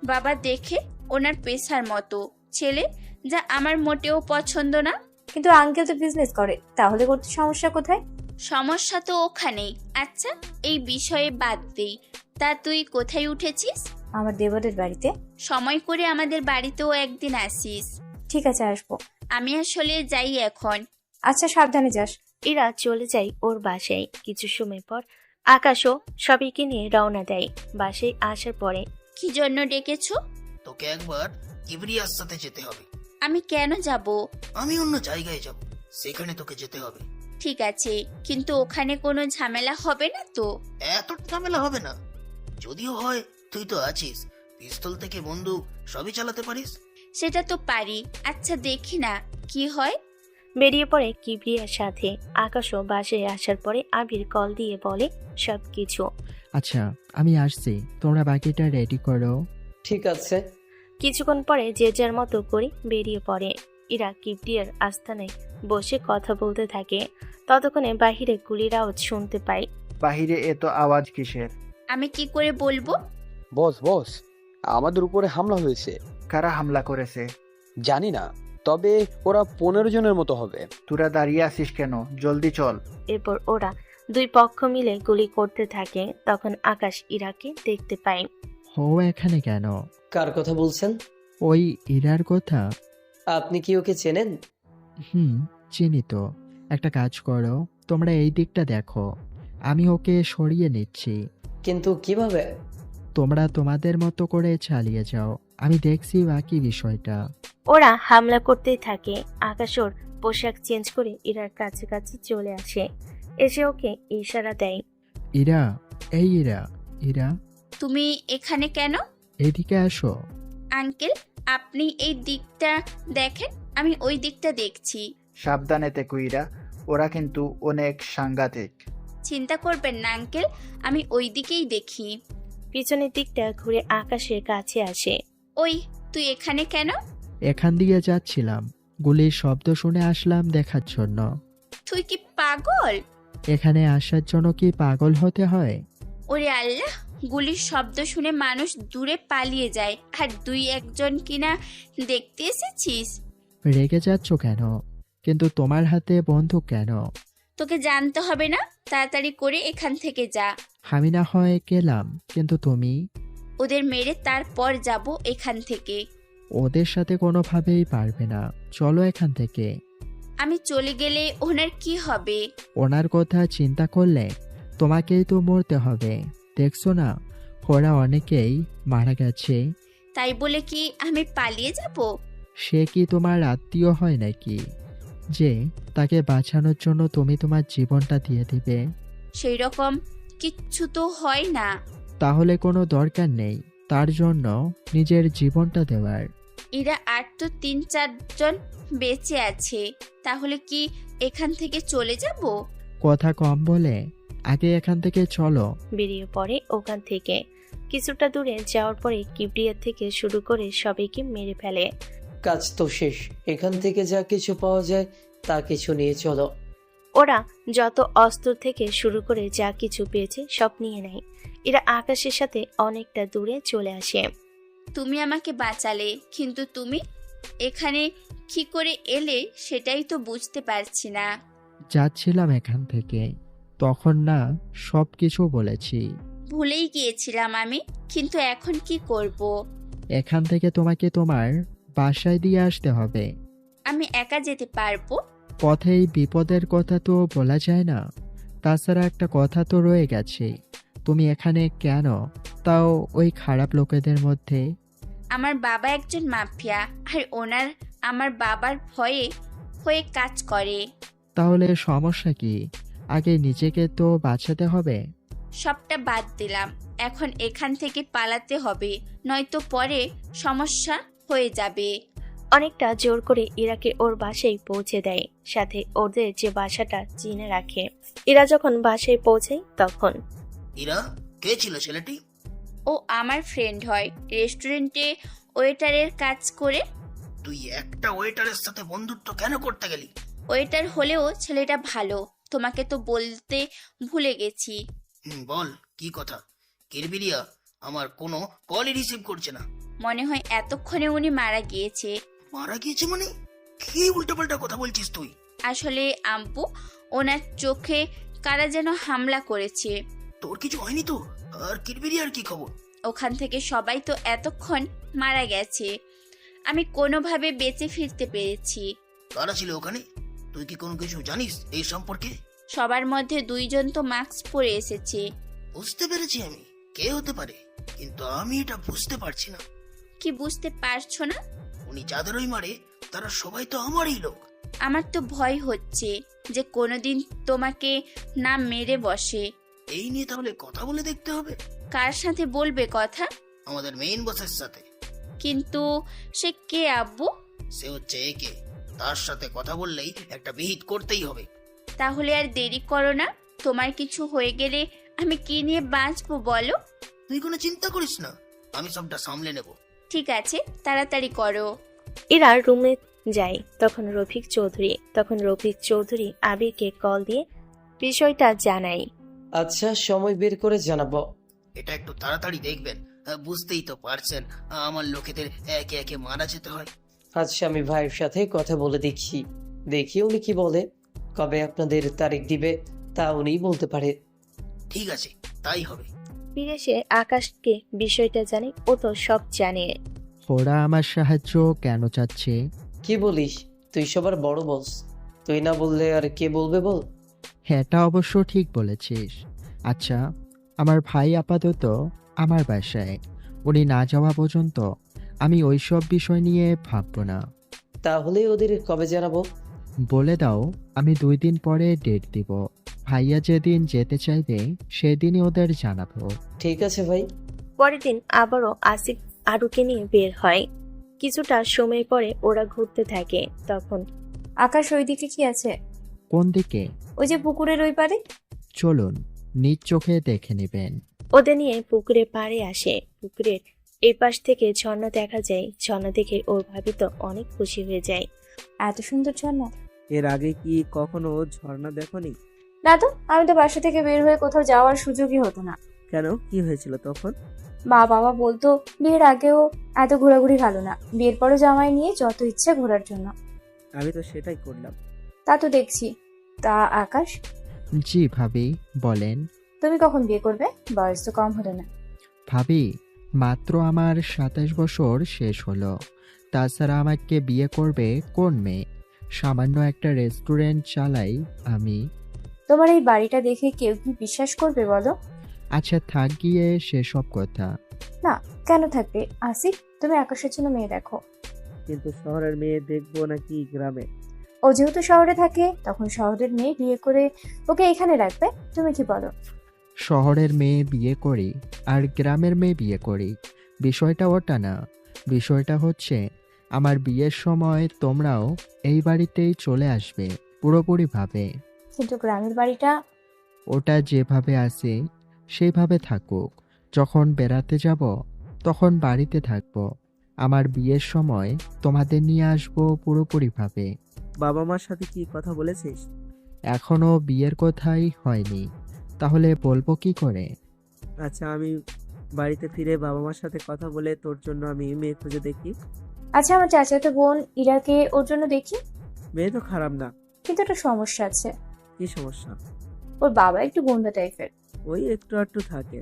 [SPEAKER 4] বাবা দেখে ওনার পেশার মতো ছেলে, যা আমার মোটেও পছন্দ না।
[SPEAKER 15] কিন্তু আঙ্কেল তো বিজনেস করে, তাহলে করতে সমস্যা কোথায়?
[SPEAKER 4] সমস্যা তো ওখানেই। আচ্ছা, এই বিষয়ে বাদ দেই। তা তুই কোথায় উঠেছিস?
[SPEAKER 15] আমার দেবরের বাড়িতে।
[SPEAKER 4] সময় করে আমাদের বাড়িতেও একদিন আসিস।
[SPEAKER 15] ঠিক আছে, আসবো।
[SPEAKER 4] আমি আসলে যাই এখন।
[SPEAKER 15] আচ্ছা, সাবধানে যাস।
[SPEAKER 3] ইরা চলে যায় ওর বাসায়। কিছু সময় পর আকাশও সবাইকে নিয়ে রওনা দেয়। বাসায় আসার পরে,
[SPEAKER 4] কি জন্য ডেকেছো?
[SPEAKER 9] তোকে একবার কিবরিয়ার সাথে যেতে হবে।
[SPEAKER 4] আমি কেন যাব?
[SPEAKER 9] আমি অন্য জায়গায় যাব, সেখানে তোকে যেতে হবে।
[SPEAKER 4] ঠিক আছে, কিন্তু ওখানে কোনো ঝামেলা হবে না তো?
[SPEAKER 9] এত ঝামেলা হবে না। যদিও হয়, তুই তো আছিস, পিস্তল থেকে বন্দুক সবই চালাতে পারিস।
[SPEAKER 4] সেটা তো পারি। আচ্ছা, দেখি না কি হয়।
[SPEAKER 3] বেরিয়ে পড়ে কিবরিয়ার সাথে। আকাশও বাসায় আসার পরে আবির কল দিয়ে বলে সবকিছু।
[SPEAKER 2] আচ্ছা, আমি আসছি, তোমরা বাকিটা রেডি করো।
[SPEAKER 1] ঠিক আছে।
[SPEAKER 3] কিছুক্ষণ পরে যে যার মতো করে বেরিয়ে পড়ে। ইরা কিবরিয়ার আস্তানায় বসে কথা বলতে থাকে। ততক্ষণে বাহিরে গুলির আওয়াজ শুনতে পায়।
[SPEAKER 10] বাহিরে এত আওয়াজ কিসের?
[SPEAKER 4] আমি কি করে বলবো?
[SPEAKER 21] বস, আমাদের উপরে হামলা হয়েছে।
[SPEAKER 10] কারা হামলা করেছে?
[SPEAKER 21] জানি না, তবে ওরা 15 জনের মতো হবে।
[SPEAKER 10] তোরা দাঁড়িয়ে আছিস কেন? জলদি চল।
[SPEAKER 3] এরপর ওরা দুই পক্ষ মিলে গুলি করতে থাকে। তখন আকাশ ইরাকে দেখতে পায়।
[SPEAKER 2] ও এখানে কেন?
[SPEAKER 1] কার কথা বলছেন?
[SPEAKER 2] ওই ইরার কথা।
[SPEAKER 1] আপনি কি ওকে চেনেন?
[SPEAKER 2] চিনি তো। একটা কাজ করো, তোমরা এই দিকটা দেখো, আমি ওকে সরিয়ে নিচ্ছি।
[SPEAKER 1] কিন্তু কিভাবে?
[SPEAKER 2] তোমরা তোমাদের মতো করে চালিয়ে যাও, আমি দেখছি বাকি বিষয়টা।
[SPEAKER 3] ওরা হামলা করতেই থাকে। আকাশ ওর পোশাক চেঞ্জ করে ইরার কাছাকাছি চলে আসে। এসে ওকে ইশারা দেয়।
[SPEAKER 2] ইরা, এই ইরা, ইরা
[SPEAKER 4] তুমি এখানে কেন?
[SPEAKER 2] এদিকে আসো।
[SPEAKER 4] আঙ্কেল, আপনি এই দিকটা দেখেন, আমি ওই দিকটা দেখছি।
[SPEAKER 10] সাবধানে থেকো ইরা, ওরা কিন্তু অনেক সাংঘাতিক।
[SPEAKER 4] চিন্তা করবেন না আঙ্কেল, আমি ওই দিকেই দেখি।
[SPEAKER 3] পিছনের দিকটা ঘুরে আকাশের কাছে আসে।
[SPEAKER 4] ওই, তুই এখানে কেন?
[SPEAKER 2] এখান দিয়ে যাচ্ছিলাম, গুলির শব্দ শুনে আসলাম দেখার জন্য।
[SPEAKER 4] তুই কি পাগল?
[SPEAKER 2] এখানে আসার জন্য কি পাগল হতে হয়?
[SPEAKER 4] ওরে আল্লাহ, গুলির শব্দ শুনে মানুষ দূরে পালিয়ে যায়, আর দুই একজন কিনা দেখতে এসেছিস।
[SPEAKER 2] রেগে যাচ্ছ কেন? কিন্তু তোমার হাতে বন্দুক কেন?
[SPEAKER 4] তোকে জানতে হবে না, তাড়াতাড়ি করে এখান থেকে যা।
[SPEAKER 2] আমি না হয় গেলাম, কিন্তু তুমি?
[SPEAKER 4] ওদের মেরে তারপর যাব এখান থেকে।
[SPEAKER 2] ওদের সাথে কোনোভাবেই পারবে না, চলো এখান থেকে।
[SPEAKER 4] আমি চলে গেলে ওনার কি হবে?
[SPEAKER 2] ওনার কথা চিন্তা করলে তোমাকেই তো মরতে হবে। দেখছো না, ওরা অনেকেই মারা গেছে।
[SPEAKER 4] তাই বলে কি আমি পালিয়ে যাব?
[SPEAKER 2] সে কি তোমার আত্মীয় হয় নাকি যে তাকে বাঁচানোর জন্য তুমি তোমার জীবনটা দিয়ে দিবে?
[SPEAKER 4] সেই রকম কিচ্ছু তো হয় না।
[SPEAKER 2] তাহলে কোনো দরকার নেই তার জন্য নিজের জীবনটা দেওয়ার।
[SPEAKER 4] এরা আর তো 3-4 জন বেঁচে আছে, তাহলে কি এখান থেকে চলে যাব?
[SPEAKER 2] কথা কম বলে আগে এখান থেকে চলো।
[SPEAKER 3] বেরিয়ে পড়ে ওখান থেকে। কিছুটা দূরে যাওয়ার পরে কিবরিয়া থেকে শুরু করে সবাইকে মেরে ফেলে।
[SPEAKER 1] কাজ তো শেষ, এখান থেকে যা কিছু পাওয়া যায় তা কিছু নিয়ে চলো।
[SPEAKER 3] ওরা যত অস্ত্র থেকে শুরু করে যা কিছু পেয়েছে সব নিয়ে নেয়। এরা আকাশের সাথে অনেকটা দূরে চলে আসে।
[SPEAKER 4] তুমি আমাকে বাঁচালে, কিন্তু তুমি এখানে কি করে এলে সেটাই তো বুঝতে পারছি না।
[SPEAKER 2] যাচ্ছিলাম এখান থেকে, তখন না সব কিছু বলেছি।
[SPEAKER 4] ভুলেই গিয়েছিলাম আমি, কিন্তু এখন কি করব?
[SPEAKER 2] এখান থেকে তোমাকে তোমার বাসায় দিয়ে আসতে হবে।
[SPEAKER 4] আমি একা যেতে পারবো?
[SPEAKER 2] পথেই বিপদের কথা তো বলা যায় না। তাছাড়া একটা কথা তো রয়ে গেছে, তুমি এখানে কেন, তাও ওই খারাপ লোকেদের মধ্যে?
[SPEAKER 4] আমার বাবা একজন মাফিয়া, আর ওনার আমার বাবার ভয়ে হয়ে কাজ করে।
[SPEAKER 2] তাহলে সমস্যা কি? আগে নিজেকে তো বাঁচাতে হবে।
[SPEAKER 4] সবটা বাদ দিলাম, এখন এখান থেকে পালাতে হবে, নয়তো পরে সমস্যা হয়ে যাবে।
[SPEAKER 3] অনেকটা জোর করে ইরাকে ওর বাসায় পৌঁছে দেয়, সাথে ওদের যে বাসাটা চিনে রাখে। ইরা যখন বাসায় পৌঁছায় তখন
[SPEAKER 9] ইরা, কে ছিল ছেলেটি?
[SPEAKER 4] ও আমার ফ্রেন্ড হয়, রেস্টুরেন্টে ওয়েটারের কাজ করে।
[SPEAKER 9] তুই একটা ওয়েটারের সাথে বন্ধুত্ব কেন করতে গেলি?
[SPEAKER 4] ওয়েটার হলেও ছেলেটা ভালো, তোমাকে তো বলতে ভুলে গেছি।
[SPEAKER 9] বল কি কথা? কিরবিরিয়া আমার কোনো কলই রিসিভ করছে না।
[SPEAKER 4] মনে হয় এতক্ষণে উনি মারা গিয়েছে।
[SPEAKER 9] মারা গিয়েছে মানে? কি উল্টাপাল্টা কথা বলছিস তুই?
[SPEAKER 4] আসলে আব্বু, ওনার চোখে কারা যেন হামলা করেছে।
[SPEAKER 9] তোর কিছু হয়নি তো? আর কিরবিরিয়ার কি খবর?
[SPEAKER 4] ওখান থেকে সবাই তো এতক্ষণ মারা গেছে, আমি কোনোভাবে বেঁচে ফিরতে পেরেছি।
[SPEAKER 9] কারা ছিল ওখানে? তুই কি কোনো কিছু জানিস এই সম্পর্কে?
[SPEAKER 4] সবার মধ্যে 2 জন তো মাস্ক পরে এসেছে।
[SPEAKER 9] বুঝতে পেরেছি আমি কে হতে পারে, কিন্তু আমি এটা বুঝতে পারছি না।
[SPEAKER 4] কি বুঝতে পারছো না?
[SPEAKER 9] উনি যাদেরই মারে তারা সবাই তো আমারই লোক।
[SPEAKER 4] আমার তো ভয় হচ্ছে যে কোনোদিন তোমাকে না মেরে বসে।
[SPEAKER 9] এই নিয়ে তাহলে কথা বলে দেখতে হবে।
[SPEAKER 4] কার সাথে বলবে কথা?
[SPEAKER 9] আমাদের মেইন বসের সাথে।
[SPEAKER 4] কিন্তু সে কে আব্বু?
[SPEAKER 9] সে হচ্ছে একে। তার সাথে কথা বললেই একটা বিহিত করতেই হবে।
[SPEAKER 4] তাহলে আর দেরি করো না, তোমার কিছু হয়ে গেলে আমি কি নিয়ে বাঁচবো বলো?
[SPEAKER 9] তুই কোনো চিন্তা করিস না, আমি সবটা সামলে নেব।
[SPEAKER 4] ঠিক আছে, তাড়াতাড়ি করো।
[SPEAKER 3] এরা রুমে যায়। তখন রফিক চৌধুরী আবিরকে কল দিয়ে বিষয়টা জানায়।
[SPEAKER 1] আচ্ছা, সময় বের করে জানাবো।
[SPEAKER 9] এটা একটু তাড়াতাড়ি দেখবেন, বুঝতেই তো পারছেন আমার লোকেদের একে একে মারা যেতে হয়।
[SPEAKER 1] আচ্ছা, আমি ভাইয়ের সাথে কথা বলে দেখি উনি কি বলে। কবে আপনাদের তারিখ দিবে তা উনিই বলতে পারে।
[SPEAKER 9] ঠিক আছে, তাই হবে।
[SPEAKER 3] বিদেশে আকাশকে বিষয়টা জানে, ও তো সব জানে।
[SPEAKER 2] ওরা আমার সাহায্য কেন চাচ্ছে?
[SPEAKER 1] কি বলিস? তুই সবার বড় বস, তুই না বললে আর কে বলবে বল?
[SPEAKER 2] এটা অবশ্য ঠিক বলেছিস। আচ্ছা, আমার ভাই আপাতত আমার বাসায়, উনি না যাওয়া পর্যন্ত আমি ওইসব বিষয় নিয়ে ভাববো না।
[SPEAKER 1] তাহলে ওদের কবে জানাবো?
[SPEAKER 2] বলে দাও, আমি 2 দিন পরে ডেট দিব। ভাইয়া যেদিন যেতে চাইবে সেদিনই ওদের জানাবো।
[SPEAKER 1] ঠিক আছে ভাই।
[SPEAKER 3] পরের দিন আবারও আসিফ আরুকে নিয়ে বের হয়। কিছুটা সময় পরে ওরা ঘুরতে থাকে। তখন
[SPEAKER 15] আকাশ ওইদিকে কি আছে?
[SPEAKER 2] কোন দিকে?
[SPEAKER 15] ওই যে পুকুরের ওই পারে।
[SPEAKER 2] চলুন, নিজ চোখে দেখে নেবেন।
[SPEAKER 3] ওদের নিয়ে পুকুরে পাড়ে আসে। পুকুরের এই পাশ থেকে ঝর্ণা দেখা যায়। ঝর্ণা দেখে ওর ভাবি তো অনেক খুশি হয়ে যায়।
[SPEAKER 15] এত সুন্দর ঝর্ণা!
[SPEAKER 10] এর আগে কি কখনো ঝর্ণা দেখোনি?
[SPEAKER 15] না তো, আমি তো বাসা থেকে বের হয়ে কোথাও যাওয়ার সুযোগই হতো না।
[SPEAKER 10] কেন, কি হয়েছিল তখন?
[SPEAKER 15] বাবা বলতো বিয়ের আগেও এত ঘোরাঘুরি ভালো না, বিয়ের পরে জামাই নিয়ে যত ইচ্ছে ঘোরার জন্য।
[SPEAKER 10] আমি তো সেটাই করলাম।
[SPEAKER 15] তা তো দেখছি। তা আকাশ,
[SPEAKER 2] জি ভাবি, বলেন।
[SPEAKER 15] তুমি কখন বিয়ে করবে? বয়স তো কম হলো না।
[SPEAKER 2] ভাবি, মাত্র আমার 27 বছর শেষ হলো। তাছাড়া আমাকে বিয়ে করবে কোন মেয়ে? সামান্য একটা রেস্টুরেন্ট চালাই আমি।
[SPEAKER 15] তোমার এই বাড়িটা দেখে কেউ কি বিশ্বাস করবে বলো?
[SPEAKER 2] আচ্ছা থাক গিয়ে সেসব কথা।
[SPEAKER 15] না, কেন থাকবে? আসিফ, তুমি আকাশের জন্য মেয়ে দেখো।
[SPEAKER 10] কিন্তু শহরের মেয়ে দেখবো নাকি গ্রামে?
[SPEAKER 15] ও যেহেতু শহরে থাকে, তখন শহরের মেয়ে বিয়ে করে ওকে এখানে রাখবে। তুমি কি বলো?
[SPEAKER 2] শহরের মেয়ে বিয়ে করি আর গ্রামের মেয়ে বিয়ে করি, বিষয়টা ওটা না। বিষয়টা হচ্ছে আমার বিয়ের সময় তোমরাও এই বাড়িতেই চলে আসবে পুরোপুরিভাবে।
[SPEAKER 15] কিন্তু গ্রামের বাড়িটা?
[SPEAKER 2] ওটা যেভাবে আছে সেইভাবে থাকুক। যখন বেড়াতে যাব তখন বাড়িতে থাকবো। আমার বিয়ের সময় তোমাদের নিয়ে আসবো পুরোপুরিভাবে।
[SPEAKER 10] বাবা মার সাথে কি কথা বলেছিস?
[SPEAKER 2] এখনো বিয়ের কথাই হয়নি, তাহলে বলবো কি করে?
[SPEAKER 10] আচ্ছা, আমি বাড়িতে ফিরে বাবা মার সাথে কথা বলে তোর জন্য আমি মেয়ে খুঁজে দেখি।
[SPEAKER 15] আচ্ছা, আমার চাচাতো বোন ইরাকে ওর জন্য দেখি।
[SPEAKER 10] মেয়ে তো খারাপ না,
[SPEAKER 15] কিন্তু একটা সমস্যা আছে।
[SPEAKER 10] কি সমস্যা?
[SPEAKER 15] ওর বাবা একটু গুন্ডা টাইপের।
[SPEAKER 10] ওই একটু আধটু থাকে।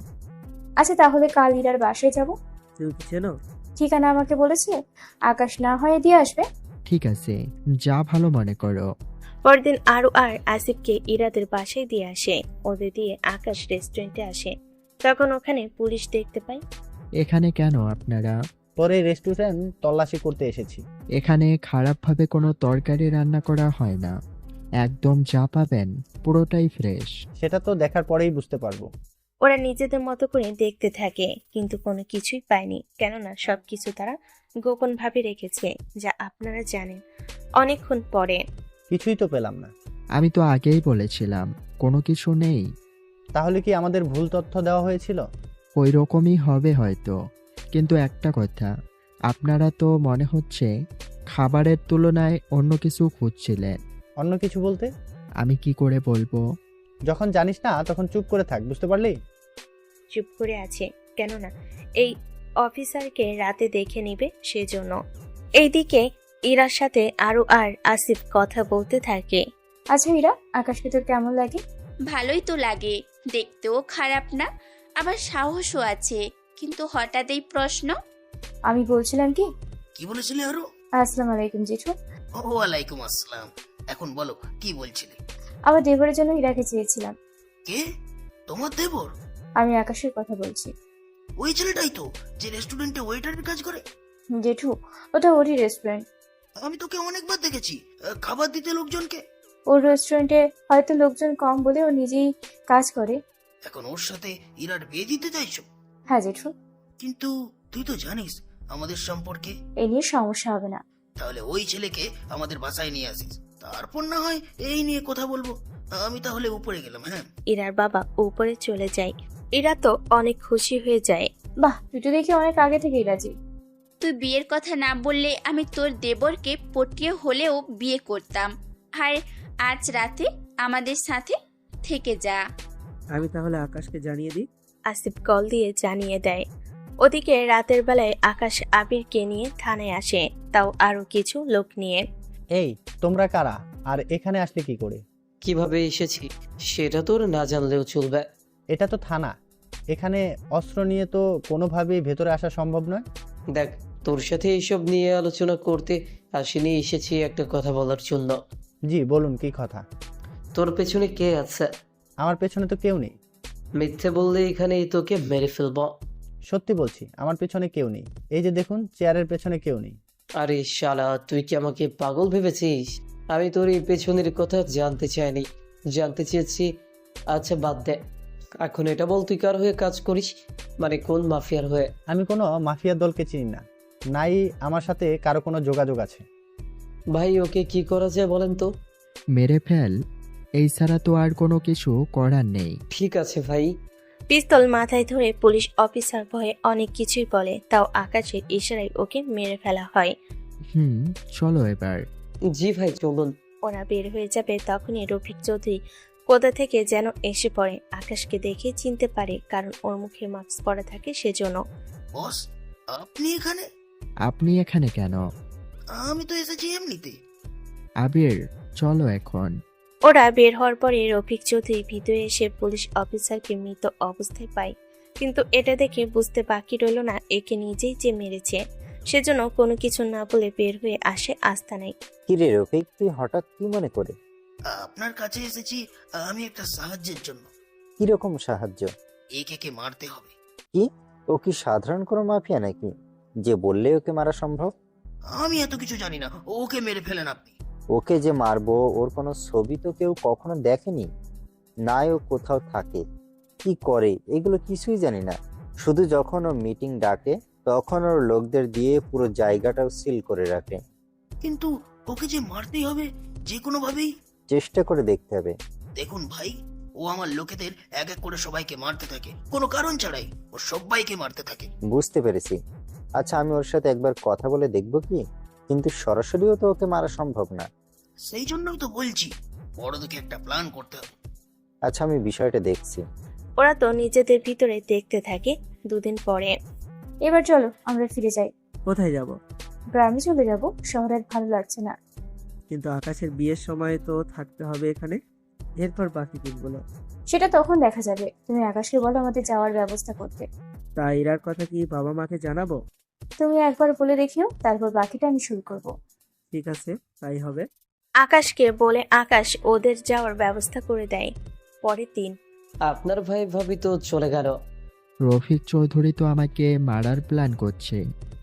[SPEAKER 15] আচ্ছা, তাহলে কাল ইরার বাসায় যাব।
[SPEAKER 10] তুই কি চেনো?
[SPEAKER 15] ঠিকানা আমাকে বলেছে, আকাশ না হয়ে দিয়ে আসবে।
[SPEAKER 2] ঠিক আছে, যা ভালো মনে করো।
[SPEAKER 3] পরদিন আরু আর আসিফকে ইরাদের বাসায় দিয়ে আসে। ওদের দিয়ে আকাশ রেস্টুরেন্টে আসে। তখন ওখানে পুলিশ দেখতে পায়।
[SPEAKER 2] এখানে কেন আপনারা?
[SPEAKER 8] পরে রেস্টুরেন্ট তল্লাশি করতে এসেছি।
[SPEAKER 2] এখানে খারাপভাবে কোনো তরকারি রান্না করা হয় না, একদম যা পাবেন পুরোটাই ফ্রেশ।
[SPEAKER 8] সেটা তো দেখার পরেই বুঝতে পারবো।
[SPEAKER 3] ওরা নিজেদের মতো করে দেখতে থাকে, কিন্তু কোনো কিছুই পায়নি। কেননা সবকিছু তারা গোপন ভাবে রেখেছে, যা আপনারা জানেন। অনেকক্ষণ পরে
[SPEAKER 8] কিছুই তো পেলাম না।
[SPEAKER 2] আমি তো আগেই বলেছিলাম কোনো কিছু নেই।
[SPEAKER 8] তাহলে কি আমাদের ভুল তথ্য দেওয়া হয়েছিল?
[SPEAKER 2] ওই রকমই হবে হয়তো, কিন্তু একটা কথা, আপনারা তো মনে হচ্ছে খাবারের তুলনায় অন্য কিছু খুঁজছিলেন।
[SPEAKER 8] অন্য কিছু বলতে?
[SPEAKER 2] আমি কি করে বলবো?
[SPEAKER 8] যখন জানিস না তখন চুপ করে থাক, বুঝতে পারলি?
[SPEAKER 3] চুপ করে আছে কেননা এই অফিসারকে রাতে দেখে নিবে সেজন্য। এইদিকে ইরার সাথে আরু আর আসিফ কথা বলতে থাকে।
[SPEAKER 15] আচ্ছা ইরা, আকাশকে তোর কেমন লাগে?
[SPEAKER 4] ভালোই তো লাগে, দেখতেও খারাপ না, আবার সাহসও আছে, কিন্তু হঠাৎ এই প্রশ্ন।
[SPEAKER 15] আমি বলছিলাম কি,
[SPEAKER 9] কি বলেছিলে আরো?
[SPEAKER 15] আসসালামু আলাইকুম জেঠু।
[SPEAKER 9] ওয়ালাইকুম আসসালাম। এখন বলো কি বলছিলে?
[SPEAKER 15] আমার দেবরের জন্য ইরাকে চেয়েছিলাম।
[SPEAKER 9] কে? তোমার দেবর?
[SPEAKER 15] আমি আকাশের কথা বলছি।
[SPEAKER 9] ওই ছেলেটাই তো যে রেস্টুরেন্টে ওয়েটারের কাজ করে?
[SPEAKER 15] জেঠু, ওটা ওরই রেস্টুরেন্ট।
[SPEAKER 9] আমি তোকে অনেকবার দেখেছি খাবার দিতে লোকজনকে।
[SPEAKER 15] ওর রেস্টুরেন্টে হয়তো লোকজন কম বলে ও নিজেই কাজ করে।
[SPEAKER 9] এখন ওর সাথে ইরার বিয়ে দিতে চাইছো?
[SPEAKER 15] হ্যাঁ জেঠু।
[SPEAKER 9] কিন্তু তুই তো জানিস আমাদের সম্পর্কে।
[SPEAKER 15] এ নিয়ে সমস্যা হবে না।
[SPEAKER 9] তাহলে ওই ছেলেকে আমাদের বাসায় নিয়ে আসিস, তারপর না হয় এই নিয়ে কথা বলবো। আমি তাহলে উপরে গেলাম। হ্যাঁ।
[SPEAKER 3] ইরার বাবা উপরে চলে যায়। ইরা তো অনেক খুশি হয়ে যায়।
[SPEAKER 15] বাহ, তুই তো দেখি অনেক আগে থেকেই রাজি।
[SPEAKER 4] তুই বিয়ের কথা না বললে আমি তোর দেবরকে পটিয়ে হলেও বিয়ে করতাম। আর আজ রাতে আমাদের সাথে থেকে যা।
[SPEAKER 10] আমি তাহলে আকাশকে জানিয়ে দিই।
[SPEAKER 3] আসিফ কল দিয়ে জানিয়ে দেয়। ওদিকে রাতের বেলায় আকাশ আবিরকে নিয়ে থানায় আসে, তাও আরো কিছু লোক নিয়ে।
[SPEAKER 8] এই তোমরা কারা আর এখানে আসলে কি করে?
[SPEAKER 1] কিভাবে এসেছি সেটা তোর না জানলেও চলবে।
[SPEAKER 8] এটা তো থানা, এখানে অস্ত্র নিয়ে তো কোনোভাবেই ভেতরে আসা সম্ভব নয়।
[SPEAKER 1] দেখ, তোর সাথে এইসব নিয়ে আলোচনা করতে আসিনি, এসেছি একটা কথা বলার জন্য।
[SPEAKER 8] জি বলুন, কি কথা?
[SPEAKER 1] তোর পেছনে কে আছে?
[SPEAKER 8] আমার পেছনে তো কেউ নেই।
[SPEAKER 1] মিথ্যে বললে এখানে তোকে মেরে ফেলবো।
[SPEAKER 8] সত্যি বলছি, আমার পেছনে কেউ নেই। এই যে দেখুন, চেয়ারের পেছনে কেউ নেই।
[SPEAKER 1] আরে শালা, তুই কি আমাকে পাগল ভেবেছিস? আমি তোর এই পেছনের কথা জানতে চাইনি, জানতে চেয়েছি। আচ্ছা বাদ দে, এখন এটা বল তুই কার হয়ে কাজ করিস, মানে কোন মাফিয়ার হয়ে?
[SPEAKER 8] আমি কোনো মাফিয়ার দলকে চিনি না, নাই আমার সাথে কারো কোনো যোগাযোগ আছে।
[SPEAKER 1] ভাই ওকে কি করা যায় বলেন তো?
[SPEAKER 2] মেরে ফেল, এই ছাড়া তো আর কোনো কিছু করার নেই।
[SPEAKER 1] ঠিক আছে ভাই।
[SPEAKER 3] পিস্তল মাথায় ধরে পুলিশ অফিসার ভয়ে অনেক কিছুই বলে, তাও আকাশের ইশারায় ওকে মেরে ফেলা হয়।
[SPEAKER 2] চলো এবার।
[SPEAKER 1] জি ভাই চলুন।
[SPEAKER 3] ওরা বের হয়ে যাবে তখনই রফিক চৌধুরী কোথা থেকে যেন এসে পড়ে। আকাশকে দেখে চিনতে পারে, কারণ ওর মুখে মাস্ক পরা থাকে সেজন্য।
[SPEAKER 9] বস, আপনি এখানে?
[SPEAKER 2] আপনি এখানে কেন?
[SPEAKER 9] আমি তো এসেছি এমনিতে।
[SPEAKER 2] আবির চলো এখন।
[SPEAKER 3] ওরা বের হওয়ার পরে রফিক চৌধুরী ভিতরে এসে পুলিশ অফিসারকে মৃত অবস্থায় পায়, কিন্তু এটা দেখে বুঝতে বাকি রইল না একে নিজেই যে মেরেছে। সেজন্য কোনো কিছু না বলে বের হয়ে আসে আস্তানায়।
[SPEAKER 6] কিরে রফিক, তুই হঠাৎ কি মনে করে?
[SPEAKER 9] আপনার কাছে এসেছি আমি একটা সাহায্যের জন্য।
[SPEAKER 6] কিরকম সাহায্য?
[SPEAKER 9] একে মারতে হবে।
[SPEAKER 6] কি? ও কি সাধারণ কোনো মাফিয়া নাকি যে বললে ওকে মারা সম্ভব?
[SPEAKER 9] আমি এত কিছু জানি না, ওকে মেরে ফেলেন আপনি।
[SPEAKER 6] ওকে যে মারবো ওর কোনো ছবি তো কেউ কখনো দেখেনি, না ও কোথাও থাকে, কি করে, এগুলো কিছুই জানি না। শুধু যখন ও মিটিং ডাকে তখন ওর লোকদের দিয়ে পুরো জায়গাটাও সিল করে রাখে।
[SPEAKER 9] কিন্তু ওকে যে মারতেই হবে যে কোনো ভাবেই।
[SPEAKER 6] চেষ্টা করে দেখতে হবে।
[SPEAKER 9] দেখুন ভাই, ও আমার লোকেদের এক এক করে সবাইকে মারতে থাকে, কোনো কারণ ছাড়াই ও সবাইকে মারতে থাকে।
[SPEAKER 6] বুঝতে পেরেছি। আচ্ছা, আমি ওর সাথে একবার কথা বলে দেখবো কি, কিন্তু সরাসরিও তো ওকে মারা সম্ভব না।
[SPEAKER 9] সেই জন্যই তো বলছি বড় দেখে একটা প্ল্যান করতে হবে।
[SPEAKER 6] আচ্ছা, আমি বিষয়টা দেখছি।
[SPEAKER 3] ওরা তো নিজেদের ভিতরে দেখতে থাকে। দুদিন পরে
[SPEAKER 15] এবার চলো আমরা ফিরে যাই।
[SPEAKER 10] কোথায় যাব?
[SPEAKER 15] গ্রামে চলে যাব, শহরে আর ভালো লাগছে না।
[SPEAKER 10] কিন্তু আকাশের বিয়ের সময় তো থাকতে হবে এখানে, এরপর বাকি দিনগুলো।
[SPEAKER 15] সেটা তখন দেখা যাবে। তুমি আকাশকে বলো আমাদের যাওয়ার ব্যবস্থা করতে।
[SPEAKER 10] তা ইরার কথা কি বাবা মাকে জানাবো?
[SPEAKER 15] তুমি একবার বলে দেখিও, তারপর বাকিটা আমি শুরু করব।
[SPEAKER 10] ঠিক আছে, তাই হবে।
[SPEAKER 3] আকাশকে বলে আকাশ ওদের যাওয়ার ব্যবস্থা করে দেয়। পরের দিন।
[SPEAKER 1] আপনার ভাই ভাবি তো চলে গেল।
[SPEAKER 2] রফিক চৌধুরী তো আমাকে মারার প্ল্যান করছে।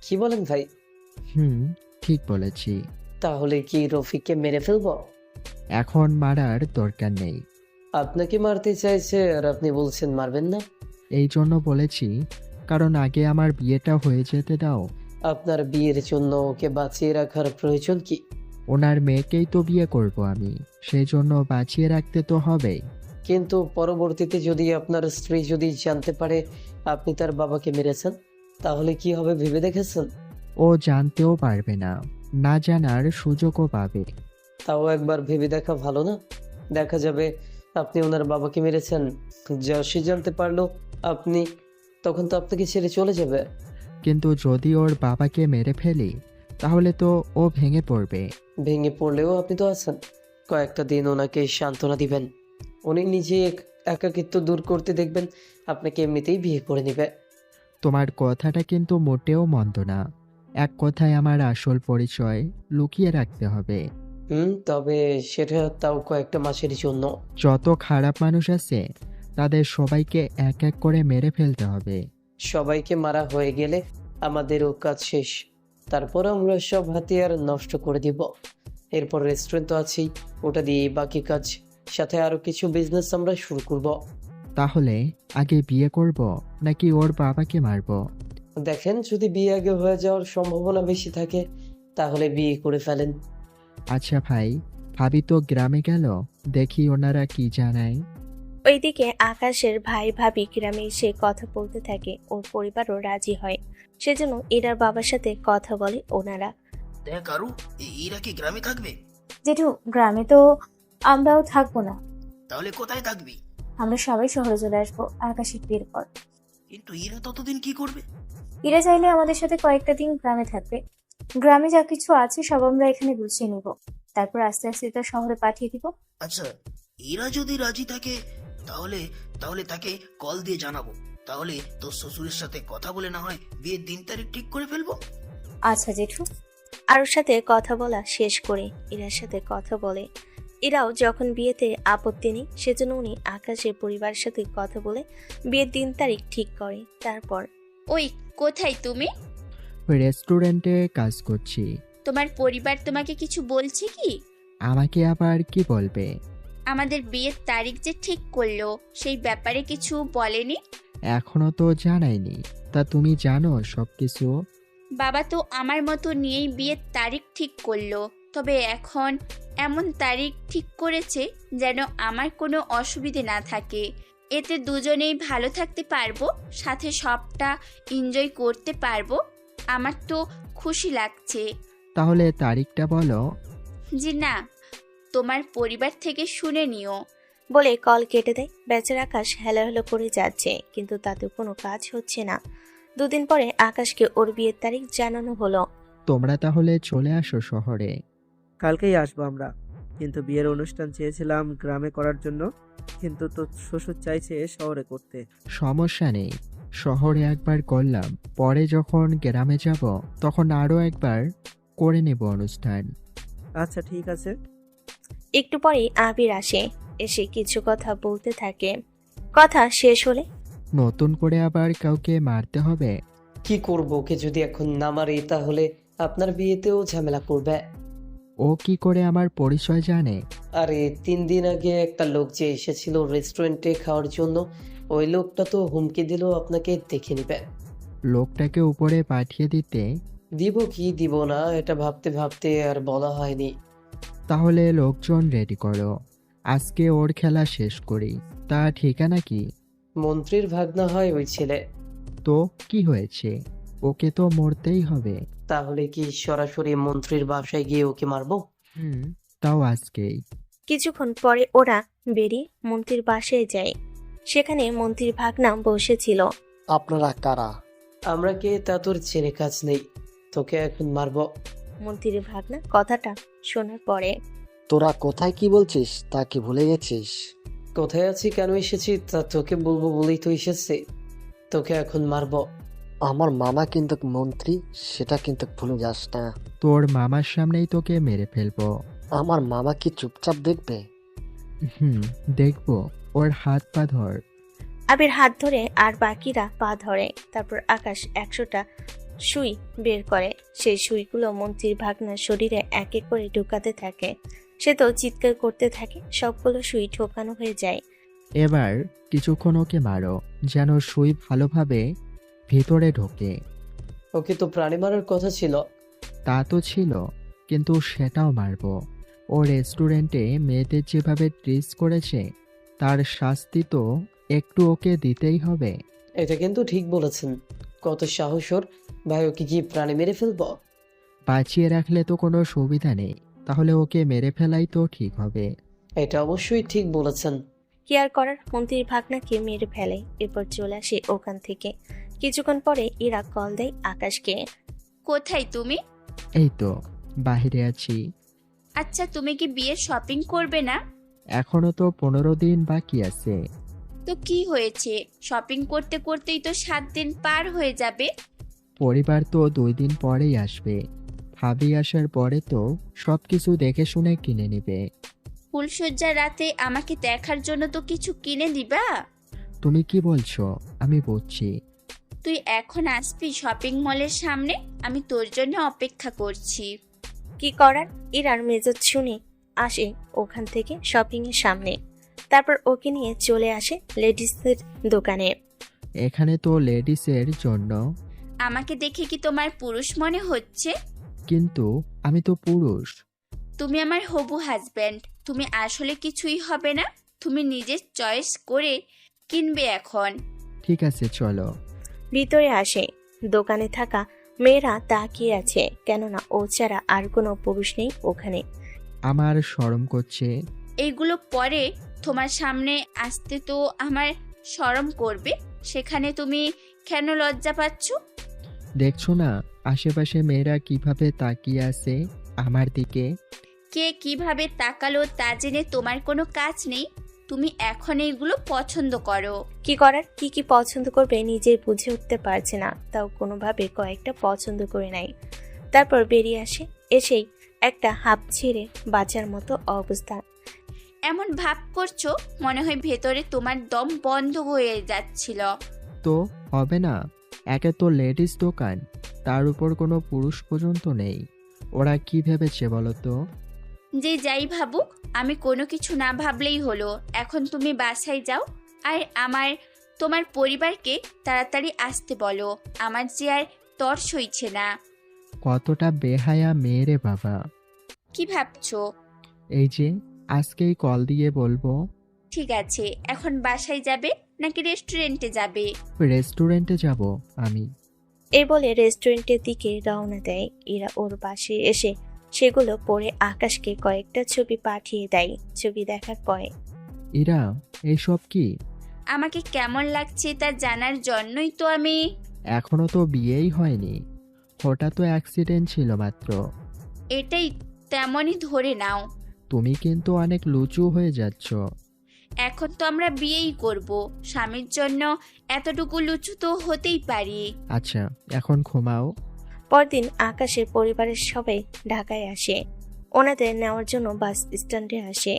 [SPEAKER 1] কি বলেন ভাই?
[SPEAKER 2] ঠিক বলেছি।
[SPEAKER 1] তাহলে কি রফিককে মেরে ফেলবো?
[SPEAKER 2] এখন মারার দরকার নেই।
[SPEAKER 1] আপনাকে মারতে চাইছে আর আপনি বলছেন মারবেন না?
[SPEAKER 2] এই জন্য বলেছি, কারণ আগে আমার বিয়েটা হয়ে যেতে দাও।
[SPEAKER 1] আপনার বিয়ের জন্য ওকে বাঁচিয়ে রাখার প্রয়োজন কি?
[SPEAKER 2] ওনার মেয়েকেই তো বিয়ে করব আমি, সেই জন্য বাঁচিয়ে রাখতে তো হবেই।
[SPEAKER 1] কিন্তু পরবর্তীতে যদি আপনার স্ত্রী যদি জানতে পারে আপনি তার বাবাকে মেরেছেন, তাহলে কি হবে ভেবে দেখেছেন?
[SPEAKER 2] ও জানতেও পারবে না, না জানার সুযোগও পাবে।
[SPEAKER 1] তাও একবার ভেবে দেখা ভালো না? দেখা যাবে আপনি ওনার বাবাকে মেরেছেন, যা সে জানতে পারলো আপনি, তখন তো আপনাকে ছেড়ে চলে যাবে।
[SPEAKER 2] কিন্তু যদি ওর বাবাকে মেরে ফেলি তাহলে তো ও ভেঙে পড়বে।
[SPEAKER 1] ভেঙে পড়লেও আপনি তো আছেন, কয়েকটা দিন ওনাকে সান্ত্বনা দিবেন, উনি নিজে একাকিত্ব দূর করতে দেখবেন আপনাকে এমনিতেই বিয়ে করে নেবে।
[SPEAKER 2] তোমার কথাটা কিন্তু মোটেও মন্দ না। এক কথায় আমার আসল পরিচয় লুকিয়ে রাখতে হবে।
[SPEAKER 1] তবে সেটা তাও কয়েকটা মাসের জন্য।
[SPEAKER 2] যত খারাপ মানুষ আছে তাদের সবাইকে এক এক করে মেরে ফেলতে হবে।
[SPEAKER 1] সবাইকে মারা হয়ে গেলে আমাদেরও কাজ শেষ, তারপর আমরা সব হাতিয়ার নষ্ট করে দিব। এরপর রেস্টুরেন্ট তো আছেই, ওটা দিয়ে বাকি কাজ, সাথে আরো কিছু বিজনেস আমরা শুরু করব।
[SPEAKER 2] তাহলে আগে বিয়ে করব নাকি ওর বাবাকে মারব?
[SPEAKER 1] দেখেন, যদি বিয়ে আগে হয়ে যাওয়ার সম্ভাবনা বেশি থাকে তাহলে বিয়ে করে ফেলেন।
[SPEAKER 2] আচ্ছা ভাই, ভাবি তো গ্রামে গেল, দেখি ওনারা কি জানায়।
[SPEAKER 3] ওইদিকে আকাশের ভাই ভাবি গ্রামে এসে কথা বলতে থাকে, ওর পরিবারও রাজি হয়। সেজন্য ইরার বাবার সাথে কথা বলে ওনারা।
[SPEAKER 9] দেখ আরু, এরা কি গ্রামে থাকবে?
[SPEAKER 15] জেঠু, গ্রামে তো আমরাও থাকবো না।
[SPEAKER 9] তাহলে কোথায় থাকবি?
[SPEAKER 15] আমরা সবাই শহরে চলে আসবো আকাশের বিয়ের পর।
[SPEAKER 9] কিন্তু এরা ততদিন কি করবে?
[SPEAKER 15] ইরা চাইলে আমাদের সাথে কয়েকটা দিন গ্রামে থাকবে। গ্রামে যা কিছু আছে সব আমরা এখানে গুছিয়ে নিব, তারপর আস্তে আস্তে তা শহরে পাঠিয়ে দিব।
[SPEAKER 9] আচ্ছা, এরা যদি রাজি থাকে তাহলে তাহলে তাকে কল দিয়ে জানাবো। তাহলে তোর শ্বশুরের সাথে কথা বলে না হয় বিয়ের দিন তারিখ ঠিক করে ফেলবো।
[SPEAKER 15] আচ্ছা জেঠু।
[SPEAKER 3] আরুর সাথে কথা বলা শেষ করে ইরার সাথে কথা বলে। ইরাও যখন বিয়েতে আপত্তি নেই, সেজন্য উনি আকাশের পরিবারের সাথে কথা বলে বিয়ের দিন তারিখ ঠিক করে। তারপর,
[SPEAKER 4] ওই কোথায় তুমি?
[SPEAKER 2] রেস্টুরেন্টে কাজ করছি।
[SPEAKER 4] তোমার পরিবার তোমাকে কিছু বলছে কি?
[SPEAKER 2] আমাকে আবার কি বলবে?
[SPEAKER 4] আমাদের বিয়ের তারিখ যে ঠিক করলো সেই ব্যাপারে কিছু বলেনি?
[SPEAKER 2] এখনো তো জানাইনি। তা তুমি জানো সবকিছু?
[SPEAKER 4] বাবা তো আমার মতো নিয়েই বিয়ের তারিখ ঠিক করলো, তবে এখন এমন তারিখ ঠিক করেছে যেন আমার কোনো অসুবিধে না থাকে, এতে দুজনেই ভালো থাকতে পারবো, সাথে সবটা এনজয় করতে পারবো। আমার তো খুশি লাগছে।
[SPEAKER 2] তাহলে তারিখটা বলো।
[SPEAKER 4] জি না, তোমার পরিবার থেকে শুনে নিও।
[SPEAKER 3] বলে কল কেটে দেয়। বেচারা আকাশ হেলো হেলো করে যাচ্ছে, কিন্তু তাতে কোনো কাজ হচ্ছে না। দুদিন পরে আকাশকে ওর বিয়ের তারিখ জানানো হলো।
[SPEAKER 2] তোমরা তাহলে চলে আসো শহরে।
[SPEAKER 10] কালকেই আসবো আমরা, কিন্তু বিয়ের অনুষ্ঠান চেয়েছিলাম গ্রামে করার জন্য, কিন্তু তো শ্বশুর চাইছে শহরে করতে।
[SPEAKER 2] সমস্যা নেই, শহরে একবার করলাম, পরে যখন গ্রামে যাব তখন আরো একবার করে নেব অনুষ্ঠান।
[SPEAKER 10] আচ্ছা ঠিক আছে।
[SPEAKER 3] একটু পরেই আবির আসে, এসে কিছু কথা বলতে থাকে। কথা শেষ হলে,
[SPEAKER 2] নতুন করে আবার কাউকে মারতে হবে?
[SPEAKER 1] কি করব, ওকে যদি এখন না মারি তাহলে আপনার বিয়েতেও ঝামেলা করবে।
[SPEAKER 2] ও কি করে আমার পরিচয় জানে?
[SPEAKER 1] আরে 3 দিন আগে একটা লোক যে এসেছিল রেস্টুরেন্টে খাওয়ার জন্য, ওই লোকটা তো হুমকি দিল আপনাকে দেখে নিবে।
[SPEAKER 2] লোকটাকে উপরে পাঠিয়ে দিতে?
[SPEAKER 1] দিব কি দিব না এটা ভাবতে ভাবতে আর বলা হয়নি।
[SPEAKER 2] তাহলে লোকজন রেডি করো, আজকে ওর খেলা শেষ করি। তা ঠিকানা কি?
[SPEAKER 1] মন্ত্রীর ভাগনা হয় ওই ছেলে।
[SPEAKER 2] তো কি হয়েছে, ওকে তো মরতেই হবে।
[SPEAKER 1] তাহলে কি সরাসরি মন্ত্রীর বাসায় গিয়ে ওকে মারবো?
[SPEAKER 2] তাও আজকেই।
[SPEAKER 3] কিছুক্ষণ পরে ওরা বেরিয়ে মন্ত্রীর বাসায় যায়। সেখানে মন্ত্রীর ভাগনা বসেছিল।
[SPEAKER 16] আপনারা কারা?
[SPEAKER 1] আমরা কে তা তোর ছেলে কাজ নেই, তোকে এখন মারবো।
[SPEAKER 3] মন্ত্রীর ভাগনা কথাটা শোনার পরে,
[SPEAKER 16] তোরা কোথায় কি বলছিস তা কি ভুলে গেছিস?
[SPEAKER 1] কোথায় আছি, কেন এসেছি তা তোকে বলবো বলেই তো এসেছি, তোকে এখন মারবো।
[SPEAKER 16] আমার মামা কিন্তু মন্ত্রী, সেটা কিন্তু ভুলে যাস না।
[SPEAKER 2] তোর মামার সামনেই তোকে মেরে ফেলবো।
[SPEAKER 16] আমার মামা কি চুপচাপ দেখবে?
[SPEAKER 2] দেখবো। ওর হাত পা ধর।
[SPEAKER 3] আবির হাত ধরে আর বাকিরা পা ধরে। তারপর আকাশ 100টা সুই বের করে। সেই সুইগুলো মন্ত্রীর ভাগনার শরীরে এক এক করে ঢুকাতে থাকে। সে তো চিৎকার করতে থাকে, সবগুলো সুই ঢোকানো হয়ে যায়।
[SPEAKER 2] এবার কিছুক্ষণ ওকে মারো, যেন সুই ভালোভাবে ভেতরে ঢোকে।
[SPEAKER 1] ওকে তো প্রাণী মারার কথা ছিল।
[SPEAKER 2] তা তো ছিল, কিন্তু সেটাও মারবো। ও রেস্টুরেন্টে মেয়েদের যেভাবে ট্রিট করেছে তার শাস্তি তো একটু ওকে দিতেই হবে।
[SPEAKER 1] এটা কিন্তু ঠিক বলেছেন, কত সাহস ওর! ভাই, ওকে কি প্রাণী মেরে ফেলবো?
[SPEAKER 2] বাঁচিয়ে রাখলে তো কোনো সুবিধা নেই, তাহলে ওকে মেরে ফেলাই তো ঠিক হবে।
[SPEAKER 1] এটা অবশ্যই ঠিক বলেছেন।
[SPEAKER 3] কি আর করার, মন্ত্রীর ভাগনাকে মেরে ফেলে। এরপর চলে আসে ওখান থেকে। কিছুক্ষণ পরে ইরা কল দেয় আকাশকে।
[SPEAKER 4] কোথায় তুমি?
[SPEAKER 2] এই তো বাইরে আছি।
[SPEAKER 4] আচ্ছা, তুমি কি বিয়ের শপিং করবে না?
[SPEAKER 2] এখনো তো 15 দিন বাকি আছে।
[SPEAKER 4] তো কি হয়েছে, শপিং করতে করতেই তো 7 দিন পার হয়ে যাবে।
[SPEAKER 2] পরিবার তো 2 দিন পরেই আসবে। ভাবি আসার পরে তো সবকিছু দেখে শুনে কিনে নেবে।
[SPEAKER 4] ফুলসজ্জার রাতে আমাকে দেখার জন্য তো কিছু কিনে দিবা?
[SPEAKER 2] তুমি কি বলছো? আমি বুঝছি।
[SPEAKER 4] তুই এখন আসবি শপিং মলের সামনে, আমি তোর জন্য অপেক্ষা করছি।
[SPEAKER 3] কি করার, ইরার মেজাজ শুনে আসে ওখান থেকে শপিং এর সামনে। তারপর ওকে নিয়ে চলে আসে লেডিসের দোকানে।
[SPEAKER 2] এখানে তো লেডিসের জন্য।
[SPEAKER 4] আমাকে দেখে কি তোমার পুরুষ মনে হচ্ছে?
[SPEAKER 2] কিন্তু আমি তো পুরুষ।
[SPEAKER 4] তুমি আমার হবু হাজব্যান্ড, তুমি আসলে কিছুই হবে না। তুমি নিজের চয়েস করে কিনবে এখন।
[SPEAKER 2] ঠিক আছে চলো।
[SPEAKER 3] ভিতরে আসে। দোকানে থাকা মেয়েরা তাকিয়ে আছে, কেননা ও ছাড়া আর কোনো পুরুষ নেই ওখানে।
[SPEAKER 2] আমার শরম করছে।
[SPEAKER 4] এইগুলো পরে তোমার সামনে আসতে তো আমার শরম করবে, সেখানে তুমি কেন লজ্জা পাচ্ছ?
[SPEAKER 2] দেখছো না আশেপাশে মেয়েরা কিভাবে তাকিয়ে আছে আমার দিকে।
[SPEAKER 4] কে কিভাবে তাকালো তা জেনে তোমার কোনো কাজ নেই। তুমি এখন এইগুলো পছন্দ করো।
[SPEAKER 3] কি করার, কি কি পছন্দ করবে নিজেই বুঝে উঠতে পারছে না, তাও কোনোভাবে কয়েকটা পছন্দ করে নেয়। তারপর বেরিয়ে আসে। এসেই একটা হাঁপ ছেড়ে বাঁচার মতো অবস্থা।
[SPEAKER 4] এমন ভাব করছো মনে হয় ভেতরে তোমার দম বন্ধ হয়ে যাচ্ছিল।
[SPEAKER 2] তো হবে না, একে তো লেডিস দোকান, তার উপর কোনো পুরুষ পর্যন্ত নেই। ওরা কি ভেবেছে বলো তো?
[SPEAKER 4] যে যাই ভাবুক, আমি কোনো কিছু না ভাবলেই হলো। এখন তুমি বাসায় যাও আর তোমার পরিবারকে তাড়াতাড়ি আসতে বলো। আমার যে আর তর সইছে না।
[SPEAKER 2] কতটা বেহায়া মেয়ে রে বাবা।
[SPEAKER 4] কি ভাবছো?
[SPEAKER 2] এই যে আজকেই কল দিয়ে বলবো।
[SPEAKER 4] ঠিক আছে, এখন বাসায় যাবে নাকি রেস্টুরেন্টে যাবে?
[SPEAKER 2] রেস্টুরেন্টে যাব আমি।
[SPEAKER 3] এই বলে রেস্টুরেন্টের দিকে রওনা দেয়। এরা ওর পাশে এসে সেগুলো পরে আকাশকে কয়েকটা ছবি পাঠিয়ে দেয়। ছবি দেখার পরে,
[SPEAKER 2] ইরা এইসব কি?
[SPEAKER 4] আমাকে কেমন লাগছে তা জানার জন্যই তো আমি।
[SPEAKER 2] এখনো তো বিয়েই হয়নি, ওটা তো অ্যাক্সিডেন্ট ছিল মাত্র।
[SPEAKER 4] এটাই তেমনই ধরে নাও।
[SPEAKER 2] তুমি কিন্তু অনেক লুচু হয়ে যাচ্ছ।
[SPEAKER 4] এখন তো আমরা বিয়েই করব, স্বামীর জন্য এতটুকু লুচু তো হতেই পারি।
[SPEAKER 2] আচ্ছা এখন ঘুমাও।
[SPEAKER 3] পরদিন আকাশের পরিবারের সবাই ঢাকায় আসে। ওনাদের নেওয়ার জন্য বাস স্ট্যান্ডে আসে।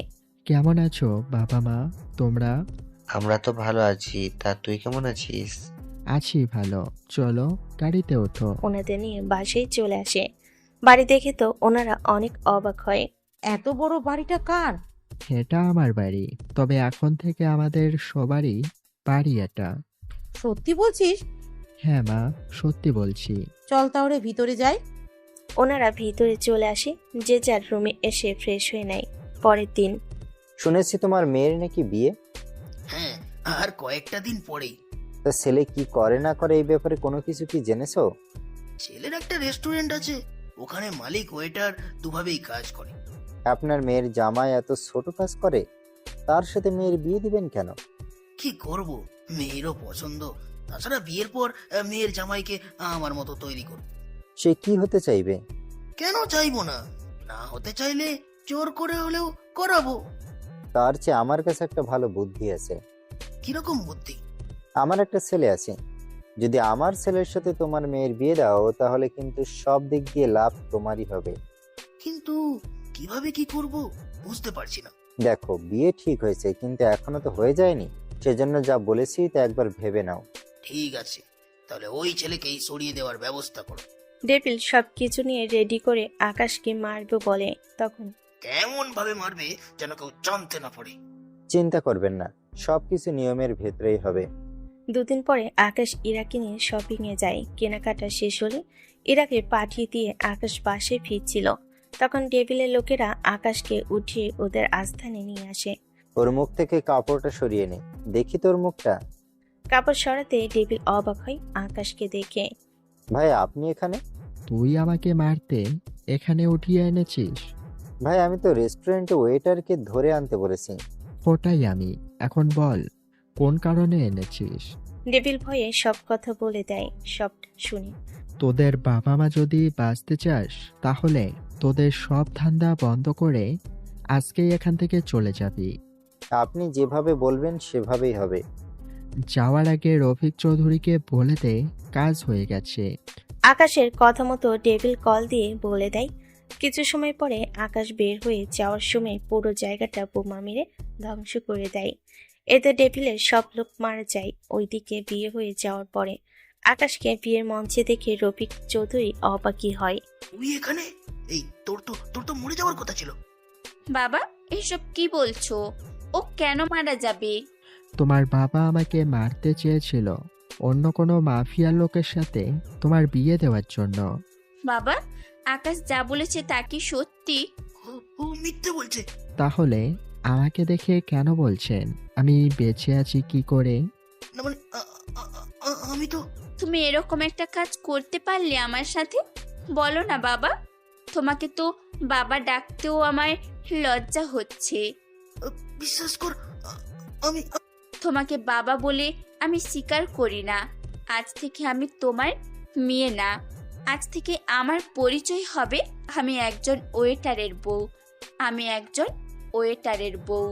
[SPEAKER 2] কেমন আছো বাবা মা তোমরা?
[SPEAKER 11] আমরা তো ভালো আছি, তা তুই কেমন আছিস?
[SPEAKER 2] আছি ভালো, চলো গাড়িতে ওঠো।
[SPEAKER 3] ওনাদের নিয়ে বাসায় চলে আসে। বাড়ি দেখে তো ওনারা অনেক অবাক হয়।
[SPEAKER 12] এত বড় বাড়িটা কার?
[SPEAKER 2] এটা আমার বাড়ি, তবে এখন থেকে আমাদের সবারই বাড়ি এটা।
[SPEAKER 12] সত্যি বলছিস?
[SPEAKER 2] হ্যাঁ মা, সত্যি বলছি।
[SPEAKER 12] চল তাহলে ভিতরে যাই।
[SPEAKER 3] ওনারা ভিতরে চলে আসে, যে যার রুমে এসে ফ্রেশ হয়ে নেয়। পরের দিন,
[SPEAKER 6] শুনেছি তোমার মেয়ের নাকি বিয়ে।
[SPEAKER 9] হ্যাঁ, আর কয়েকটা দিন পরেই।
[SPEAKER 6] তা ছেলে কি করে না করে এই ব্যাপারে কোনো কিছু কি জেনেছো?
[SPEAKER 9] ছেলের একটা রেস্টুরেন্ট আছে, ওখানে মালিক ওয়েটার দুভাবেই কাজ করে।
[SPEAKER 6] আপনার মেয়ের জামাই এত ছোট কাজ করে, তার সাথে মেয়ের বিয়ে দিবেন কেন?
[SPEAKER 9] কি করব, মেয়েরও পছন্দ। তাছাড়া বিয়ের পর মেয়ের জামাইকে আমার মতো তৈরি করব।
[SPEAKER 6] সে কি হতে চাইবে?
[SPEAKER 9] কেন চাইবো না? না হতে চাইলে জোর করে হলেও করাবো।
[SPEAKER 6] তার চেয়ে আমার কাছে একটা ভালো বুদ্ধি আছে।
[SPEAKER 9] কিরকম বুদ্ধি?
[SPEAKER 6] আমার একটা ছেলে আছে, যদি আমার ছেলের সাথে তোমার মেয়ের বিয়ে দাও তাহলে কিন্তু সব দিক দিয়ে লাভ তোমারই হবে।
[SPEAKER 9] কিন্তু কিভাবে কি করব বুঝতে পারছি না।
[SPEAKER 6] দেখো, বিয়ে ঠিক হয়েছে কিন্তু এখনো তো হয়ে যায়নি, সেজন্য যা বলেছি তা একবার ভেবে নাও।
[SPEAKER 9] ঠিক আছে, তাহলে ওই ছেলেকেই সরিয়ে দেওয়ার ব্যবস্থা করো।
[SPEAKER 3] ডেভিল সবকিছু নিয়ে রেডি করে আকাশকে মারবে বলে। তখন,
[SPEAKER 9] কেমন ভাবে মারবে যেন কেউ জানতে না পারে।
[SPEAKER 6] চিন্তা করবেন না, সবকিছু নিয়মের ভেতরেই হবে।
[SPEAKER 3] দুদিন পরে আকাশ ইরাকে নিয়ে শপিং এ যায়। কেনাকাটা শেষ হলে ইরাকে পাঠিয়ে দিয়ে আকাশ বাসে ফিরছিল। তখন ডেভিলের লোকেরা আকাশকে উঠিয়ে ওদের আস্থানে নিয়ে আসে।
[SPEAKER 6] ওর মুখ থেকে কাপড়টা সরিয়ে নে, দেখি তোর মুখটা।
[SPEAKER 3] কাপড় সরাতে ডেভিল অবাক হয় আকাশকে দেখে।
[SPEAKER 6] ভাই আপনি এখানে?
[SPEAKER 2] তুই আমাকে মারতে এখানে উঠিয়ে এনেছিস?
[SPEAKER 6] ভাই আমি তো রেস্টুরেন্টে ওয়েটারকে ধরে আনতে বলেছি।
[SPEAKER 2] ওটাই আমি। এখন বল, কোন কারণে এনেছিস?
[SPEAKER 3] ডেভিল ভয়ে সব কথা বলে দেয়। সবটা শুনে
[SPEAKER 2] তোদের বাবা মা যদি বাঁচতে চাস তাহলে তোদের সব ধান্দা বন্ধ করে আজকেই এখান থেকে চলে যাবি।
[SPEAKER 6] আপনি যেভাবে বলবেন সেভাবেই হবে।
[SPEAKER 2] যাওয়ার আগে রফিক চৌধুরীকে বলে দে কাজ হয়ে গেছে।
[SPEAKER 3] আকাশের কথা মতো ডেভিল কল দিয়ে বলে দেয়। কিছু সময় পরে আকাশ বের হয়ে যাওয়ার সময় পুরো জায়গাটা বোমা মেরে ধ্বংস করে দেয়। এতে ডেভিলের সব লোক মারা যায়। ওইদিকে বিয়ে হয়ে যাওয়ার পরে আকাশকে বিয়ের মঞ্চে দেখে রফিক চৌধুরী অবাকি হয়।
[SPEAKER 9] তুই এখানে? এই তোর তো মরে যাওয়ার কথা ছিল।
[SPEAKER 4] বাবা, এসব কি বলছো? ও কেন মারা যাবে?
[SPEAKER 2] তোমার বাবা আমাকে মারতে চেয়েছিল অন্য কোনো মাফিয়ার লোকের সাথে তোমার বিয়ে দেওয়ার জন্য।
[SPEAKER 4] বাবা, আকাশ যা বলেছে তা কি সত্যি?
[SPEAKER 9] ও মিথ্যে বলছে।
[SPEAKER 2] তাহলে আমাকে দেখে কেন বলছেন আমি বেঁচে আছি কি করে?
[SPEAKER 9] না মানে আমি তো।
[SPEAKER 4] তুমি এরকম একটা কাজ করতে পারলে আমার সাথে? বলো না বাবা। তোমাকে তো বাবা ডাকতেও আমার লজ্জা হচ্ছে।
[SPEAKER 9] বিশ্বাস কর, আমি
[SPEAKER 4] তোমাকে বাবা বলে আমি স্বীকার করি না। আজ থেকে আমি তোমার মেয়ে না। আজ থেকে আমার পরিচয় হবে আমি একজন ওয়েটারের বউ। আমি একজন ওয়েটারের বউ।